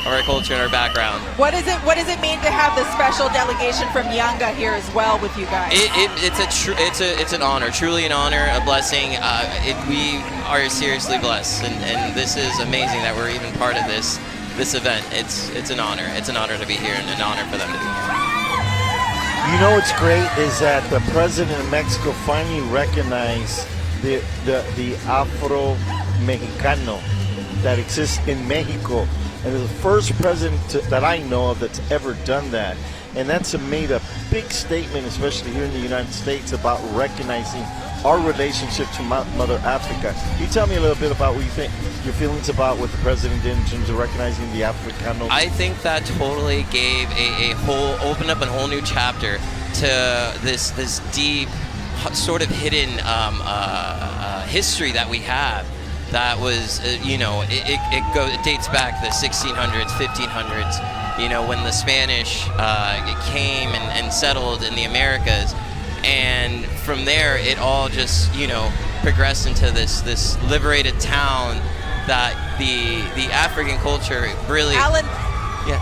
of our culture and our background. What does it mean to have the special delegation from Yanga here as well with you guys? It's an honor, truly an honor, a blessing. We are seriously blessed, and this is amazing that we're even part of this event. It's an honor. It's an honor to be here and an honor for them to be here. You know what's great is that the president of Mexico finally recognized the Afro-Mexicano that exists in Mexico. And the first president that I know of that's ever done that. And that's made a big statement, especially here in the United States, about recognizing our relationship to Mother Africa. Can you tell me a little bit about what you think, your feelings about what the president did in terms of recognizing the Africanos? I think that totally gave opened up a whole new chapter to this deep, sort of hidden history that we have. That was, it dates back to the 1600s, 1500s, when the Spanish came and settled in the Americas. And from there, it all just, progressed into this liberated town that the African culture really... Alan. Yeah.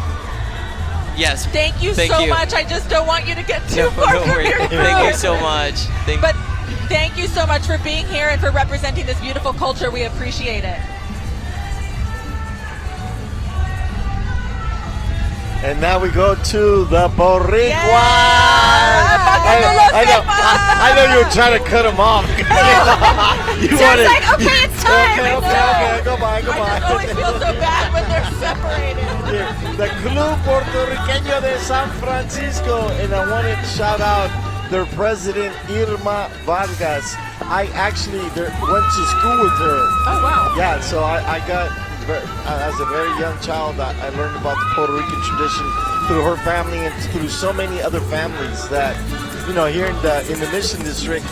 Yes. Thank you so much. I just don't want you to get too far from your group. Thank you so much. Thank you so much for being here and for representing this beautiful culture. We appreciate it. And now we go to the Boricua. Yeah. I know you were trying to cut him off. Okay, it's time. Okay, go by. I just always feel so bad when they're separated. The Club Puerto Rican de San Francisco, and I want to shout out their president, Irma Vargas. I actually went to school with her. Oh, wow. Yeah, so I got, as a very young child, I learned about the Puerto Rican tradition through her family and through so many other families that, here in the Mission District,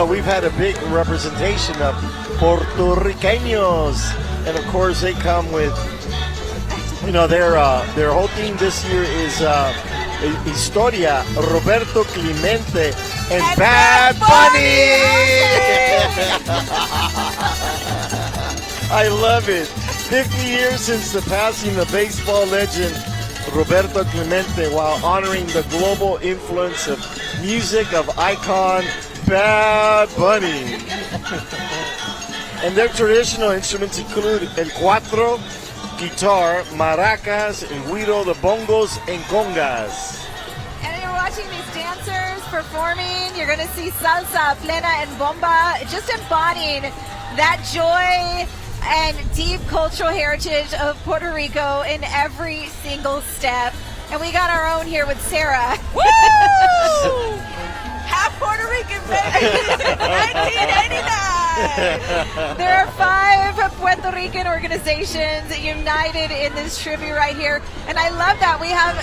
we've had a big representation of Puerto Ricanos. And of course, they come with, their whole theme this year is Historia, Roberto Clemente, and Bad Bunny. I love it. 50 years since the passing of baseball legend Roberto Clemente, while honoring the global influence of music of icon Bad Bunny. And their traditional instruments include el cuatro, guitar, maracas, el güiro, the bongos, and congas. And you're watching these dancers performing. You're going to see salsa, plena, and bomba, just embodying that joy and deep cultural heritage of Puerto Rico in every single step. And we got our own here with Sara. Woo! Half Puerto Rican, baby! 1989! There are 5 Puerto Rican organizations united in this tribute right here. And I love that. We have,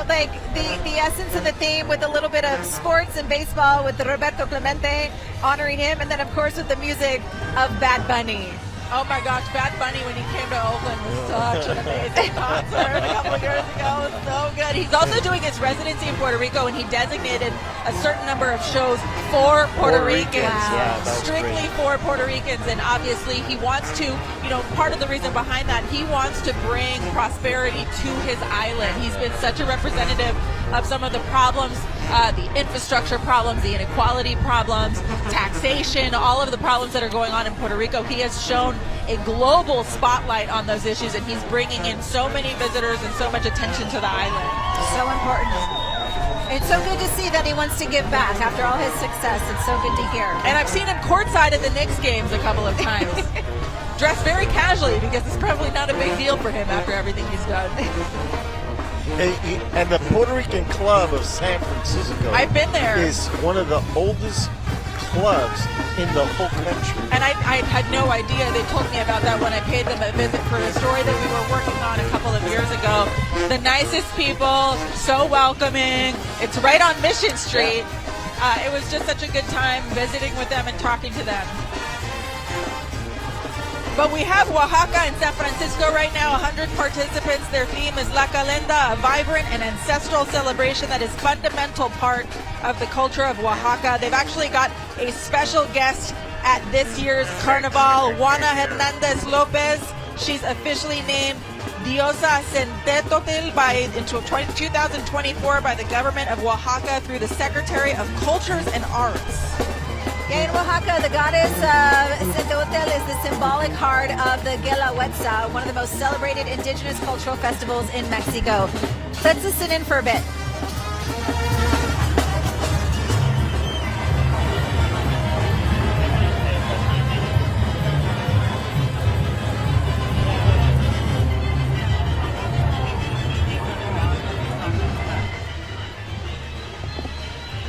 like the essence of the theme with a little bit of sports and baseball with Roberto Clemente, honoring him. And then, of course, with the music of Bad Bunny. Oh my gosh, Bad Bunny when he came to Oakland was such an amazing concert a couple of years ago. It was so good. He's also doing his residency in Puerto Rico, and he designated a certain number of shows for Puerto Ricans. Yeah, strictly for Puerto Ricans. And obviously he wants to, part of the reason behind that, he wants to bring prosperity to his island. He's been such a representative of some of the problems, the infrastructure problems, the inequality problems, taxation, all of the problems that are going on in Puerto Rico. He has shown a global spotlight on those issues, and he's bringing in so many visitors and so much attention to the island. So important. It's so good to see that he wants to give back after all his success. It's so good to hear. And I've seen him courtside at the Knicks games a couple of times. Dressed very casually because it's probably not a big deal for him after everything he's done. And the Puerto Rican Club of San Francisco, I've been there, is one of the oldest clubs in the whole country. And I had no idea. They told me about that when I paid them a visit for a story that we were working on a couple of years ago. The nicest people, so welcoming. It's right on Mission Street. It was just such a good time visiting with them and talking to them. But we have Oaxaca in San Francisco right now, 100 participants. Their theme is La Calenda, a vibrant and ancestral celebration that is fundamental part of the culture of Oaxaca. They've actually got a special guest at this year's Carnaval, Gianna Hernandez Lopez. She's officially named Diosa Centetotl in 2024 by the government of Oaxaca through the Secretary of Cultures and Arts. Yeah, in Oaxaca, the goddess Centetotl is the symbolic heart of the Guelahuetza, one of the most celebrated indigenous cultural festivals in Mexico. Let's listen in for a bit.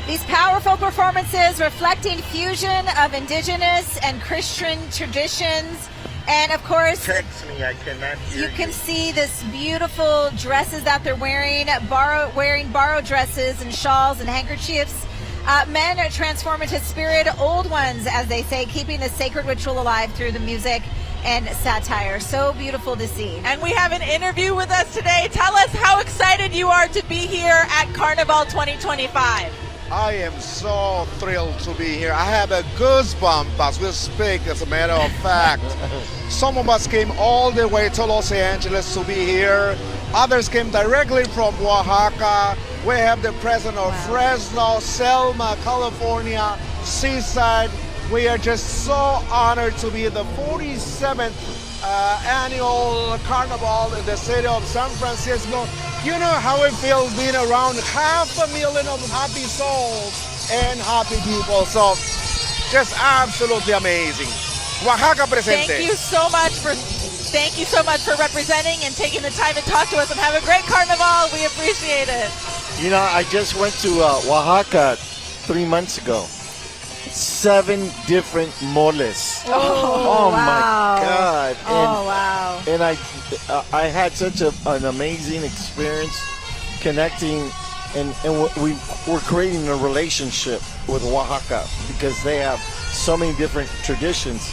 These powerful performances reflecting fusion of indigenous and Christian traditions. And of course, Text me, I cannot hear you can see this beautiful dresses that they're wearing borrowed dresses and shawls and handkerchiefs. Men are transformed into spirit, old ones, as they say, keeping the sacred ritual alive through the music and satire. So beautiful to see. And we have an interview with us today. Tell us how excited you are to be here at Carnaval 2025. I am so thrilled to be here. I have a goosebump as we speak, as a matter of fact. Some of us came all the way to Los Angeles to be here. Others came directly from Oaxaca. We have the president of Fresno, Selma, California, Seaside. We are just so honored to be the 47th annual Carnival in the city of San Francisco. You know how it feels being around 500,000 of happy souls and happy people. So just absolutely amazing. Oaxaca presente. Thank you so much for representing and taking the time to talk to us, and have a great Carnival. We appreciate it. You know, I just went to Oaxaca 3 months ago. 7 different moles. Oh, my God. Wow. And I had such an amazing experience connecting, and we're creating a relationship with Oaxaca because they have so many different traditions.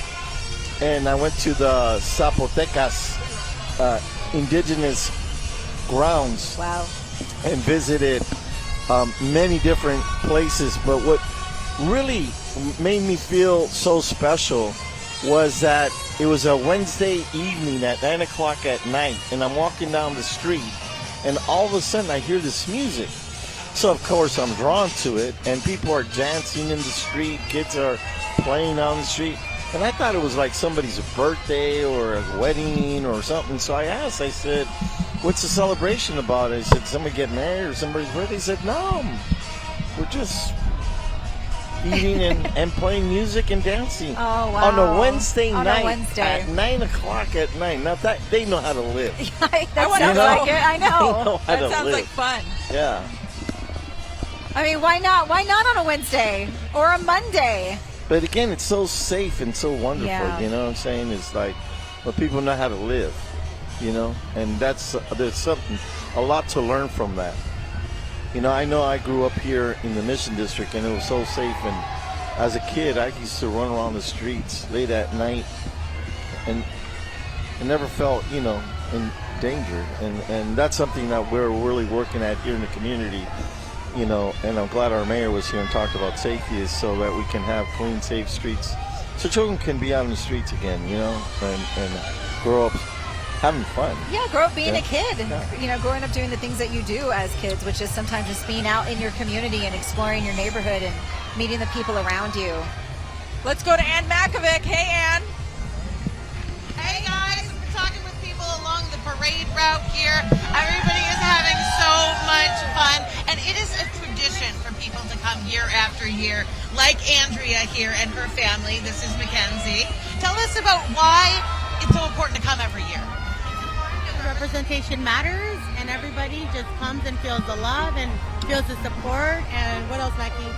And I went to the Zapotecas indigenous grounds. Wow. And visited many different places. But what really made me feel so special was that it was a Wednesday evening at 9 o'clock at night, and I'm walking down the street, and all of a sudden I hear this music. So of course I'm drawn to it, and people are dancing in the street, kids are playing on the street, and I thought it was like somebody's birthday or a wedding or something. So I asked, I said, what's the celebration about? I said, somebody get married or somebody's birthday? He said, no, we're just eating and playing music and dancing. Oh, wow. On a Wednesday On a night Wednesday. at 9 o'clock at night. Now that they know how to live. That sounds like it. I They know know. how to That sounds live. like fun. Yeah. I mean, why not? Why not on a Wednesday or a Monday? But again, it's so safe and so wonderful. Yeah. You know what I'm saying? It's like, well, people know how to live. You know, and there's a lot to learn from that. You know I grew up here in the Mission District, and it was so safe. And as a kid, I used to run around the streets late at night, and I never felt, in danger. And that's something that we're really working at here in the community. And I'm glad our mayor was here and talked about safety, is so that we can have clean, safe streets, so children can be out in the streets again, and grow up having fun. Yeah, grow up being Yeah. a kid. Yeah. Growing up doing the things that you do as kids, which is sometimes just being out in your community and exploring your neighborhood and meeting the people around you. Let's go to Anne Makovec. Hey, Anne. Hey guys, we're talking with people along the parade route here. Everybody is having so much fun, and it is a tradition for people to come year after year, like Andrea here and her family. This is Mackenzie. Tell us about why it's so important to come every year. Representation matters, and everybody just comes and feels the love and feels the support. And what else, Mackie?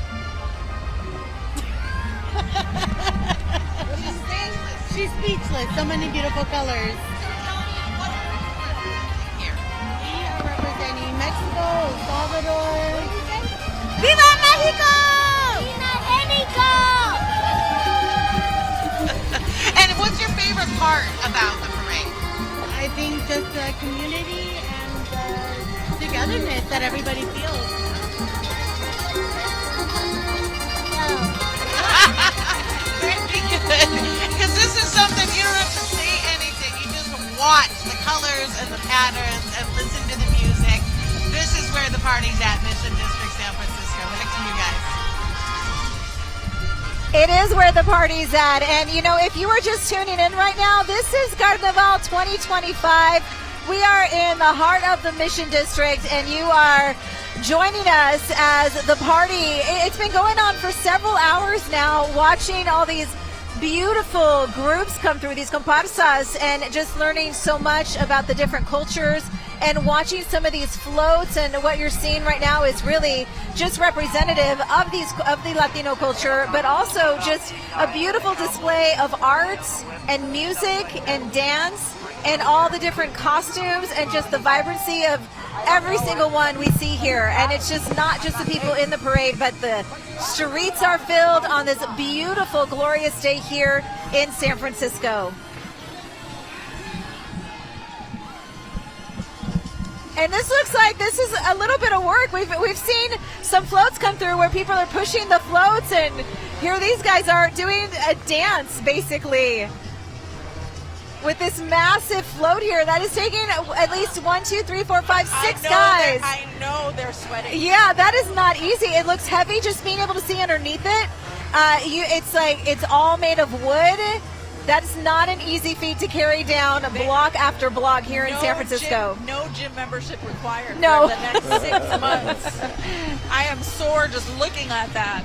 She's speechless. So many beautiful colors. We are representing Mexico, El Salvador. Viva Mexico! Viva Mexico! And what's your favorite part about the parade? I think just the community and the togetherness that everybody feels. Because this is something you don't have to say anything. You just watch the colors and the patterns and listen to the music. This is where the party's at, Mission District, San Francisco. Back to you guys. It is where the party's at. And, if you were just tuning in right now, this is Carnaval 2025. We are in the heart of the Mission District, and you are joining us as the party. It's been going on for several hours now, watching all these beautiful groups come through, these comparsas, and just learning so much about the different cultures and watching some of these floats. And what you're seeing right now is really just representative of the Latino culture, but also just a beautiful display of arts and music and dance and all the different costumes and just the vibrancy of every single one we see here. And it's just not just the people in the parade, but the streets are filled on this beautiful, glorious day here in San Francisco. And this looks like this is a little bit of work. We've seen some floats come through where people are pushing the floats, and here these guys are doing a dance, basically, with this massive float here that is taking at least 1, 2, 3, 4, 5, 6 guys. I know they're sweating. Yeah, that is not easy. It looks heavy just being able to see underneath it. It's like it's all made of wood. That's not an easy feat to carry down block after block here in San Francisco. No gym membership required No. for the next 6 months. I am sore just looking at that.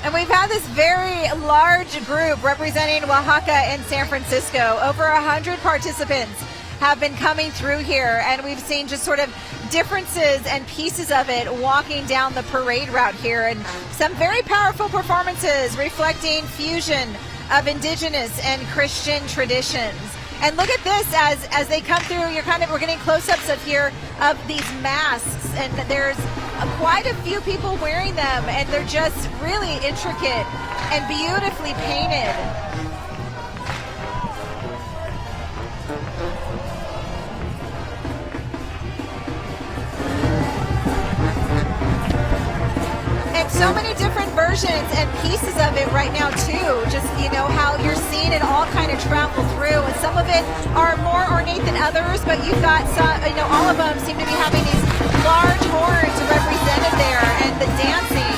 And we've had this very large group representing Oaxaca and San Francisco. Over 100 participants have been coming through here, and we've seen just sort of differences and pieces of it walking down the parade route here, and some very powerful performances reflecting fusion of Indigenous and Christian traditions. And look at this as they come through. We're getting close-ups of these masks, and there's quite a few people wearing them, and they're just really intricate and beautifully painted. And so many different versions and pieces of it right now too. Just, how you're seeing it all kind of travel through, and some of it are more ornate than others, but you've got some, all of them seem to be having these large horns represented there, and the dancing,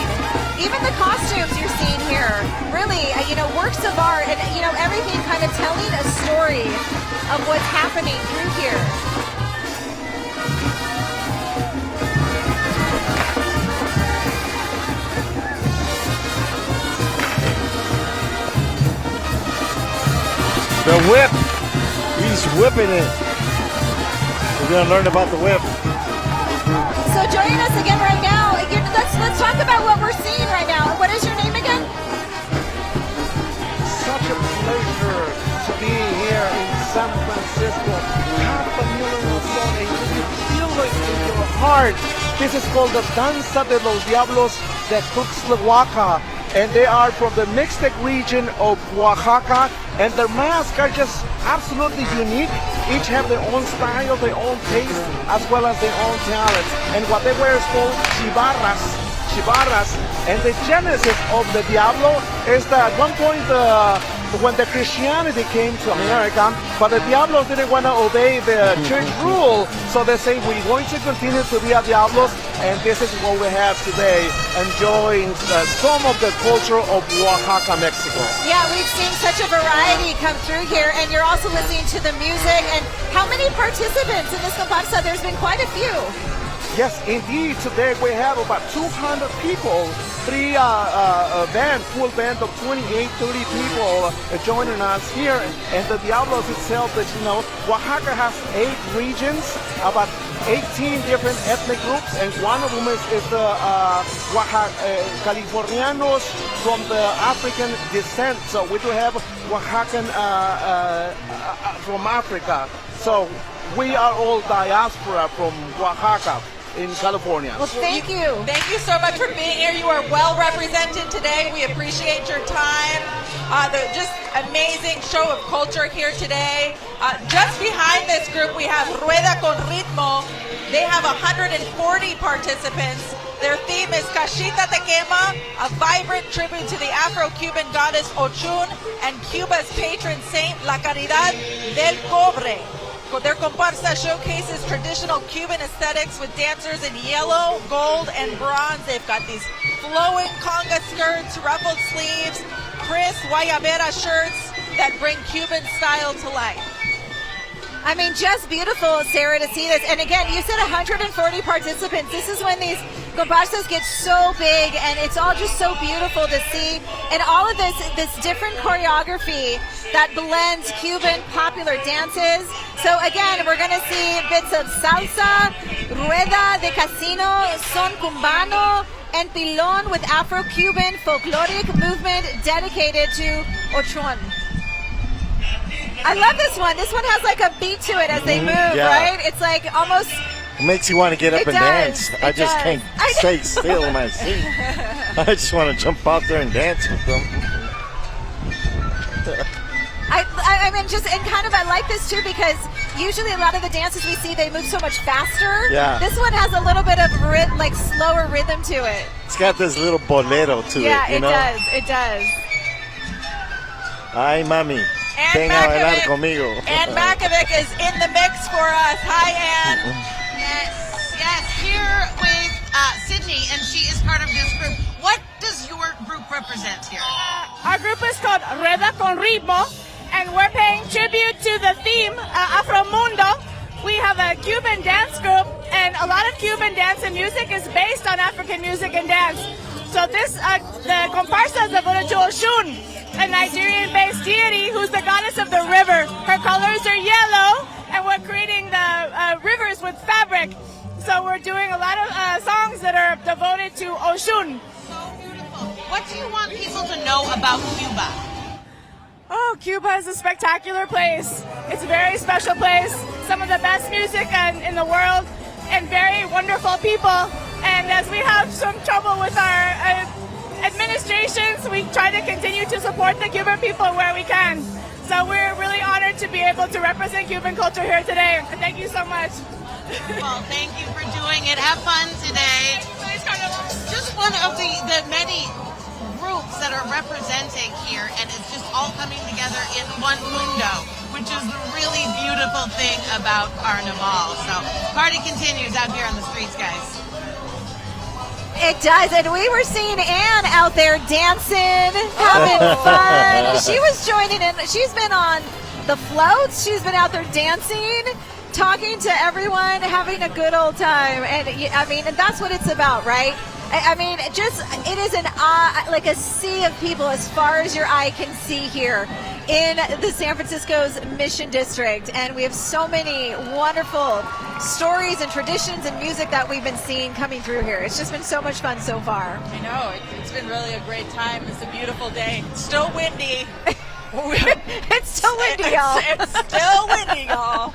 even the costumes you're seeing here, really, works of art, and, everything kind of telling a story of what's happening through here. The whip. He's whipping it. We're going to learn about the whip. So joining us again right now, let's talk about what we're seeing right now. What is your name again? Such a pleasure to be here in San Francisco. Half a million of people, and you feel it in your heart. This is called the Danza de los Diablos de Cuxtlahuaca, and they are from the Mixtec region of Oaxaca, and their masks are just absolutely unique. Each have their own style, their own taste, as well as their own talents. And what they wear is called chivarras. And the genesis of the Diablo is that at one point when the Christianity came to America, but the Diablos didn't want to obey the church rule, so they say we're going to continue to be a Diablos, and this is what we have today, enjoying some of the culture of Oaxaca, Mexico. Yeah, we've seen such a variety come through here, and you're also listening to the music. And how many participants in this comparsa? There's been quite a few. Yes, indeed. Today we have about 200 people, full band of 28, 30 people joining us here. And the Diablos itself, as you know, Oaxaca has 8 regions, about 18 different ethnic groups, and one of them is the Californianos from the African descent. So we do have Oaxacan from Africa. So we are all diaspora from Oaxaca in California. Well, thank you. Thank you so much for being here. You are well represented today. We appreciate your time. Just amazing show of culture here today. Just behind this group, we have Rueda con Ritmo. They have 140 participants. Their theme is Cachita Te Quema, a vibrant tribute to the Afro-Cuban goddess Ochun and Cuba's patron saint, La Caridad del Cobre. Their comparsa showcases traditional Cuban aesthetics with dancers in yellow, gold, and bronze. They've got these flowing conga skirts, ruffled sleeves, crisp guayabera shirts that bring Cuban style to life. I mean, just beautiful, Sarah, to see this. And again, you said 140 participants. This is when these comparsas get so big, and it's all just so beautiful to see. And all of this different choreography that blends Cuban popular dances. So again, we're going to see bits of salsa, rueda de casino, son cubano, and pilon with Afro-Cuban folkloric movement dedicated to Ochun. I love this one. This one has like a beat to it as they move, right? It's like almost... It makes you want to get up and dance. I just can't stay still in my seat. I just want to jump out there and dance with them. I mean, I like this too, because usually a lot of the dances we see, they move so much faster. Yeah. This one has a little bit of slower rhythm to it. It's got this little bolero to it, you know? Yeah, it does. Ay, mami. Anne Makovec, Anne Makovec is in the mix for us. Hi, Anne. Yes, here with Sydney, and she is part of this group. What does your group represent here? Our group is called Rueda con Ritmo, and we're paying tribute to the theme, Afromundo. We have a Cuban dance group, and a lot of Cuban dance and music is based on African music and dance. So the comparsa is devoted to Oshun, a Nigerian-based deity who's the goddess of the river. Her colors are yellow, and we're creating the rivers with fabric. So we're doing a lot of songs that are devoted to Oshun. So beautiful. What do you want people to know about Cuba? Oh, Cuba is a spectacular place. It's a very special place. Some of the best music in the world, and very wonderful people. And as we have some trouble with our administrations, we try to continue to support the Cuban people where we can. So we're really honored to be able to represent Cuban culture here today. Thank you so much. Well, thank you for doing it. Have fun today. Just one of the many groups that are representing here, and it's just all coming together in one mundo, which is the really beautiful thing about Carnaval. So party continues out here on the streets, guys. It does, and we were seeing Anne out there dancing, having fun. She was joining in. She's been on the floats. She's been out there dancing, talking to everyone, having a good old time. And I mean, and that's what it's about, right? I mean, it is like a sea of people as far as your eye can see here in the San Francisco's Mission District. And we have so many wonderful stories and traditions and music that we've been seeing coming through here. It's just been so much fun so far. I know, it's been really a great time. It's a beautiful day. It's still windy. It's still windy, y'all. It's still windy, y'all.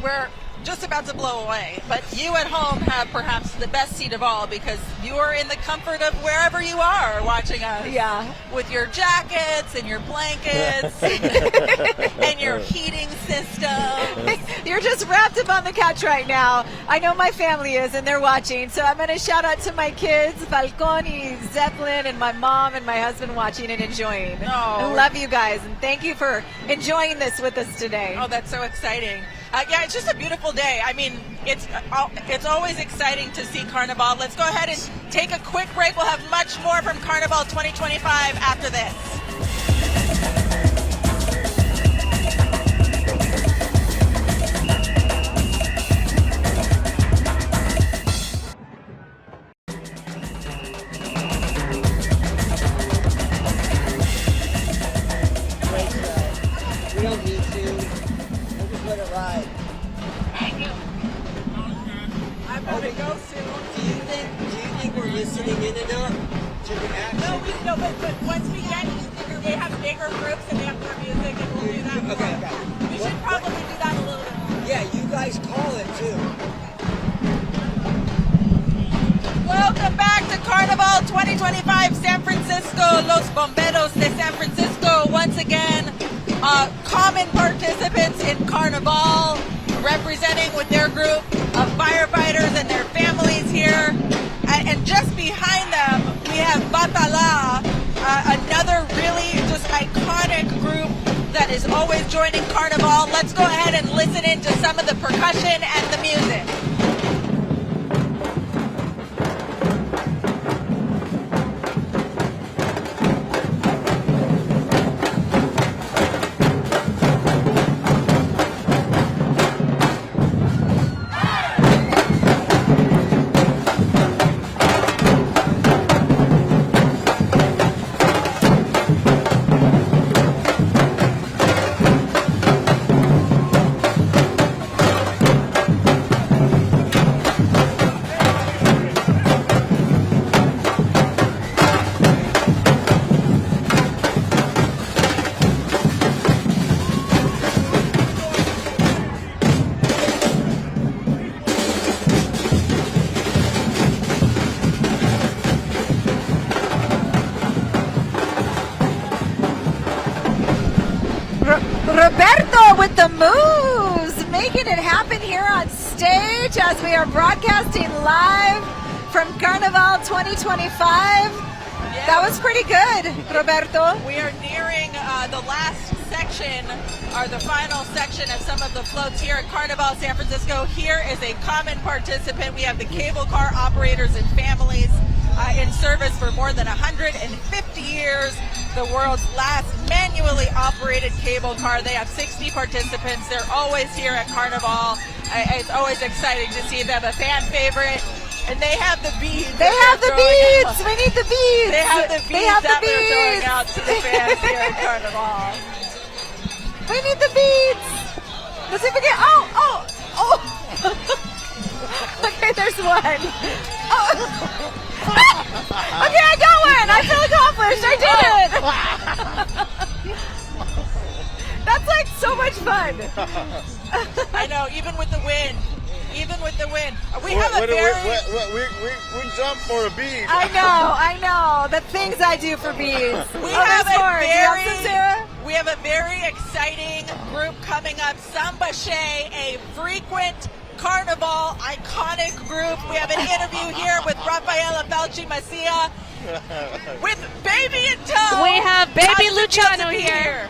We're just about to blow away, but you at home have perhaps the best seat of all because you are in the comfort of wherever you are watching us. Yeah. With your jackets and your blankets and your heating system. You're just wrapped up on the couch right now. I know my family is, and they're watching, so I'm going to shout out to my kids, Falcone, Zeppelin, and my mom and my husband watching and enjoying. Oh. I love you guys, and thank you for enjoying this with us today. Oh, that's so exciting. Yeah, it's just a beautiful day. I mean, it's always exciting to see Carnival. Let's go ahead and take a quick break. We'll have much more from Carnival 2025 after this. We don't need to. We'll just let it ride. I'm going to go soon. Do you think we're listening in enough to the action? No, but once we get, they have bigger groups and they have more music and we'll do that more. Okay. We should probably do that a little bit more. Yeah, you guys call it too. Welcome back to Carnival 2025 San Francisco. Los Bomberos de San Francisco once again. Common participants in Carnival, representing with their group of firefighters and their families here. And just behind them, we have Batala, another really just iconic group that is always joining Carnival. Let's go ahead and listen in to some of the percussion and the music. Roberto with the moves, making it happen here on stage as we are broadcasting live from Carnival 2025. Yeah. That was pretty good, Roberto. We are nearing the last section, or the final section of some of the floats here at Carnival San Francisco. Here is a common participant. We have the cable car operators and families in service for more than 150 years. The world's last manually operated cable car. They have 60 participants. They're always here at Carnival. It's always exciting to see them, a fan favorite. And they have the beads. They have the beads. We need the beads. They have the beads that they're throwing out to the fans here at Carnival. We need the beads. Let's see if we get. Oh. Okay, there's one. Oh. Okay, I got one. I feel accomplished. I did it. That's like so much fun. I know, even with the wind. We jump for a bead. I know. The things I do for beads. We have a very exciting group coming up. Samba, a frequent Carnival iconic group. We have an interview here with Rafaela Belchi Macia with Baby in tow. We have Baby Luciano here.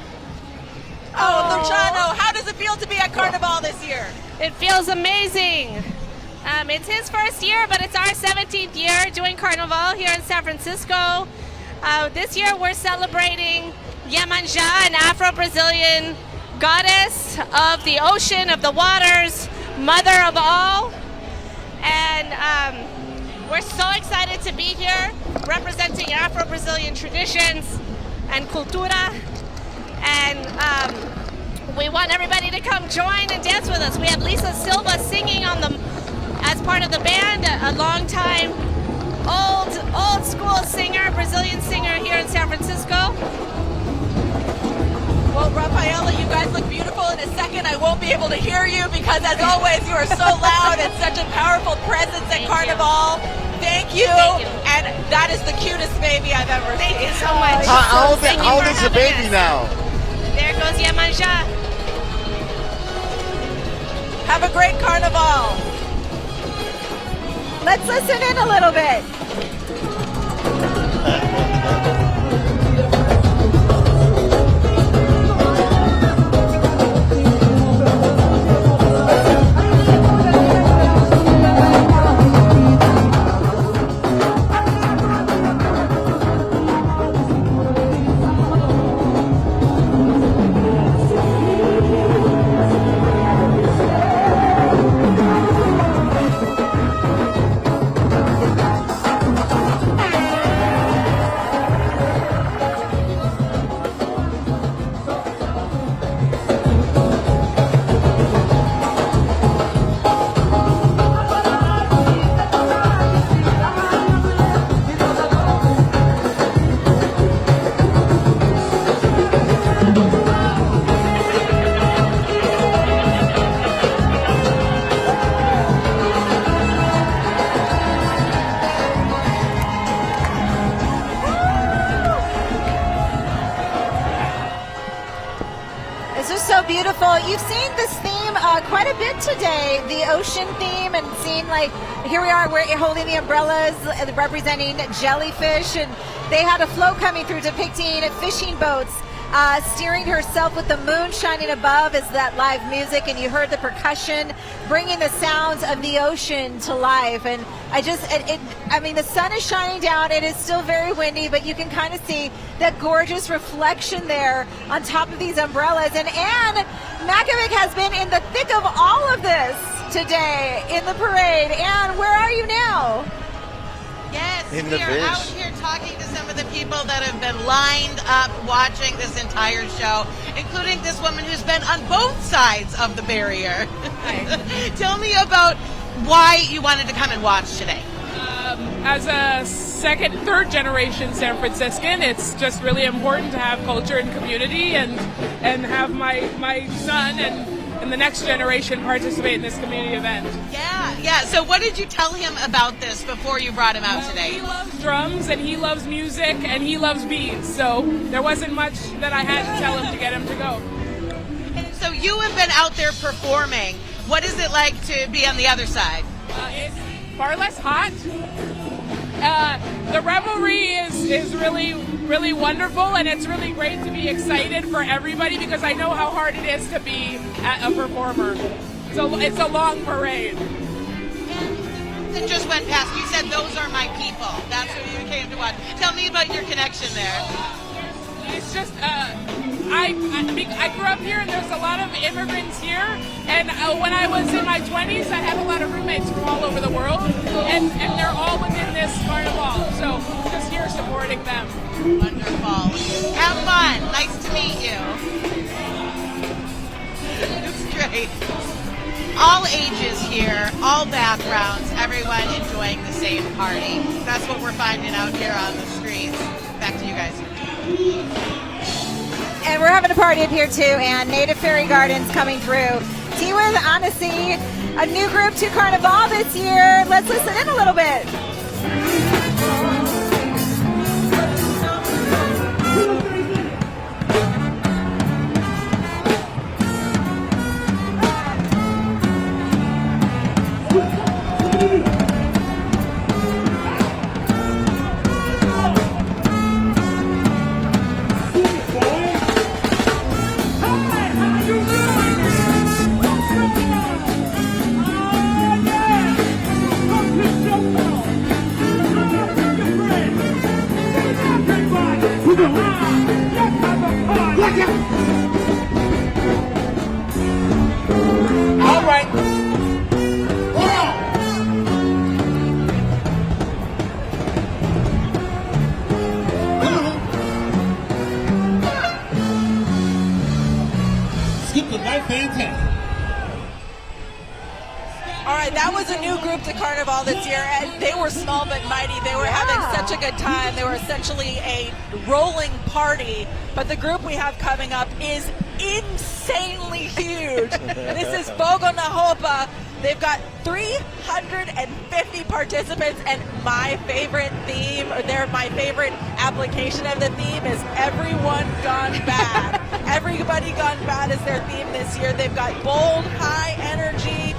Oh, Luciano, how does it feel to be at Carnival this year? It feels amazing. It's his first year, but it's our 17th year doing Carnival here in San Francisco. This year we're celebrating Yemanja, an Afro-Brazilian goddess of the ocean, of the waters, mother of all. And We're so excited to be here representing Afro-Brazilian traditions and cultura. And we want everybody to come join and dance with us. We have Lisa Silva singing as part of the band, a long time old school singer, Brazilian singer here in San Francisco. Well, Rafaela, you guys look beautiful. In a second, I won't be able to hear you because, as always, you are so loud and such a powerful presence at Carnival. Thank you. And that is the cutest baby I've ever seen. Thank you so much. How old is the baby now? There goes Yamanja. Have a great Carnival. Let's listen in a little bit. Beautiful. You've seen this theme quite a bit today, the ocean theme, and seeing like here we are, we're holding the umbrellas representing jellyfish, and they had a float coming through depicting fishing boats steering herself with the moon shining above as that live music, and you heard the percussion bringing the sounds of the ocean to life. And I mean, the sun is shining down. It is still very windy, but you can kind of see that gorgeous reflection there on top of these umbrellas. And Anne Makovec has been in the thick of all of this today in the parade. Anne, where are you now? Yes, we are out here talking to some of the people that have been lined up watching this entire show, including this woman who's been on both sides of the barrier. Tell me about why you wanted to come and watch today. As a third generation San Franciscan, it's just really important to have culture and community, and have my son and the next generation participate in this community event. Yeah. So what did you tell him about this before you brought him out today? He loves drums, and he loves music, and he loves beads. So there wasn't much that I had to tell him to get him to go. And so you have been out there performing. What is it like to be on the other side? It's far less hot. The revelry is really wonderful, and it's really great to be excited for everybody, because I know how hard it is to be a performer. So it's a long parade. That just went past. You said those are my people. That's who you came to watch. Tell me about your connection there. It's just I grew up here, and there's a lot of immigrants here. And when I was in my 20s, I had a lot of roommates from all over the world, and they're all within this carnival. So just here supporting them. Wonderful. Have fun. Nice to meet you. It's great. All ages here, all backgrounds, everyone enjoying the same party. That's what we're finding out here on the streets. Back to you guys. And we're having a party up here too, and Native Fairy Gardens coming through. T-With Annecy, a new group to Carnival this year. Let's listen in a little bit. All right, that was a new group to Carnival this year, and they were small but mighty. They were having such a good time. They were essentially a rolling party, but the group we have coming up is insanely huge. This is Bogo Nahopa. They've got 350 participants, and my favorite theme, or my favorite application of the theme is Everyone Gone Bad. Everybody Gone Bad is their theme this year. They've got bold, high energy.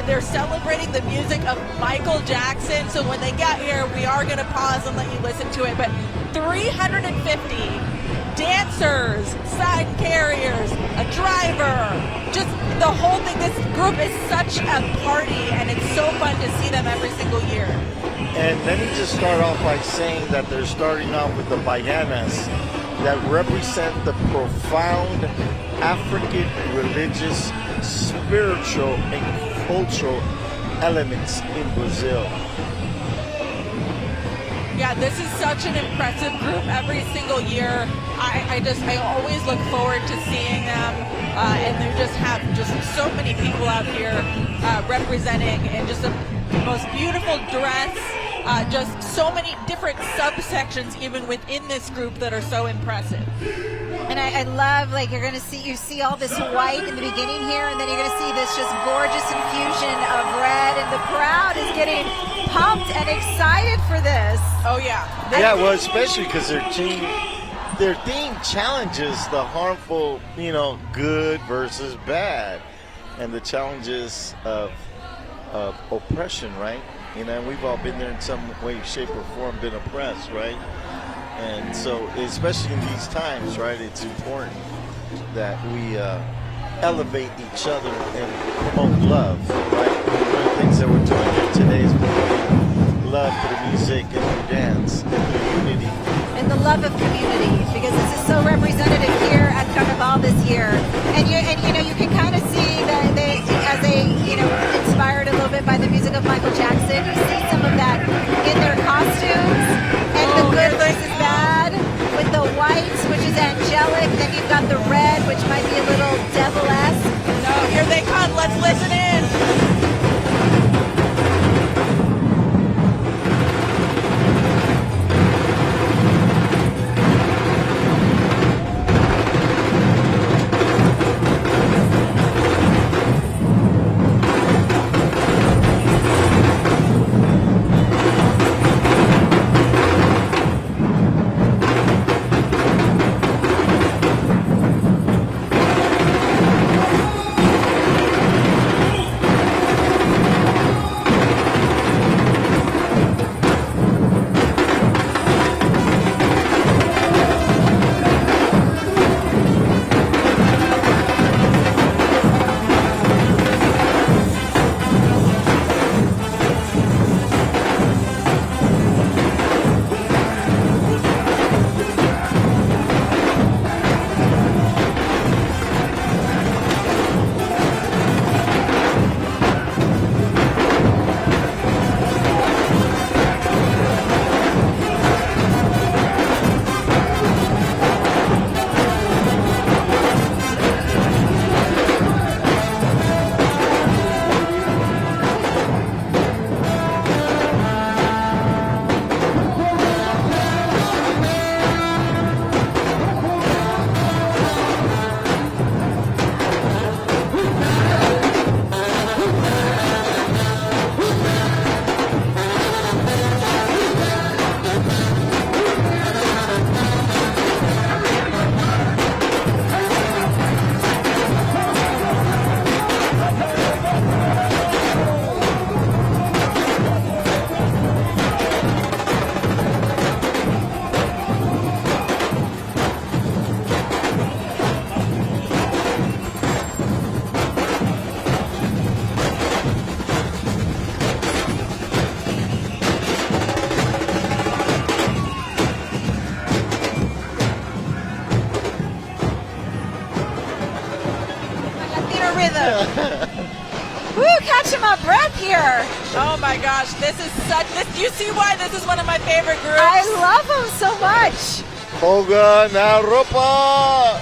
They're celebrating the music of Michael Jackson. So when they get here, we are going to pause and let you listen to it. But 350 dancers, sign carriers, a driver, just the whole thing. This group is such a party, and it's so fun to see them every single year. And let me just start off by saying that they're starting off with the bayanas that represent the profound African religious, spiritual, and cultural elements in Brazil. Yeah, this is such an impressive group every single year. I always look forward to seeing them, and they just have just so many people out here representing, and just the most beautiful dress, just so many different subsections even within this group that are so impressive. And I love, like, you see all this white in the beginning here, and then you're going to see this just gorgeous infusion of red, and the crowd is getting pumped and excited for this. Oh, yeah. Yeah, well, especially because their theme challenges the harmful, good versus bad, and the challenges of oppression, right? And we've all been there in some way, shape, or form, been oppressed, right? And so, especially in these times, right, it's important that we elevate each other and promote love, right? One of the things that we're doing here today is promoting love through music and through dance and through unity. And the love of community, because this is so representative here at Carnaval this year. And you can kind of see that they, as inspired a little bit by the music of Michael Jackson, you see some of that in their costumes, and the good versus bad, with the white, which is angelic, then you've got the red, which might be a little devil-esque. No, here they come, let's listen in. Woo, catching my breath here. Oh my gosh, you see why this is one of my favorite groups? I love them so much. Koga na ropa.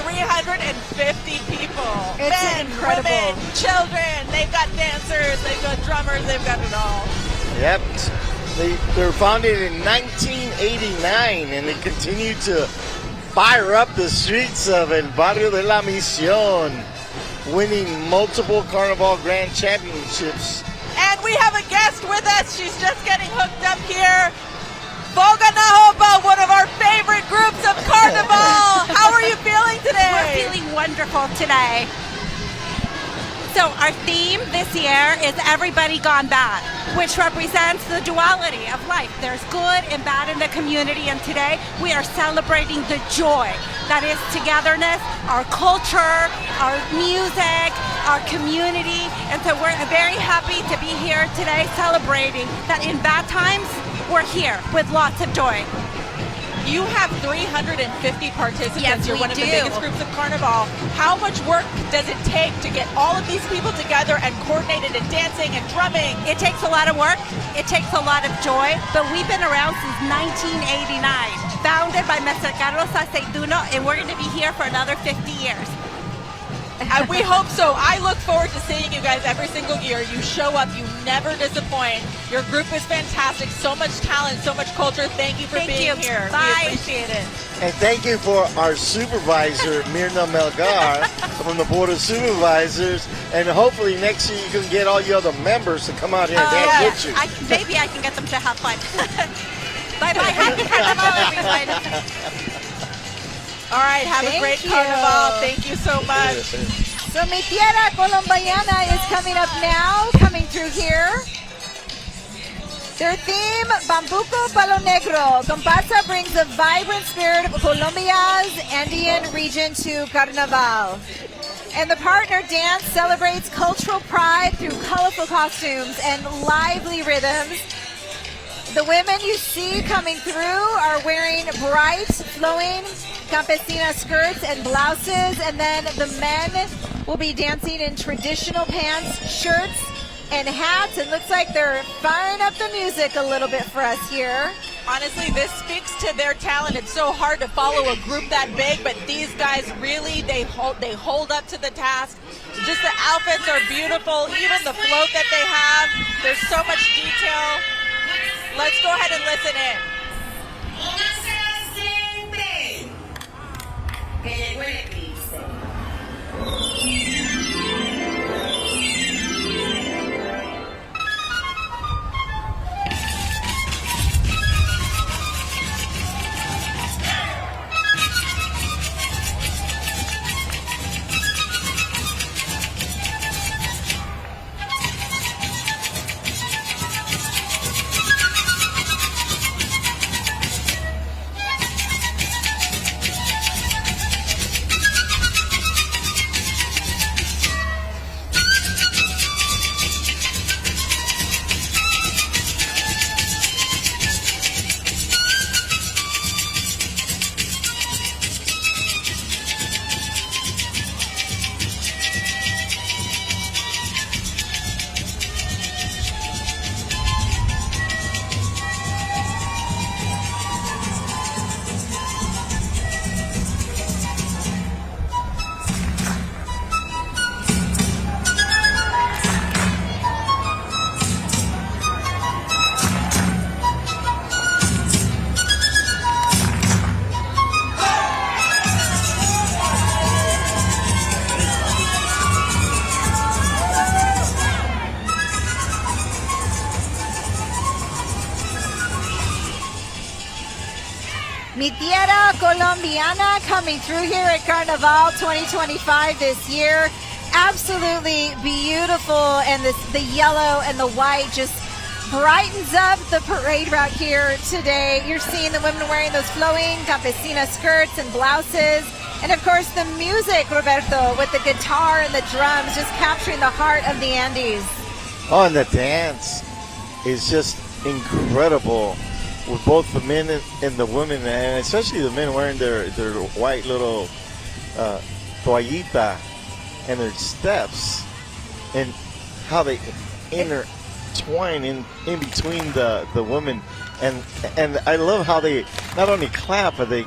350 people. It's Men, incredible. women, children. They They've got dancers, they've got drummers, they've got it all. Yep. They were founded in 1989, and they continue to fire up the streets of El Barrio de la Misión, winning multiple Carnival Grand Championships. And we have a guest with us. She's just getting hooked up here. Boga Nahoba, one of our favorite groups of Carnival. How are you feeling today? We're feeling wonderful today. So our theme this year is Everybody Gone Bad, which represents the duality of life. There's good and bad in the community, and today we are celebrating the joy that is togetherness, our culture, our music, our community, and so we're very happy to be here today celebrating that in bad times, we're here with lots of joy. You have 350 participants. Yes, You're we one of do. the biggest groups of Carnival. How much work does it take to get all of these people together and coordinated and dancing and drumming? It takes a lot of work. It takes a lot of joy, but we've been around since 1989. Founded by Mr. Carlos Aceituno, and we're going to be here for another 50 years. And we hope so. I look forward to seeing you guys every single year. You show up, you never disappoint. Your group is fantastic. So much talent, so much culture. Thank you for being here. Bye. We appreciate it. And thank you for our supervisor, Mirna Melgar, from the Board of Supervisors. And hopefully next year you can get all your other members to come out here and dance with you. Maybe I can get them to have fun. Bye-bye. Happy Carnival, everyone. All right, have a great Carnival. Thank you so much. So Mi Tierra Colombiana is coming up now, coming through here. Their theme, Bambuco Palo Negro. Comparsa brings the vibrant spirit of Colombia's Andean region to Carnaval. And the partner dance celebrates cultural pride through colorful costumes and lively rhythms. The women you see coming through are wearing bright, flowing campesina skirts and blouses, and then the men will be dancing in traditional pants, shirts, and hats. It looks like they're firing up the music a little bit for us here. Honestly, this speaks to their talent. It's so hard to follow a group that big, but these guys really, they hold up to the task. Just the outfits are beautiful, even the float that they have. There's so much detail. Let's go ahead and listen in. Mi Tierra Colombiana coming through here at Carnaval 2025 this year. Absolutely beautiful, and the yellow and the white just brightens up the parade route here today. You're seeing the women wearing those flowing campesina skirts and blouses. And of course the music, Roberto, with the guitar and the drums just capturing the heart of the Andes. Oh, and the dance is just incredible with both the men and the women, and especially the men wearing their white little toallita and their steps, and how they intertwine in between the women, and I love how they not only clap, but they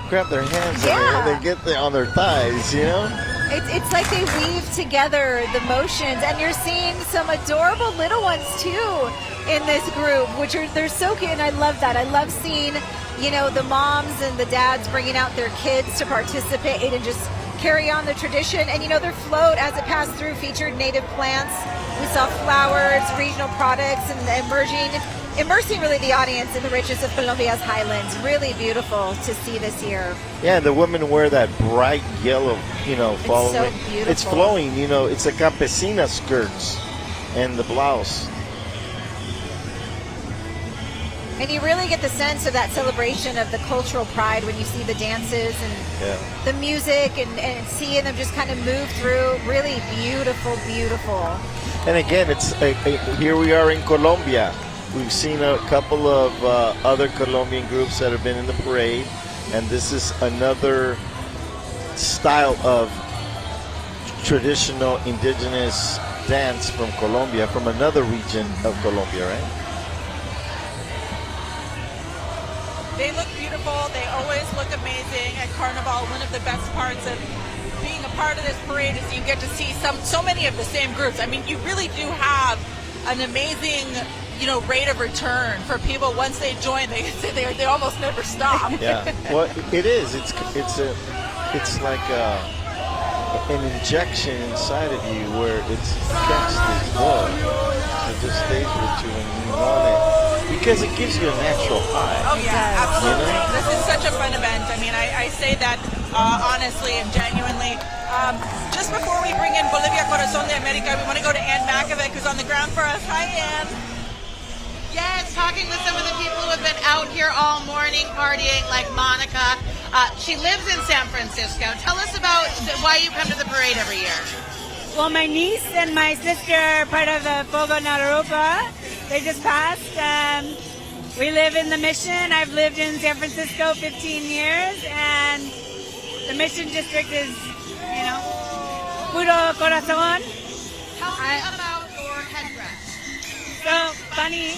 grab their hands and they get on their thighs, you know. It's like they weave together the motions, and you're seeing some adorable little ones too in this group, which they're so cute, and I love that. I love seeing, the moms and the dads bringing out their kids to participate and just carry on the tradition. And their float, as it passed through, featured native plants. We saw flowers, regional products, and immersing really the audience in the richness of Colombia's highlands. Really beautiful to see this year. Yeah, the women wear that bright yellow, following. It's so beautiful. It's flowing, it's a campesina skirts and the blouse. And you really get the sense of that celebration of the cultural pride when you see the dances and the music and seeing them just kind of move through. Really beautiful, beautiful. And again, it's here we are in Colombia. We've seen a couple of other Colombian groups that have been in the parade, and this is another style of traditional indigenous dance from Colombia, from another region of Colombia, right? They look beautiful. They always look amazing at Carnival. One of the best parts of being a part of this parade is you get to see so many of the same groups. I mean, you really do have an amazing, rate of return for people. Once they join, they almost never stop. Yeah, well, it is. It's like an injection inside of you where it's catch this bug. It just stays with you and you want it. Because it gives you a natural high. Oh yeah, absolutely. This is such a fun event. I mean, I say that honestly and genuinely. Just before we bring in Bolivia Corazón de América, we want to go to Anne Makovec, who's on the ground for us. Hi, Anne. Yes, talking with some of the people who have been out here all morning partying, like Monica. She lives in San Francisco. Tell us about why you come to the parade every year. Well, my niece and my sister are part of the Fogo Narupa. They just passed. We live in the Mission. I've lived in San Francisco 15 years, and the Mission District is, puro corazón. Tell me about your headdress. So, funny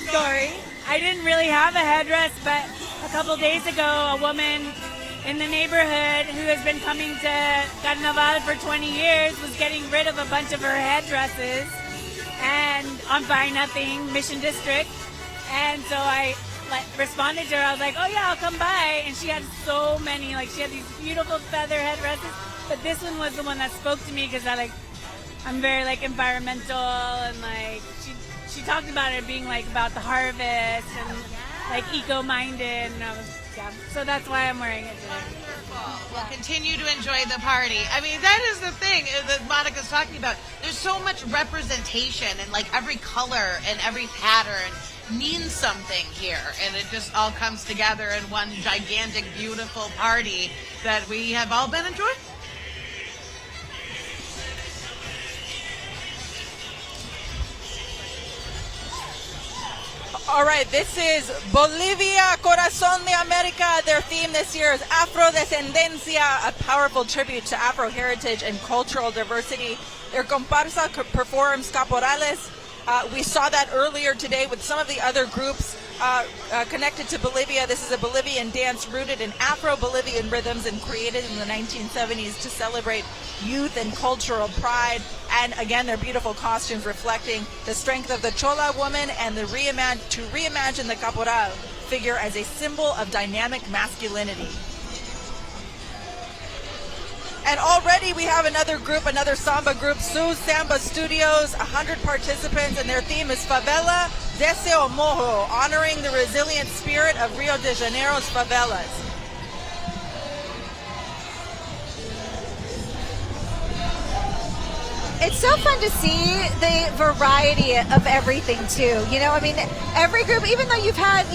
story. I didn't really have a headdress, but a couple days ago, a woman in the neighborhood who has been coming to Carnaval for 20 years was getting rid of a bunch of her headdresses and on Buy Nothing, Mission District. And so I responded to her. I was like, oh yeah, I'll come by. And she had so many, she had these beautiful feather headdresses. But this one was the one that spoke to me because I'm very environmental, and she talked about it being about the harvest and eco-minded, and so that's why I'm wearing it today. Wonderful. Well, continue to enjoy the party. I mean, that is the thing that Monica's talking about. There's so much representation, and every color and every pattern means something here, and it just all comes together in one gigantic, beautiful party that we have all been enjoying. All right, this is Bolivia Corazón de América. Their theme this year is Afro-Descendencia, a powerful tribute to Afro heritage and cultural diversity. Their comparsa performs caporales. We saw that earlier today with some of the other groups connected to Bolivia. This is a Bolivian dance rooted in Afro-Bolivian rhythms and created in the 1970s to celebrate youth and cultural pride. And again, their beautiful costumes reflecting the strength of the Chola woman and to reimagine the caporal figure as a symbol of dynamic masculinity. And already we have another group, another Samba group, Sus Samba Studios, 100 participants, and their theme is Favela Deseo Mojo, honoring the resilient spirit of Rio de Janeiro's favelas. It's so fun to see the variety of everything too. Every group, even though you've had,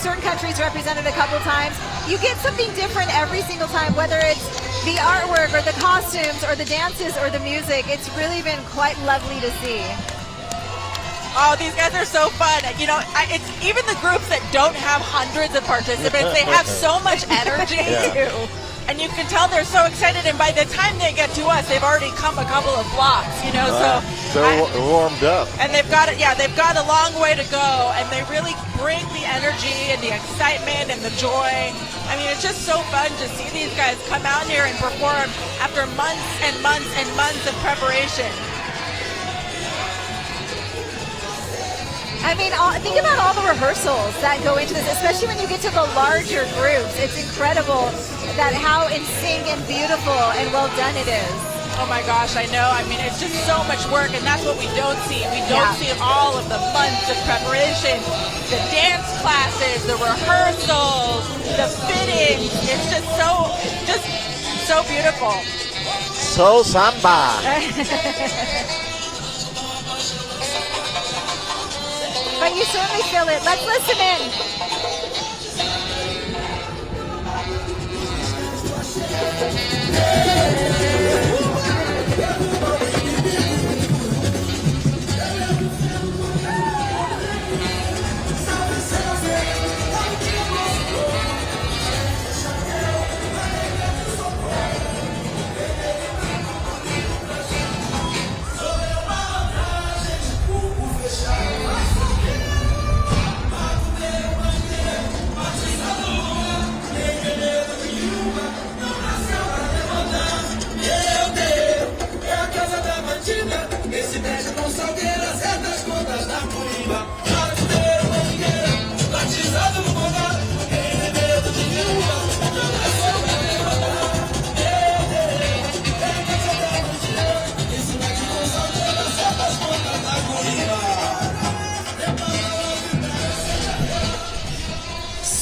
certain countries represented a couple times, you get something different every single time, whether it's the artwork or the costumes or the dances or the music. It's really been quite lovely to see. Oh, these guys are so fun. It's even the groups that don't have hundreds of participants, they have so much energy. Yeah. and you can tell they're so excited. And by the time they get to us, they've already come a couple of blocks, you know. They're warmed up. And they've got a long way to go, and they really bring the energy and the excitement and the joy. I mean, it's just so fun to see these guys come out here and perform after months and months and months of preparation. I mean, think about all the rehearsals that go into this, especially when you get to the larger groups. It's incredible that how in sync and beautiful and well done it is. Oh my gosh, I know. I mean, it's just so much work, and that's what we don't see. We don't see all of the months of preparation, the dance classes, the rehearsals, the fittings. It's just so beautiful. So Samba. But you certainly feel it. Let's listen in.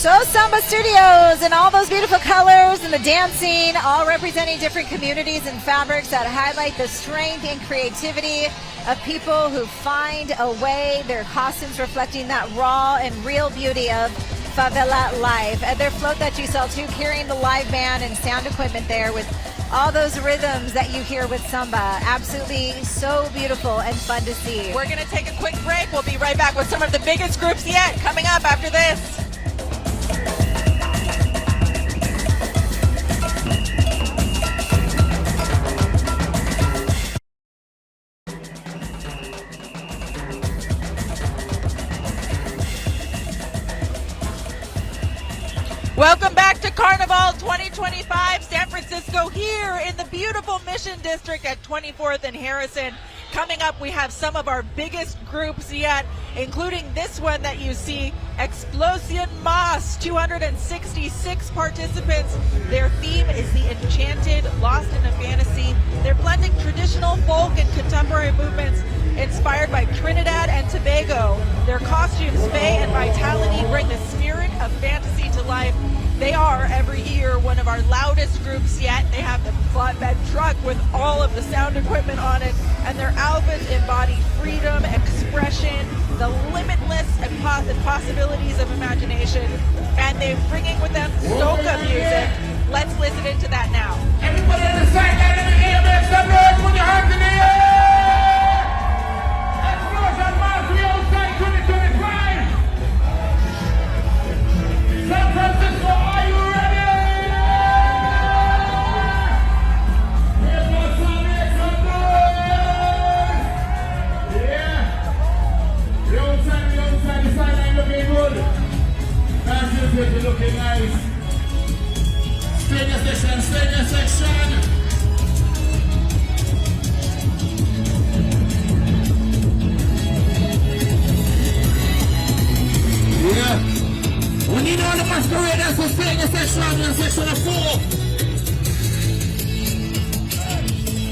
So Samba Studios and all those beautiful colors and the dancing, all representing different communities and fabrics that highlight the strength and creativity of people who find a way, their costumes reflecting that raw and real beauty of favela life. And their float that you saw too, carrying the live band and sound equipment there with all those rhythms that you hear with Samba. Absolutely so beautiful and fun to see. We're going to take a quick break. We'll be right back with some of the biggest groups yet coming up after this. Welcome back to Carnival 2025 San Francisco here in the beautiful Mission District at 24th and Harrison. Coming up, we have some of our biggest groups yet, including this one that you see, Explosion Mas, 266 participants. Their theme is the Enchanted, Lost in a Fantasy. They're blending traditional folk and contemporary movements inspired by Trinidad and Tobago. Their costumes, Faye and Vitality, bring the spirit of fantasy to life. They are, every year, one of our loudest groups yet. They have the flatbed truck with all of the sound equipment on it, and their outfits embody freedom, expression, the limitless possibilities of imagination, and they're bringing with them soca music. Let's listen into that now. Everybody on the sideline, let me hear make some noise, put your hands in the air! Explosion Mas, we outside 2025! San Francisco, are you ready? Here's what's on, make some noise! Yeah! The outside, the sideline looking good. That's it, looking nice. Stay in your section, stay in your section. Yeah. We need all the masqueraders to stay in your section, in section of 4.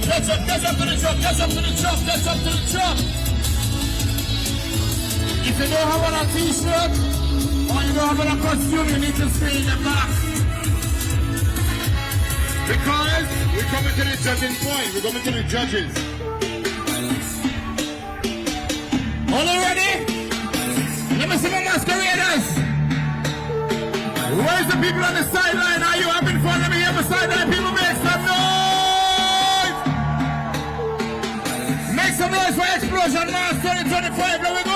Catch up to the truck, catch up to the truck, catch up to the truck. If you don't have on a t-shirt, or you don't have on a costume, you need to stay in the back. Because we're coming to the judging point. We're coming to the judges. All ready? Let me see my masqueraders. Where's the people on the sideline? Are you having fun? Let me hear the sideline people make some noise. Make some noise for Explosion Mas 2025. There we go.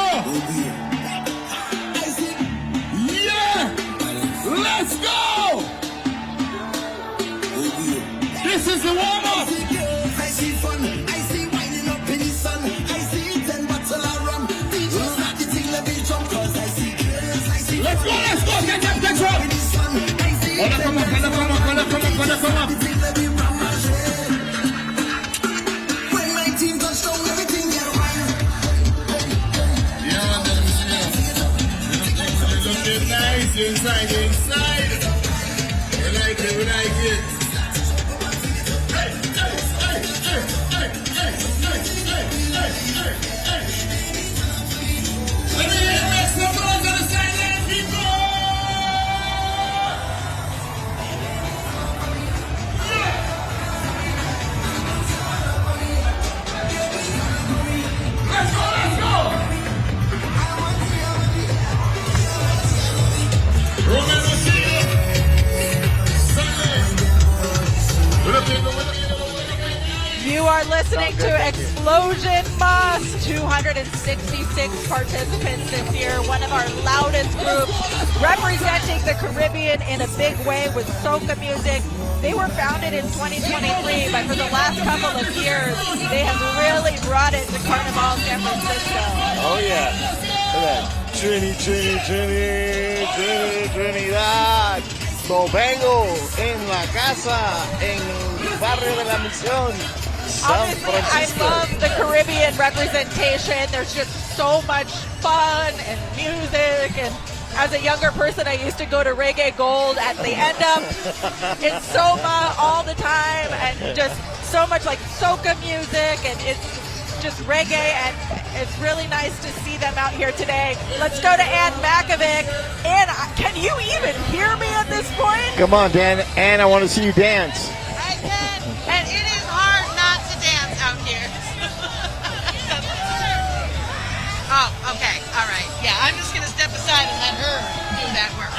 Yeah. Let's go. is the warm-up. I see fun, I see winding up in the sun. I see 10 bottle of rum. DJ start the thing, let me jump, cause I see girls, I see Let's go, get that drum. Come on. When my team touch down, everything get wild. Yeah, looking nice inside. We like it. Let me make some noise on the sideline, people. Let's go. You are listening to Explosion Bus. 266 participants this year. One of our loudest groups, representing the Caribbean in a big way with soca music. They were founded in 2023, but for the last couple of years, they have really brought it to Carnaval San Francisco. Oh yeah, look at that. Trinidad, Tobago, en la casa, en el barrio de la Misión, San Francisco. I love the Caribbean representation. There's just so much fun and music, and as a younger person, I used to go to Reggae Gold at the end of in Soma all the time, and just so much like soca music, and it's just reggae, and it's really nice to see them out here today. Let's go to Anne Makovec. Anne, can you even hear me at this point? Come on, Dan. Anne, I want to see you dance. I can, and it is hard not to dance out here. Oh, okay, all right. Yeah, I'm just gonna step aside and let her do that work.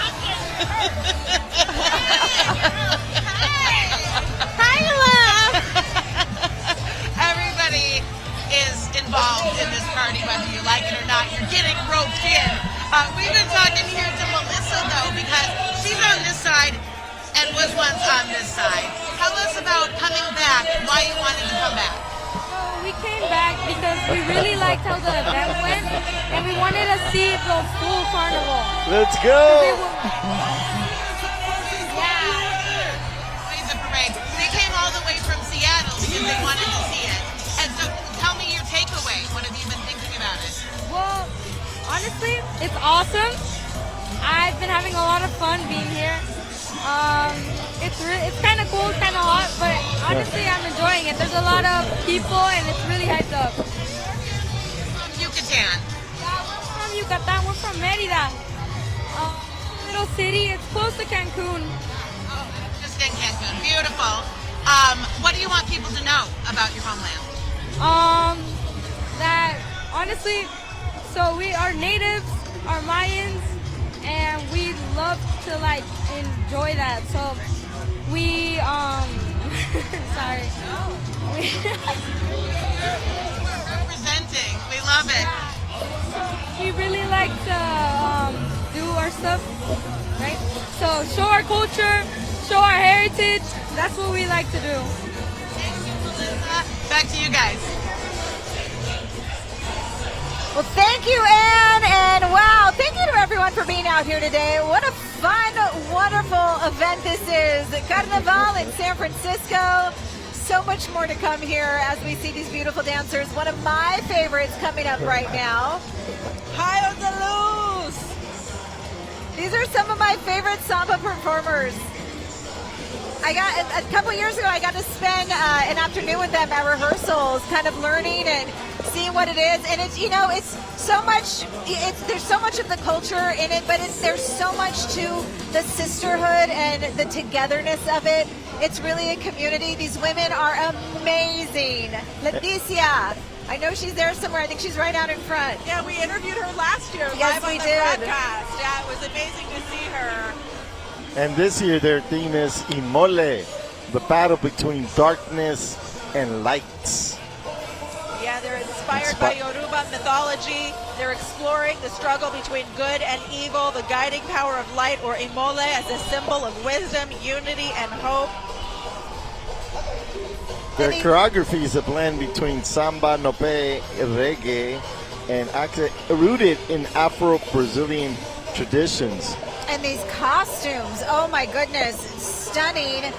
Hi, love. Everybody is involved in this party, whether you like it or not. You're getting roped in. We've been talking here to Melissa, though, because she's on this side and was once on this side. Tell us about coming back, why you wanted to come back. We came back because we really liked how the event went, and we wanted to see the full carnival. Let's go! The parade. They came all the way from Seattle because they wanted to see it. And so tell me your takeaway. What have you been thinking about it? Well, honestly, it's awesome. I've been having a lot of fun being here. It's kind of cool, kind of hot, but honestly, I'm enjoying it. There's a lot of people, and it's really hyped up. From Yucatan. Yeah, we're from Yucatan. We're from Mérida. Little city. It's close to Cancun. Oh, just in Cancun. Beautiful. What do you want people to know about your homeland? That honestly, so we are natives, are Mayans, and we love to like enjoy that. So we sorry. We're representing. We love it. We really like to do our stuff, right? So show our culture, show our heritage. That's what we like to do. Thank you, Melissa. Back to you guys. Well, thank you, Anne, and wow, thank you to everyone for being out here today. What a fun, wonderful event this is. Carnaval in San Francisco. So much more to come here as we see these beautiful dancers. One of my favorites coming up right now. Hi, de Luz. These are some of my favorite samba performers. A couple years ago, I got to spend an afternoon with them at rehearsals, kind of learning and seeing what it is. And it's, it's so much, there's so much of the culture in it, but there's so much to the sisterhood and the togetherness of it. It's really a community. These women are amazing. Leticia, I know she's there somewhere. I think she's right out in front. Yeah, we interviewed her last year Yes, live on we the did. broadcast. Yeah, it was amazing to see her. And this year their theme is Imole, the battle between darkness and lights. Yeah, they're inspired by Yoruba mythology. They're exploring the struggle between good and evil, the guiding power of light, or Imole, as a symbol of wisdom, unity, and hope. Their choreography is a blend between samba, nope, reggae, and rooted in Afro-Brazilian traditions. And these costumes, oh my goodness, stunning.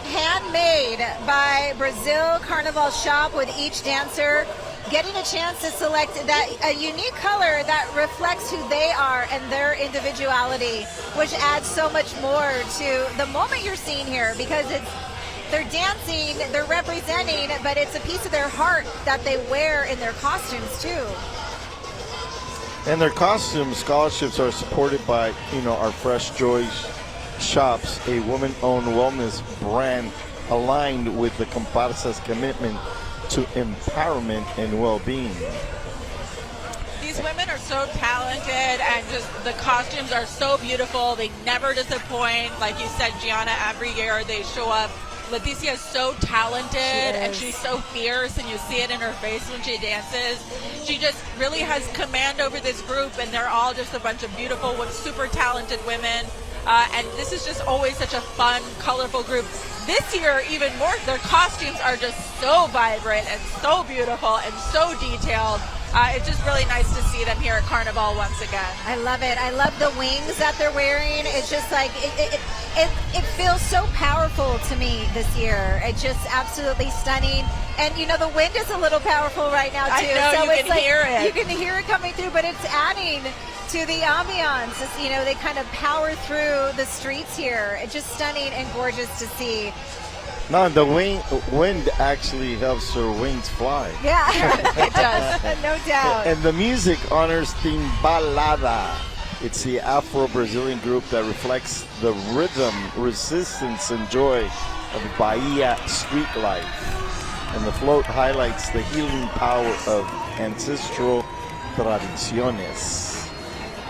Handmade by Brazil Carnaval Shop, with each dancer getting a chance to select a unique color that reflects who they are and their individuality, which adds so much more to the moment you're seeing here, because they're dancing, they're representing, but it's a piece of their heart that they wear in their costumes too. And their costume scholarships are supported by, our Fresh Joy Shops, a woman-owned wellness brand aligned with the Comparsa's commitment to empowerment and well-being. These women are so talented, and just the costumes are so beautiful. They never disappoint. Like you said, Gianna, every year they show up. Leticia is so talented, and she's so fierce, and you see it in her face when she dances. She just really has command over this group, and they're all just a bunch of beautiful, super talented women. And this is just always such a fun, colorful group. This year, even more, their costumes are just so vibrant and so beautiful and so detailed. It's just really nice to see them here at Carnival once again. I love it. I love the wings that they're wearing. It's just like, it feels so powerful to me this year. It's just absolutely stunning. And, the wind is a little powerful right now, too. I know, so you can hear it. You can hear it coming through, but it's adding to the ambiance. They kind of power through the streets here. It's just stunning and gorgeous to see. No, the wind actually helps her wings fly. Yeah, it does, no doubt. And the music honors Timbalada. It's the Afro-Brazilian group that reflects the rhythm, resistance, and joy of Bahia street life. And the float highlights the healing power of ancestral tradiciones.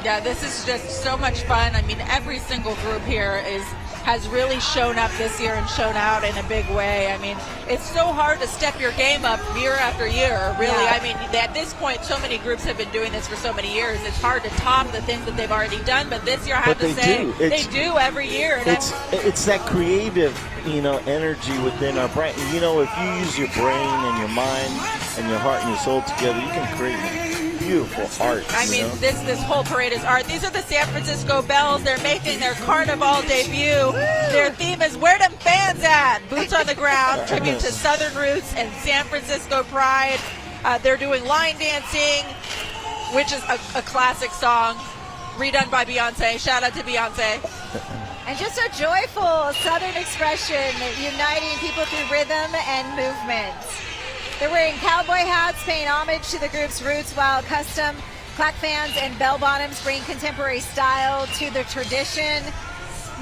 Yeah, this is just so much fun. I mean, every single group here has really shown up this year and shown out in a big way. I mean, it's so hard to step your game up year after year, really. Yeah. I mean, at this point, so many groups have been doing this for so many years. It's hard to top the things that they've already done, but this year I have to say, they do every year. And it's that creative, energy within our brain. If you use your brain and your mind and your heart and your soul together, you can create beautiful art. I mean, this whole parade is art. These are the San Francisco Bells. They're making their Carnival debut. Their theme is "Where Them Fans At?" Boots on the ground, tribute to Southern roots and San Francisco pride. They're doing line dancing, which is a classic song, redone by Beyonce. Shout out to Beyonce. And just a joyful Southern expression, uniting people through rhythm and movement. They're wearing cowboy hats, paying homage to the group's roots, while custom clack fans and bell bottoms bring contemporary style to the tradition.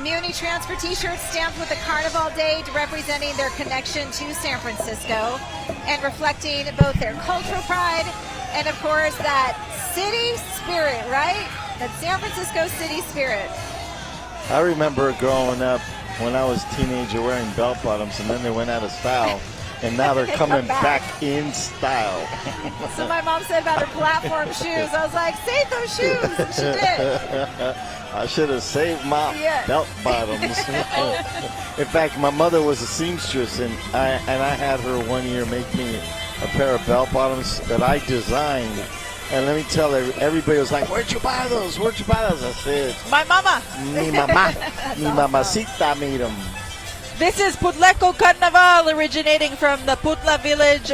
Muni Transfer t-shirts stamped with the Carnival date, representing their connection to San Francisco and reflecting both their cultural pride and, of course, that city spirit, right? That San Francisco city spirit. I remember growing up when I was a teenager wearing bell bottoms, and then they went out of style. And now they're coming back in style. So my mom said about her platform shoes. I was like, save those shoes. And she did. I should have saved my belt bottoms. In fact, my mother was a seamstress, and I had her one year make me a pair of belt bottoms that I designed. And let me tell you, everybody was like, "Where'd you buy those? Where'd you buy those?" I said, "My mama." Mi mamacita made them. This is Putleco Carnaval, originating from the Putla village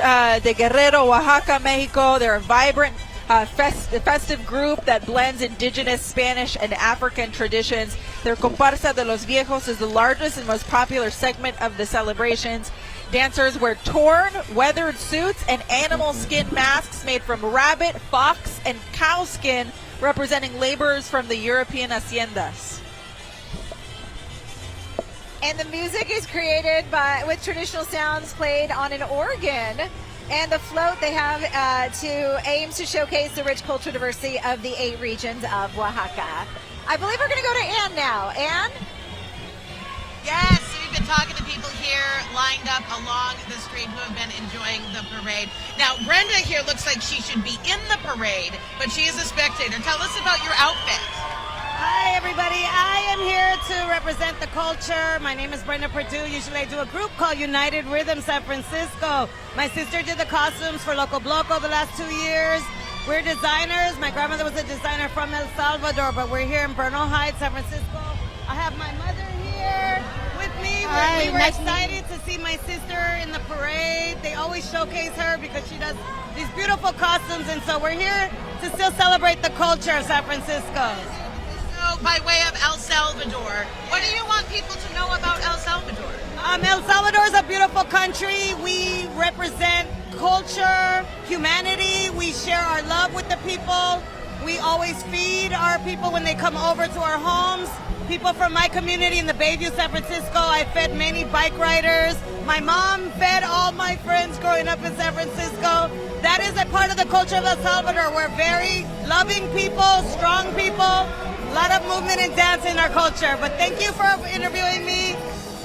de Guerrero, Oaxaca, Mexico. They're a vibrant, festive group that blends indigenous Spanish and African traditions. Their Comparsa de los Viejos is the largest and most popular segment of the celebrations. Dancers wear torn, weathered suits and animal skin masks made from rabbit, fox, and cow skin, representing laborers from the European haciendas. And the music is created with traditional sounds played on an organ. And the float they have aims to showcase the rich cultural diversity of the 8 regions of Oaxaca. I believe we're going to go to Anne now. Anne? Yes, we've been talking to people here lined up along the street who have been enjoying the parade. Now, Brenda here looks like she should be in the parade, but she is a spectator. Tell us about your outfit. Hi, everybody. I am here to represent the culture. My name is Brenda Perdue. Usually I do a group called United Rhythm San Francisco. My sister did the costumes for Loco Bloco the last 2 years. We're designers. My grandmother was a designer from El Salvador, but we're here in Bernal Heights, San Francisco. I have my mother here with me. We were excited to see my sister in the parade. They always showcase her because she does these beautiful costumes, and so we're here to still celebrate the culture of San Francisco. So, by way of El Salvador, what do you want people to know about El Salvador? El Salvador is a beautiful country. We represent culture, humanity. We share our love with the people. We always feed our people when they come over to our homes. People from my community in the Bayview, San Francisco, I fed many bike riders. My mom fed all my friends growing up in San Francisco. That is a part of the culture of El Salvador. We're very loving people, strong people, a lot of movement and dance in our culture. But thank you for interviewing me.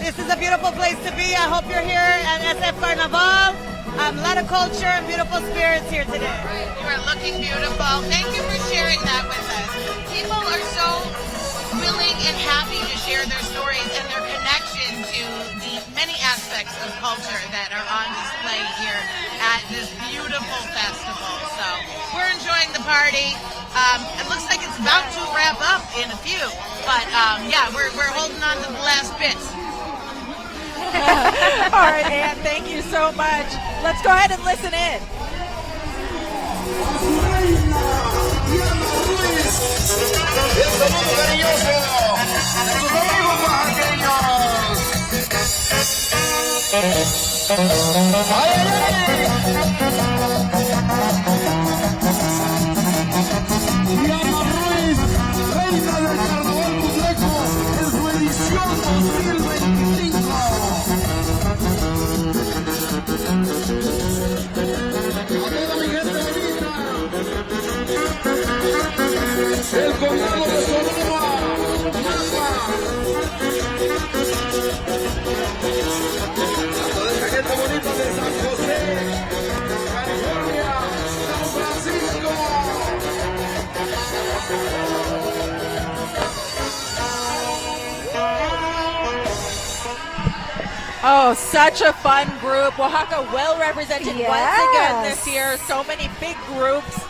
This is a beautiful place to be. I hope you're here at SF Carnaval. A lot of culture and beautiful spirits here today. You are looking beautiful. Thank you for sharing that with us. People are so willing and happy to share their stories and their connection to the many aspects of culture that are on display here at this beautiful festival. So we're enjoying the party. It looks like it's about to wrap up in a few, but yeah, we're holding on to the last bits. All right, Anne, thank you so much. Let's go ahead and listen in. Gianna Ruiz, reina del carnaval muñeco en su edición 2025. A toda mi gente bonita, el condado de Sonoma, Napa. A toda esa gente bonita de San José, California, San Francisco. Oh, such a fun group. Oaxaca well represented once again this year. So many big groups,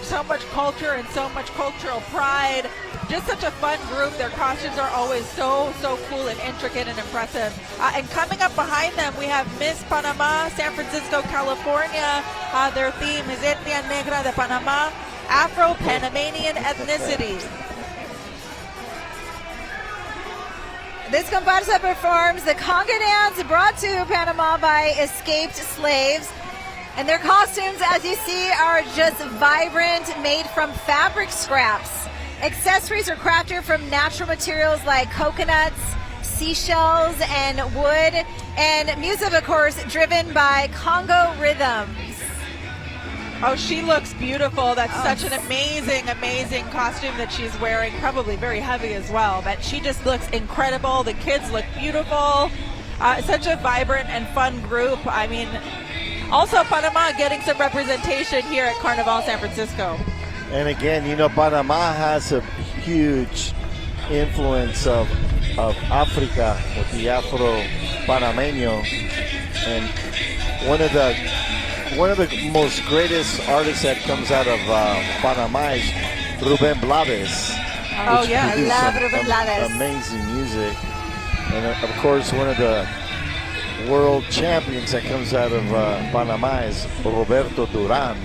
so much culture and so much cultural pride. Just such a fun group. Their costumes are always so cool and intricate and impressive. And coming up behind them, we have Miss Panama, San Francisco, California. Their theme is Etnia Negra de Panama, Afro-Panamanian ethnicity. This comparsa performs the conga dance brought to Panama by escaped slaves. And their costumes, as you see, are just vibrant, made from fabric scraps. Accessories are crafted from natural materials like coconuts, seashells, and wood. And music, of course, driven by Congo rhythms. Oh, she looks beautiful. That's such an amazing costume that she's wearing. Probably very heavy as well, but she just looks incredible. The kids look beautiful. Such a vibrant and fun group. I mean, also Panama getting some representation here at Carnaval San Francisco. And again, you know, Panama has a huge influence of Africa with the Afro-Panameño, and one of the most greatest artists that comes out of Panama is Ruben Blades. Oh yeah, I love Ruben Blades. Amazing music, and of course one of the world champions that comes out of Panama is Roberto Duran.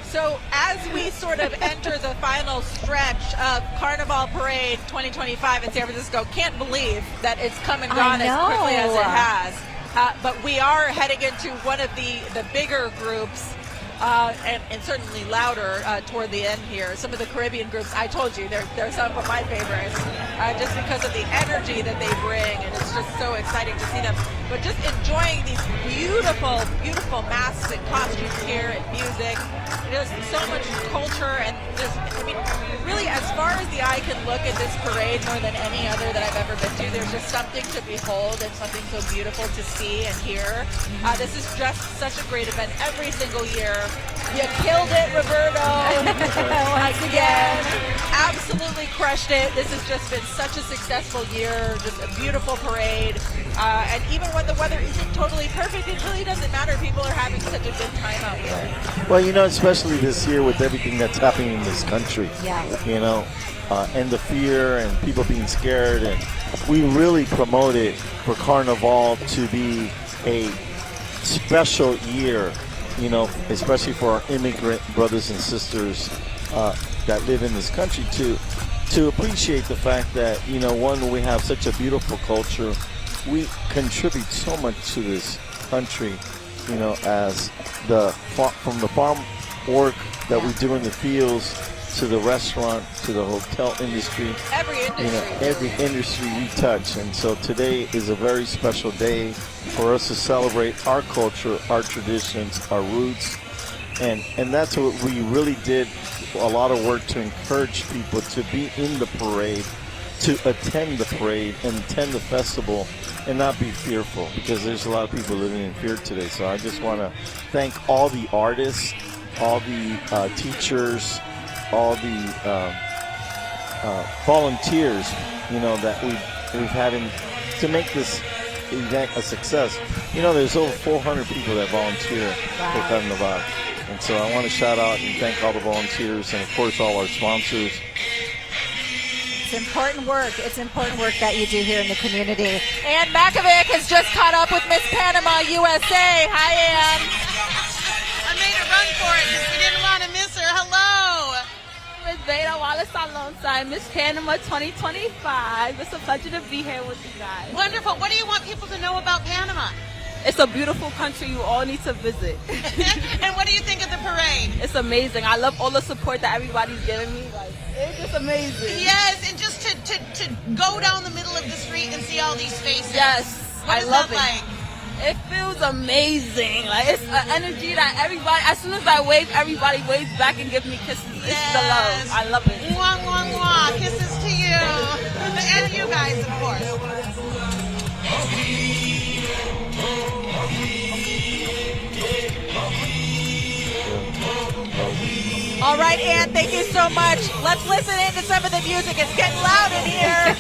So as we sort of enter the final stretch of Carnival Parade 2025 in San Francisco, can't believe that it's come and gone as quickly as it has. But we are heading into one of the bigger groups, and certainly louder toward the end here. Some of the Caribbean groups, I told you, they're some of my favorites, just because of the energy that they bring, and it's just so exciting to see them. But just enjoying these beautiful, beautiful masks and costumes here and music. There's so much culture, and there's, I mean, really, as far as the eye can look at this parade more than any other that I've ever been to, there's just something to behold and something so beautiful to see and hear. This is just such a great event every single year. You killed it, Roberto. Once again, absolutely crushed it. This has just been such a successful year, just a beautiful parade. And even when the weather isn't totally perfect, it really doesn't matter. People are having such a good time out here. Well, you know, especially this year with everything that's happening in this country, you know, and the fear and people being scared. And we really promoted for Carnival to be a special year, you know, especially for our immigrant brothers and sisters that live in this country, to appreciate the fact that, you know, one, we have such a beautiful culture. We contribute so much to this country, you know, as from the farm work that we do in the fields, to the restaurant, to the hotel industry. Every industry. You know, every industry we touch. And so today is a very special day for us to celebrate our culture, our traditions, our roots. And that's what we really did, a lot of work to encourage people to be in the parade, to attend the parade and attend the festival and not be fearful, because there's a lot of people living in fear today. So I just want to thank all the artists, all the teachers, all the volunteers, you know, that we've had to make this event a success. You know, there's over 400 people that volunteer for Carnaval. And so I want to shout out and thank all the volunteers and, of course, all our sponsors. It's important work. It's important work that you do here in the community. Anne Makovec has just caught up with Miss Panama USA. Hi, Anne. I made a run for it because we didn't want to miss her. Hello. Miss Veda Wallace alongside Miss Panama 2025. It's a pleasure to be here with you guys. Wonderful. What do you want people to know about Panama? It's a beautiful country you all need to visit. And what do you think of the parade? It's amazing. I love all the support that everybody's giving me. Like, it's just amazing. Yes, and just to go down the middle of the street and see all these faces. Yes, what I love that it. It feels amazing. Like, it's an energy that everybody, as soon as I wave, everybody waves back and gives me kisses. Yes. It's the love. I love it. Mwah, mwah, mwah. Kisses to you. And you guys, of course. All right, Anne, thank you so much. Let's listen in to some of the music. It's getting loud in here.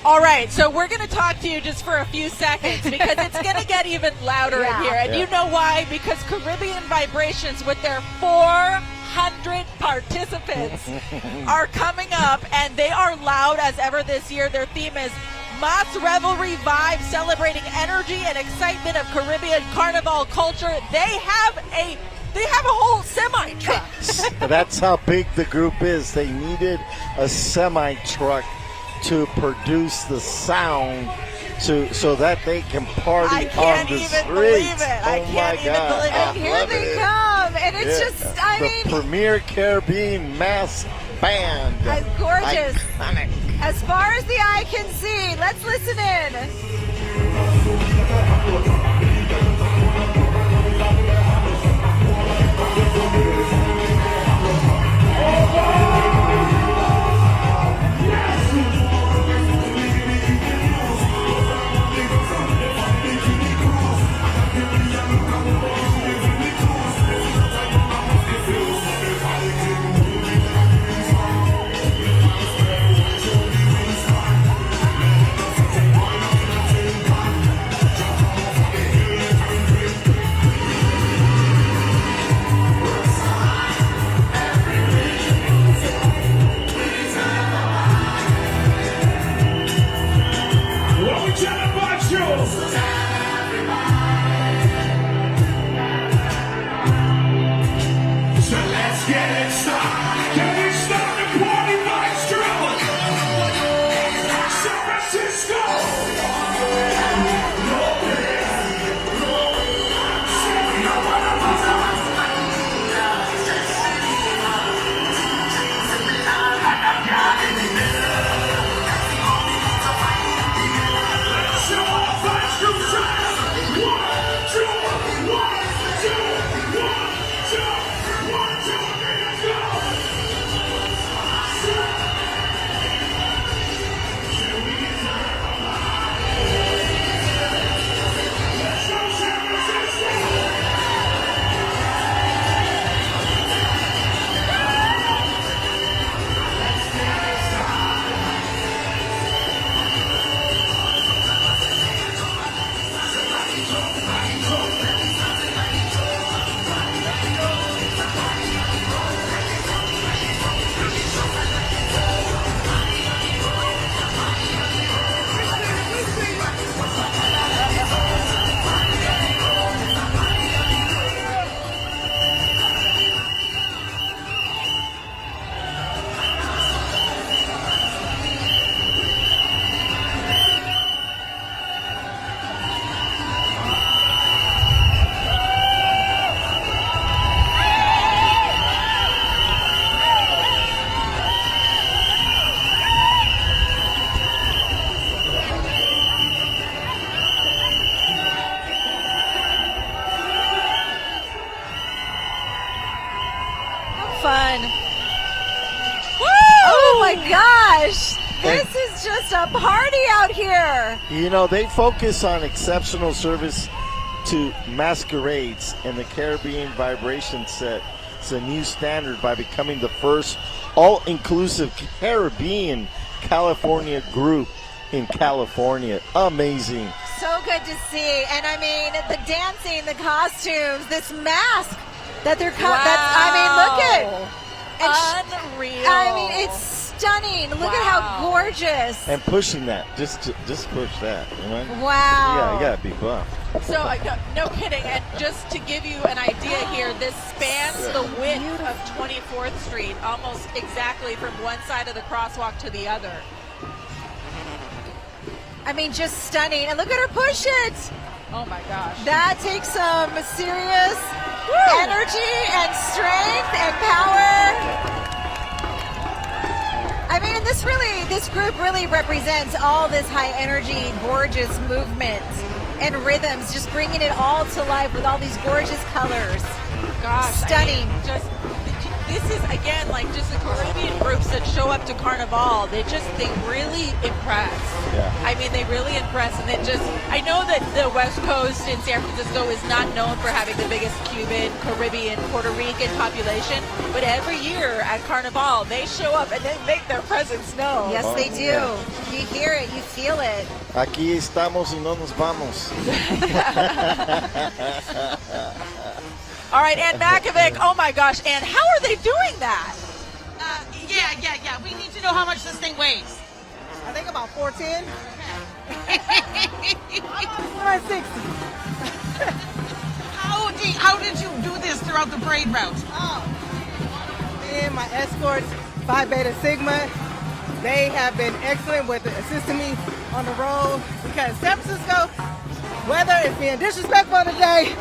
All right, so we're going to talk to you just for a few seconds because it's going to get even louder in here. And you know why? Because Caribbean Vibrations, with their 400 participants, are coming up, and they are loud as ever this year. Their theme is Mas Revelry Vibe, celebrating energy and excitement of Caribbean Carnival culture. They have a whole semi-truck. That's how big the group is. They needed a semi-truck to produce the sound so that they can party on the streets. Believe it. I can't even believe it. I Here love they it. come. And it's just, I the mean, Premier Caribbean Mass Band. It's gorgeous. Iconic. As far as the eye can see, let's listen in. Let's get it started. Can we start the party maestro? San Francisco. Fun. Woo! Oh my gosh! This is just a party out here. You know, they focus on exceptional service to masquerades, and the Caribbean Vibration sets a new standard by becoming the first all-inclusive Caribbean California group in California. Amazing. So good to see. And I mean, the dancing, the costumes, this mask that they're I mean, look at Unreal. I mean, it's stunning. Look at how gorgeous. And pushing that, just push that. You know? Wow. Yeah, you gotta be buff. So, no kidding. And just to give you an idea here, this spans the width of 24th Street, almost exactly from one side of the crosswalk to the other. I mean, just stunning. And look at her push it. Oh my gosh. That takes some serious energy and strength and power. I mean, and this group really represents all this high energy, gorgeous movement and rhythms, just bringing it all to life with all these gorgeous colors. Gosh. Stunning. I mean, this is, again, like just the Caribbean groups that show up to Carnaval. They really impress. Yeah. I mean, they really impress. And I know that the West Coast in San Francisco is not known for having the biggest Cuban, Caribbean, Puerto Rican population. But every year at Carnaval, they show up and they make their presence known. Yes, they do. You hear it, you feel it. Aquí estamos y no nos vamos. All right, Anne Makovec. Oh my gosh, Anne, how are they doing that? Yeah. We need to know how much this thing weighs. I think about 410. About 60. How did you do this throughout the parade route? Me and my escorts, Phi Beta Sigma, they have been excellent with assisting me on the road because San Francisco weather is being disrespectful today.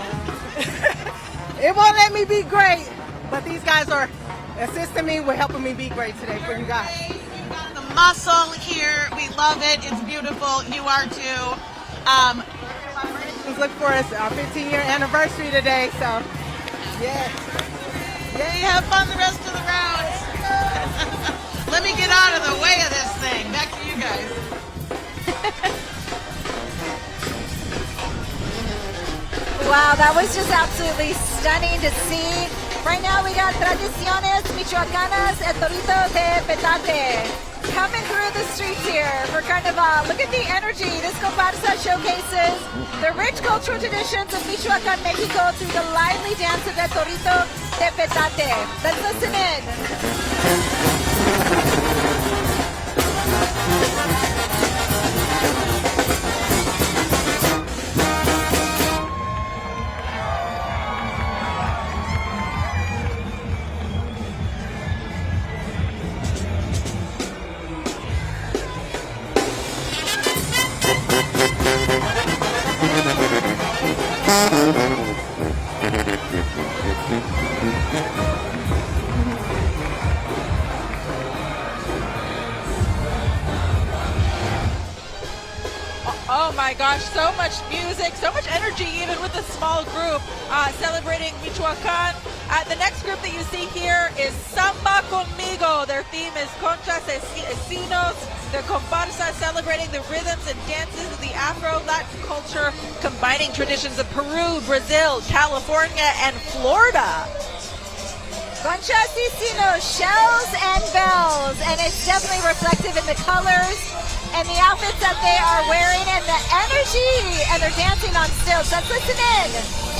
It won't let me be great, but these guys are assisting me with helping me be great today for you guys. You got the muscle here. We love it. It's beautiful. You are too. Look for us, our 15-year anniversary today. So, yeah. You have fun the rest of the route. Let me get out of the way of this thing. Back to you guys. Wow, that was just absolutely stunning to see. Right now we got Tradiciones Michoacanas El Torito de Petate coming through the streets here for Carnaval. Look at the energy. This comparsa showcases the rich cultural traditions of Michoacan, Mexico through the lively dance of El Torito de Petate. Let's listen in. Oh my gosh, so much music, so much energy even with a small group celebrating Michoacan. The next group that you see here is Samba Conmigo. Their theme is Conchas Esinos. Their comparsa celebrating the rhythms and dances of the Afro-Latin culture, combining traditions of Peru, Brazil, California, and Florida. Conchas Esinos, shells and bells, and it's definitely reflective in the colors and the outfits that they are wearing and the energy, and they're dancing on stilts. Let's listen in.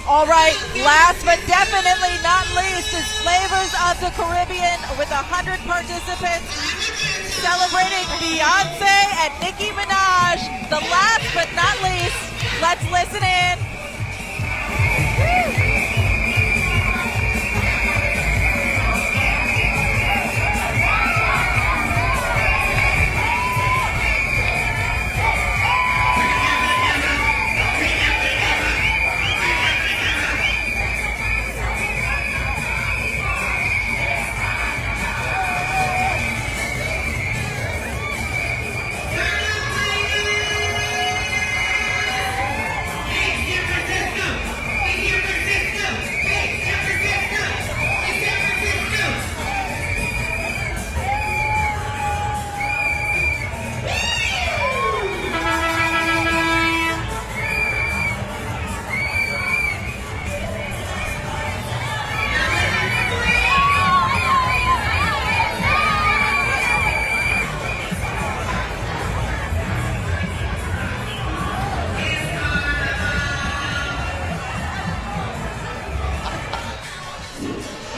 All right, last but definitely not least is Flavors of the Caribbean with 100 participants celebrating Beyonce and Nicki Minaj. The last but not least, let's listen in.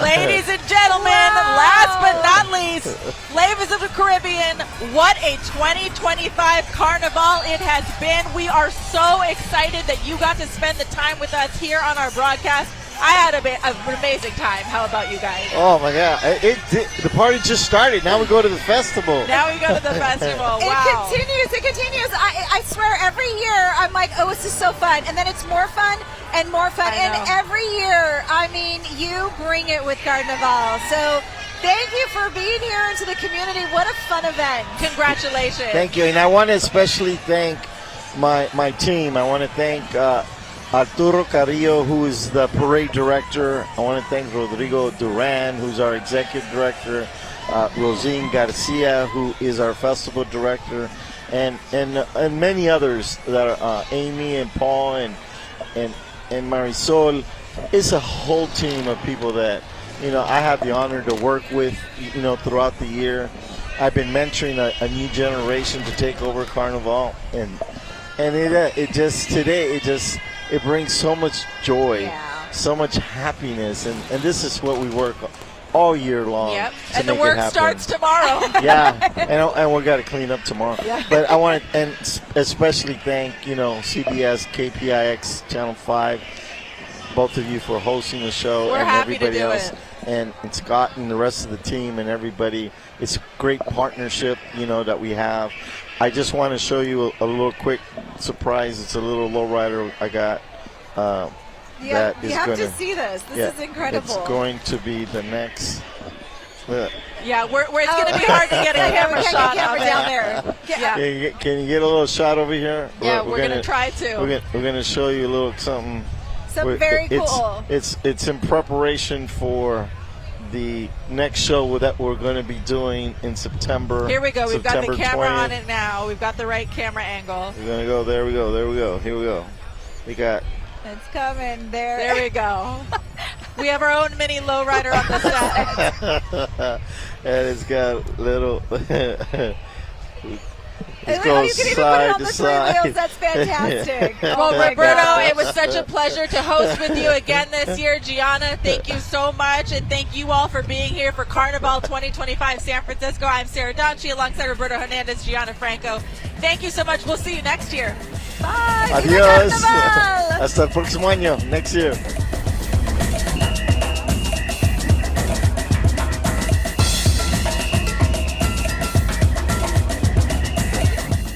Ladies and gentlemen, last but not least, Flavors of the Caribbean. What a 2025 Carnival it has been. We are so excited that you got to spend the time with us here on our broadcast. I had an amazing time. How about you guys? Oh my God! The party just started. Now we go to the festival. Now we go to the festival. Wow! It continues. It continues. I swear, every year I'm like, oh, this is so fun, and then it's more fun and more fun. And every year, I mean, you bring it with Carnaval. So thank you for being here into the community. What a fun event! Congratulations. Thank you, and I want to especially thank my team. I want to thank Arturo Carrillo, who is the parade director. I want to thank Rodrigo Duran, who's our executive director, Rosine Garcia, who is our festival director, and many others that are Amy and Paul and Marisol. It's a whole team of people that I have the honor to work with throughout the year. I've been mentoring a new generation to take over Carnival, and it brings so much joy, so much happiness, and this is what we work all year long. Yep, to and the make work it happen. starts tomorrow. Yeah, and we got to clean up tomorrow. Yeah. But I want to especially thank CBS, KPIX, Channel 5, both of you for hosting the show. We're and happy everybody to do else. it. And Scott and the rest of the team and everybody. It's a great partnership, that we have. I just want to show you a little quick surprise. It's a little lowrider I got. Yeah, that you is have going to see this. This is incredible. It's going to be the next. Look. Yeah, where it's going to be hard to get a camera shot camera of down it. there. Yeah. Can you get a little shot over here? Yeah, we're gonna try to. We're gonna show you a little something. Something very cool. It's in preparation for the next show that we're going to be doing in September. Here we go. We've got the September camera 20th. on it now. We've got the right camera angle. We're gonna go. There we go. There we go. Here we go. We got. It's coming. There we go. We have our own mini lowrider on the set. And it's got little. And how you can even put it on the 3 wheels. That's fantastic. Well, Oh my Roberto, gosh. it was such a pleasure to host with you again this year. Gianna, thank you so much. And thank you all for being here for Carnival 2025 San Francisco. I'm Sara Donchey alongside Roberto Hernandez, Gianna Franco. Thank you so much. We'll see you next year. Bye. Adiós. Hasta el próximo año. Next year.